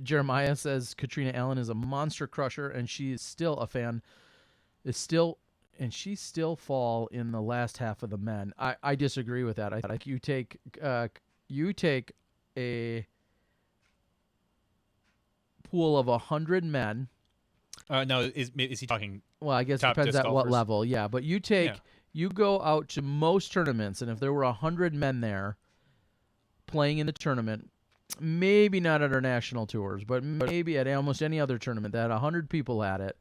A: Jeremiah says Katrina Allen is a monster crusher, and she is still a fan. And she still fall in the last half of the men. I disagree with that. I think you take a pool of 100 men.
B: No, is he talking?
A: Well, I guess it depends at what level. Yeah, but you go out to most tournaments, and if there were 100 men there playing in the tournament, maybe not at our national tours, but maybe at almost any other tournament that had 100 people at it,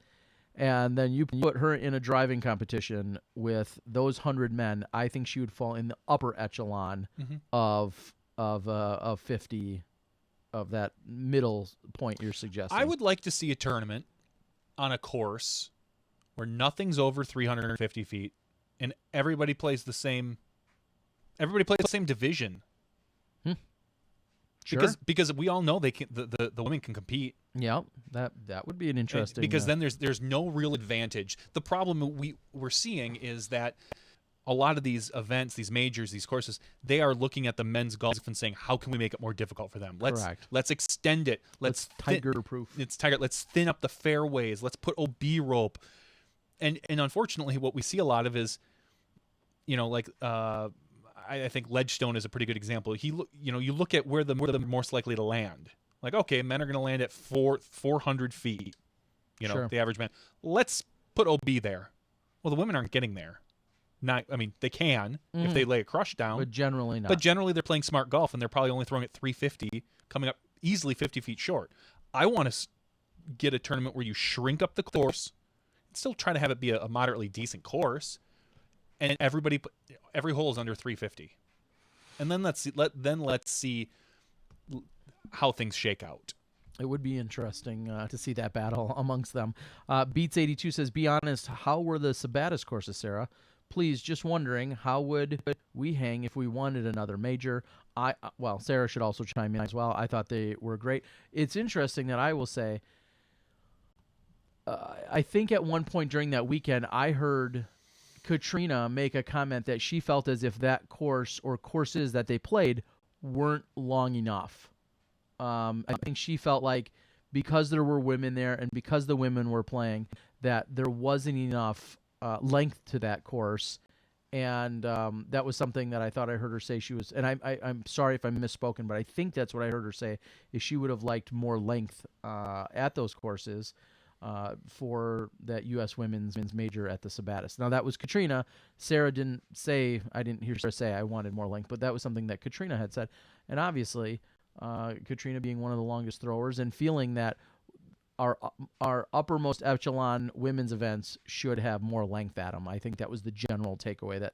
A: and then you put her in a driving competition with those 100 men, I think she would fall in the upper echelon of 50 of that middle point you're suggesting.
B: I would like to see a tournament on a course where nothing's over 350 feet and everybody plays the same division.
A: Sure.
B: Because we all know they can, the women can compete.
A: Yeah, that would be an interesting.
B: Because then there's no real advantage. The problem we're seeing is that a lot of these events, these majors, these courses, they are looking at the men's golf and saying, how can we make it more difficult for them? Let's extend it. Let's
A: tiger-proof.
B: Let's thin up the fairways. Let's put OB rope. And unfortunately, what we see a lot of is like I think Ledgestone is a pretty good example. You look at where they're most likely to land. Like, okay, men are going to land at 400 feet.
A: Sure.
B: The average man. Let's put OB there. Well, the women aren't getting there. They can if they lay a crush down,
A: but generally not.
B: But generally, they're playing smart golf, and they're probably only throwing at 350, coming up easily 50 feet short. I want to get a tournament where you shrink up the course, and still try to have it be a moderately decent course, and every hole is under 350, and then let's see how things shake out.
A: It would be interesting to see that battle amongst them. Beats82 says, be honest, how were the Sabatis courses, Sarah? Please, just wondering, how would we hang if we wanted another major? Sarah should also chime in as well. I thought they were great. It's interesting that I will say, I think at one point during that weekend, I heard Katrina make a comment that she felt as if that course or courses that they played weren't long enough. I think she felt like because there were women there and because the women were playing, that there wasn't enough length to that course. And that was something that I thought I heard her say she was, and I'm sorry if I'm misspoken, but I think that's what I heard her say, is she would have liked more length at those courses for that U.S. women's major at the Sabatis. Now, that was Katrina. Sarah didn't say, I didn't hear Sarah say I wanted more length, but that was something that Katrina had said. And obviously, Katrina being one of the longest throwers and feeling that our uppermost echelon women's events should have more length at them. I think that was the general takeaway. That,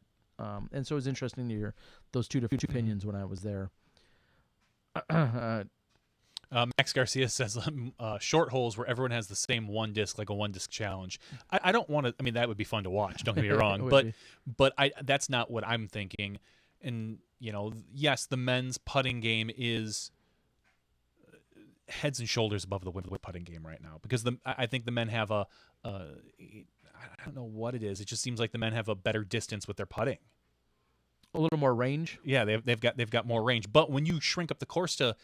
A: and so it was interesting to hear those two different opinions when I was there.
B: Max Garcia says short holes where everyone has the same one disc, like a one disc challenge. I don't want to. I mean, that would be fun to watch. Don't get me wrong, but that's not what I'm thinking. And yes, the men's putting game is heads and shoulders above the women's putting game right now, because I think the men have I don't know what it is. It just seems like the men have a better distance with their putting.
A: A little more range.
B: Yeah, they've got more range. But when you shrink up the course to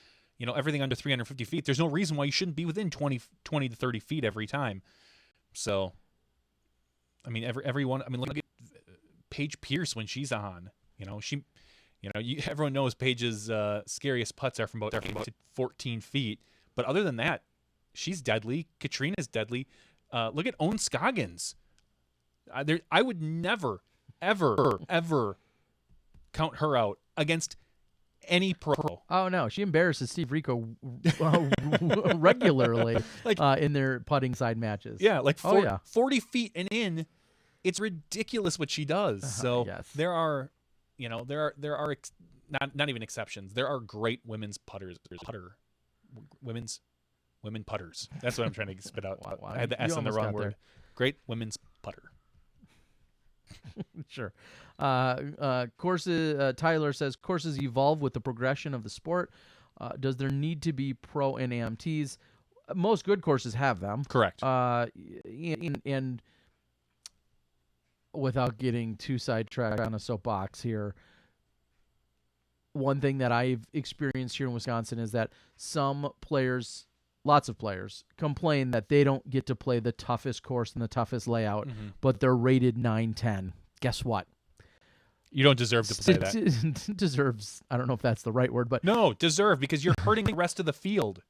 B: everything under 350 feet, there's no reason why you shouldn't be within 20 to 30 feet every time. So, I mean, everyone. I mean, look at Paige Pierce when she's on. Everyone knows Paige's scariest putts are from about 14 feet. But other than that, she's deadly. Katrina's deadly. Look at Owen Scoggins. I would never, ever, ever count her out against any pro.
A: Oh, no. She embarrasses Steve Rico regularly in their putting side matches.
B: Yeah, 40 feet and in. It's ridiculous what she does. So
A: yes.
B: There are not even exceptions. There are great women's putters. Women putters. That's what I'm trying to spit out.
A: Wow.
B: I had the S on the wrong word. There. Great women's putter.
A: Sure. Courses. Tyler says courses evolve with the progression of the sport. Does there need to be pro and AMTs? Most good courses have them.
B: Correct.
A: And without getting too sidetracked on a soapbox here, one thing that I've experienced here in Wisconsin is that some players, lots of players, complain that they don't get to play the toughest course and the toughest layout, but they're rated 9-10. Guess what?
B: You don't deserve to play that.
A: Deserves, I don't know if that's the right word, but
B: no, deserve, because you're hurting the rest of the field.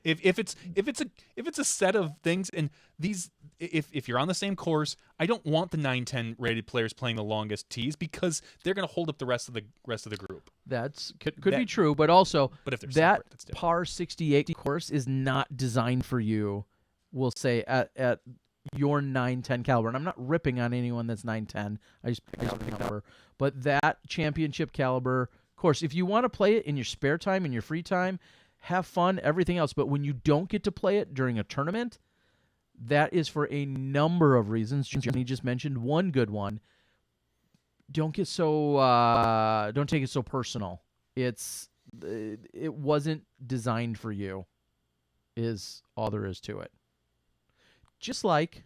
B: If it's a set of things, and these, if you're on the same course, I don't want the 9-10 rated players playing the longest tees, because they're going to hold up the rest of the group.
A: That's could be true, but also
B: if they're
A: that
B: separate,
A: par 68 course is not designed for you. We'll say at your 9-10 caliber, and I'm not ripping on anyone that's 9-10. I just picked out a number, but that championship caliber course, if you want to play it in your spare time, in your free time, have fun, everything else. But when you don't get to play it during a tournament, that is for a number of reasons. Johnny just mentioned one good one. Don't take it so personal. It wasn't designed for you, is all there is to it. Just like,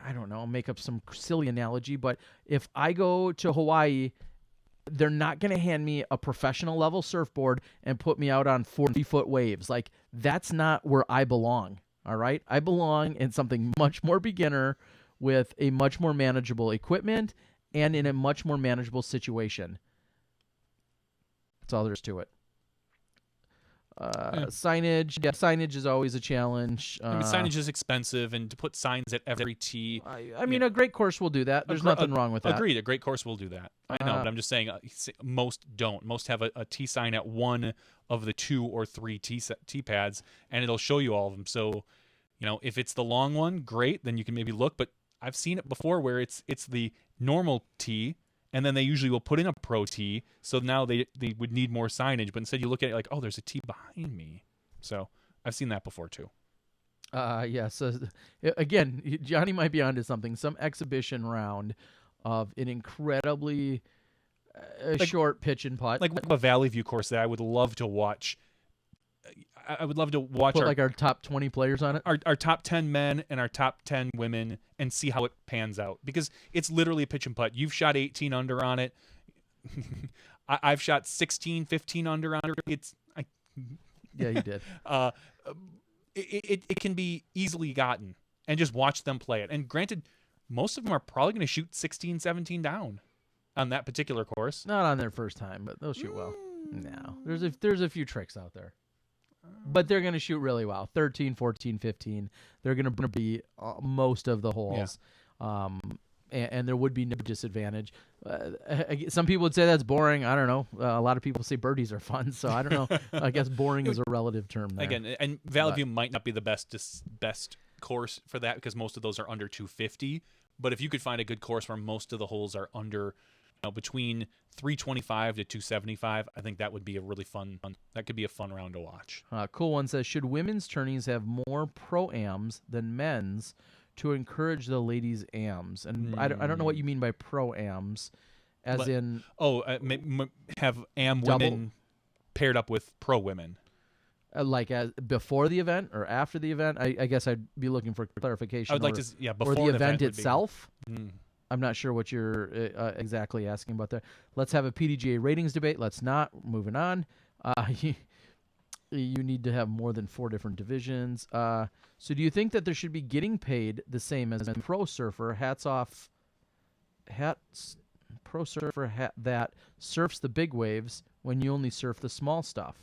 A: I don't know, I'll make up some silly analogy, but if I go to Hawaii, they're not going to hand me a professional level surfboard and put me out on 40-foot waves. Like, that's not where I belong. All right. I belong in something much more beginner with a much more manageable equipment and in a much more manageable situation. That's all there is to it. Signage. Yeah, signage is always a challenge.
B: I mean, signage is expensive, and to put signs at every tee.
A: I mean, a great course will do that. There's nothing wrong with that.
B: Agreed. A great course will do that. I know, but I'm just saying most don't. Most have a tee sign at one of the 2 or 3 tee pads, and it'll show you all of them. So, if it's the long one, great. Then you can maybe look. But I've seen it before where it's the normal tee, and then they usually will put in a pro tee. So now they would need more signage. But instead you look at it like, oh, there's a tee behind me. So I've seen that before too.
A: Yeah. So again, Johnny might be onto something. Some exhibition round of an incredibly short pitch and putt,
B: like a Valley View course that I would love to watch. I would love to watch
A: put our top 20 players on it.
B: Our top 10 men and our top 10 women and see how it pans out, because it's literally a pitch and putt. You've shot 18 under on it. I've shot 16, 15 under on it.
A: Yeah, you did.
B: It can be easily gotten, and just watch them play it. And granted, most of them are probably going to shoot 16, 17 down on that particular course.
A: Not on their first time, but they'll shoot well. No, there's a few tricks out there. But they're going to shoot really well. 13, 14, 15. They're going to be most of the holes. Yeah. And there would be no disadvantage. Some people would say that's boring. I don't know. A lot of people say birdies are fun, so I don't know. I guess boring is a relative term there.
B: Again, and Valley View might not be the best course for that, because most of those are under 250. But if you could find a good course where most of the holes are under, between 325 to 275, I think that would be a really fun. That could be a fun round to watch.
A: Cool One says, should women's tourneys have more pro-ams than men's to encourage the ladies' ams? And I don't know what you mean by pro-ams, have am women paired up with pro women.
B: Like
A: as before the event or after the event? I guess I'd be looking for clarification.
B: I would like to, before
A: or the event itself.
B: Be...
A: I'm not sure what you're exactly asking about there. Let's have a PDGA ratings debate. Let's not. Moving on. You need to have more than 4 different divisions. So do you think that there should be getting paid the same as a pro surfer? Pro surfer that surfs the big waves when you only surf the small stuff.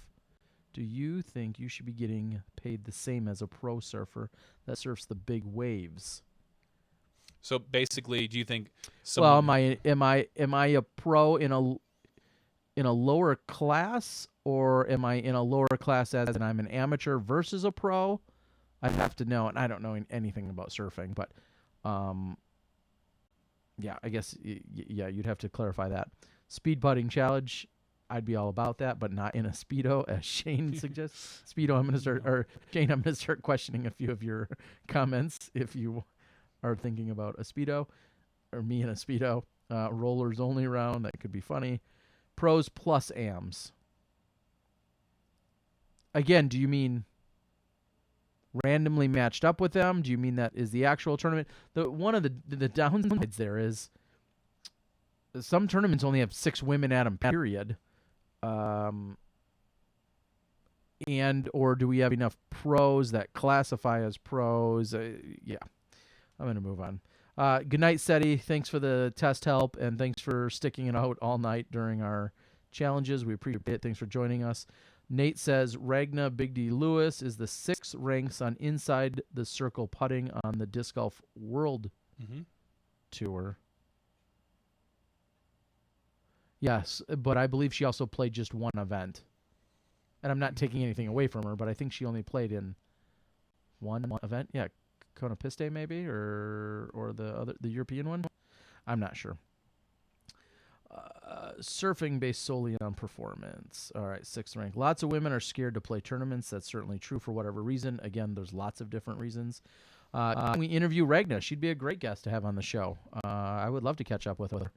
A: Do you think you should be getting paid the same as a pro surfer that surfs the big waves?
B: So basically, do you think?
A: Well, am I a pro in a lower class, or am I in a lower class as in I'm an amateur versus a pro? I'd have to know, and I don't know anything about surfing, but yeah, I guess you'd have to clarify that. Speed putting challenge, I'd be all about that, but not in a Speedo, as Shane suggests. Speedo, I'm going to start questioning a few of your comments if you are thinking about a Speedo, or me in a Speedo. Rollers only round, that could be funny. Pros plus AMs. Again, do you mean randomly matched up with them? Do you mean that is the actual tournament? One of the downsides there is some tournaments only have 6 women at them, period. And or do we have enough pros that classify as pros? Yeah. I'm going to move on. Good night, Seti. Thanks for the test help, and thanks for sticking it out all night during our challenges. We appreciate it. Thanks for joining us. Nate says, Ragna Big D Lewis is the 6th ranks on inside the circle putting on the Disc Golf World Tour. Yes, but I believe she also played just one event. And I'm not taking anything away from her, but I think she only played in one event. Yeah, Kona Piste maybe, or the European one. I'm not sure. Surfing based solely on performance. All right, 6th rank. Lots of women are scared to play tournaments. That's certainly true for whatever reason. Again, there's lots of different reasons. We interview Ragna. She'd be a great guest to have on the show. I would love to catch up with her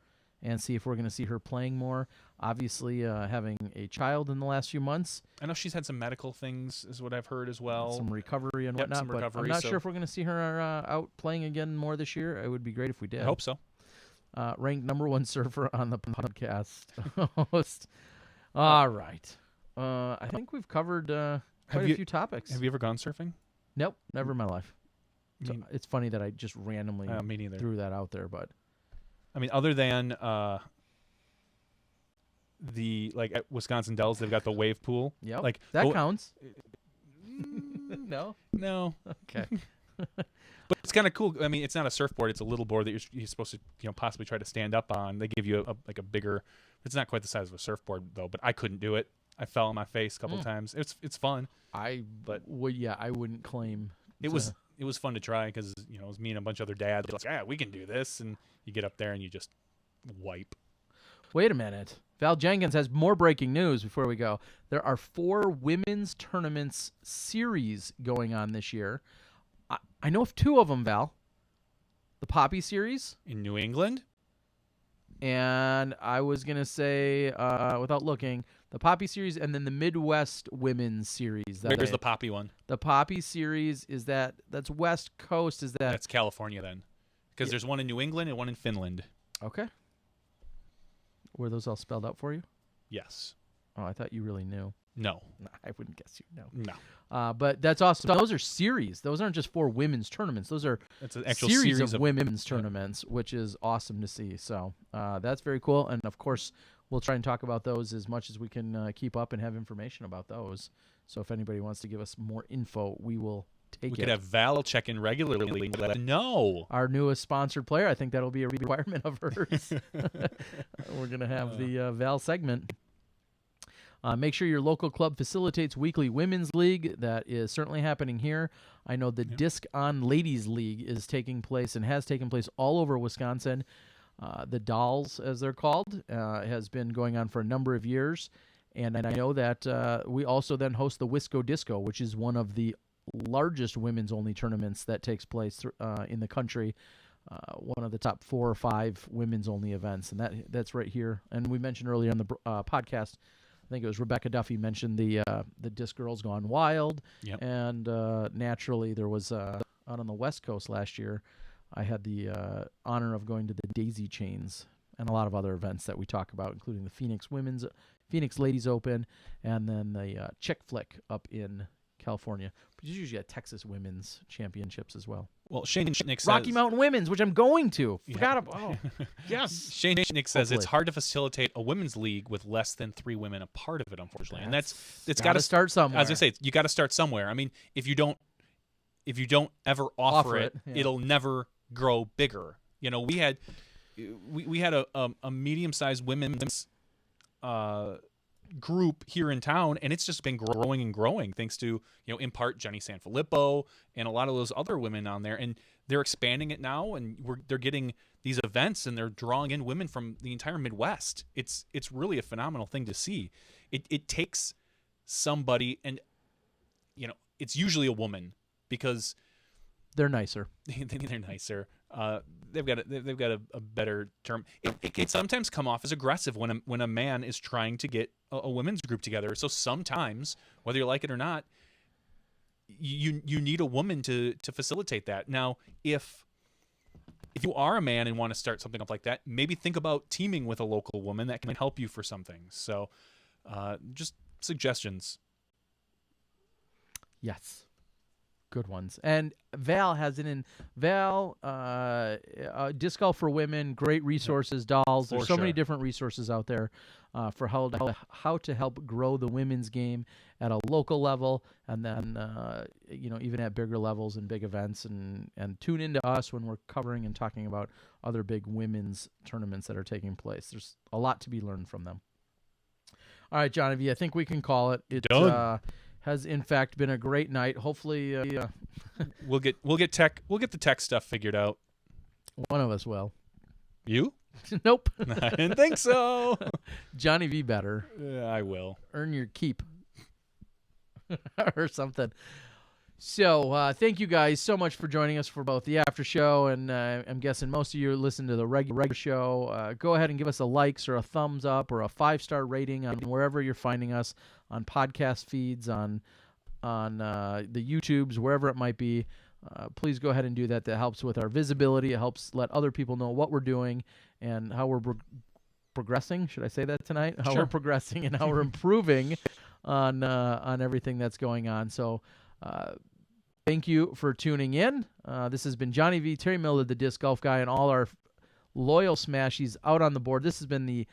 A: and see if we're going to see her playing more. Obviously, having a child in the last few months.
B: I know she's had some medical things, is what I've heard as well.
A: Some recovery and whatnot. But I'm not sure if we're going to see her out playing again more this year. It would be great if we did.
B: I hope so.
A: Ranked number 1 surfer on the podcast host. All right. I think we've covered quite a few topics.
B: Have you ever gone surfing?
A: Nope, never in my life. So it's funny that I just randomly
B: me neither.
A: threw that out there, but
B: I mean, other than at Wisconsin Dells, they've got the wave pool.
A: yep,
B: Like
A: that counts. No,
B: No,
A: okay.
B: but it's kind of cool. I mean, it's not a surfboard; it's a little board that you're supposed to possibly try to stand up on. They give you a bigger. It's not quite the size of a surfboard though, but I couldn't do it. I fell on my face a couple times. It's fun.
A: I wouldn't claim
B: it was fun to try because it was me and a bunch of other dads. Like, yeah, we can do this, and you get up there and you just wipe.
A: Wait a minute. Val Jenkins has more breaking news before we go. There are 4 women's tournaments series going on this year. I know of 2 of them, Val. The Poppy Series.
B: In New England?
A: And I was going to say, without looking, the Poppy Series and then the Midwest Women's Series.
B: Where's the Poppy one?
A: The Poppy Series, that's West Coast, is that?
B: That's California then. Because there's one in New England and one in Finland.
A: Okay. Were those all spelled out for you?
B: Yes.
A: Oh, I thought you really knew.
B: No.
A: I wouldn't guess you know.
B: No.
A: But that's awesome. Those are series. Those aren't just 4 women's tournaments. Those are
B: It's an actual
A: series
B: series
A: of women's tournaments, which is awesome to see. So that's very cool. And, of course, we'll try and talk about those as much as we can keep up and have information about those. So if anybody wants to give us more info, we will take it.
B: We could have Val check in regularly. Let us know.
A: Our newest sponsored player, I think that'll be a requirement of hers. We're going to have the Val segment. Make sure your local club facilitates weekly women's league. That is certainly happening here. I know the Disc On Ladies League is taking place and has taken place all over Wisconsin. The Dolls, as they're called, has been going on for a number of years. And I know that we also then host the Wisco Disco, which is one of the largest women's-only tournaments that takes place in the country. One of the top 4 or 5 women's-only events, and that's right here. And we mentioned earlier on the podcast, I think it was Rebecca Duffy mentioned the Disc Girls Gone Wild, and naturally there was out on the West Coast last year. I had the honor of going to the Daisy Chains and a lot of other events that we talk about, including the Phoenix Ladies Open, and then the Chick Flick up in California. But there's usually a Texas Women's Championships as well.
B: Well, Shane Nick says
A: Rocky Mountain Women's, which I'm going to. Forgot about. Oh, yes.
B: Shane Nick says
A: Hopefully.
B: it's hard to facilitate a women's league with less than 3 women a part of it, unfortunately. And it's got
A: gotta
B: to
A: start somewhere.
B: As I say, you got to start somewhere. I mean, if you don't ever offer it, it'll never grow bigger. We had a medium-sized women's group here in town, and it's just been growing and growing thanks to in part Jenny Sanfilippo and a lot of those other women on there, and they're expanding it now, and they're getting these events, and they're drawing in women from the entire Midwest. It's really a phenomenal thing to see. It takes somebody, and it's usually a woman because
A: they're nicer.
B: They're nicer. They've got a better term. It can sometimes come off as aggressive when a man is trying to get a women's group together. So sometimes, whether you like it or not, you need a woman to facilitate that. Now, if you are a man and want to start something up like that, maybe think about teaming with a local woman that can help you for some things. So, just suggestions.
A: Yes. Good ones. And Val has it in Disc Golf for Women, great resources, dolls. There's so many different resources out there for how to help grow the women's game at a local level, and then even at bigger levels and big events, and tune into us when we're covering and talking about other big women's tournaments that are taking place. There's a lot to be learned from them. All right, Johnny, I think we can call it. Done. Has in fact been a great night. Hopefully,
B: we'll get the tech stuff figured out.
A: One of us will.
B: You?
A: Nope.
B: I didn't think so.
A: Johnny V better.
B: I will
A: earn your keep or something. So thank you guys so much for joining us for both the after show, and I'm guessing most of you listen to the regular show. Go ahead and give us a likes or a thumbs up or a 5-star rating on wherever you're finding us, on podcast feeds, on the YouTubes, wherever it might be. Please go ahead and do that. That helps with our visibility. It helps let other people know what we're doing and how we're progressing. Should I say that tonight? How we're progressing and how we're improving on everything that's going on. So Thank you for tuning in. This has been Johnny V, Terry Miller, the Disc Golf Guy, and all our loyal Smashies out on the board. This has been the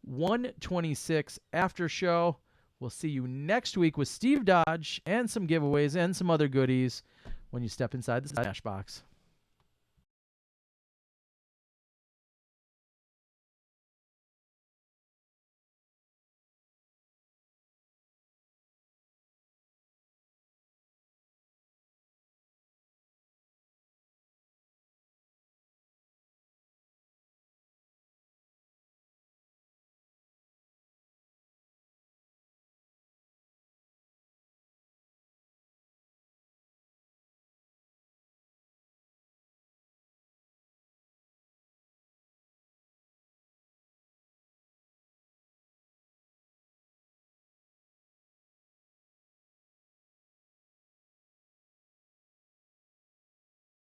A: 126 After Show. We'll see you next week with Steve Dodge and some giveaways and some other goodies when you step inside the Smash Box.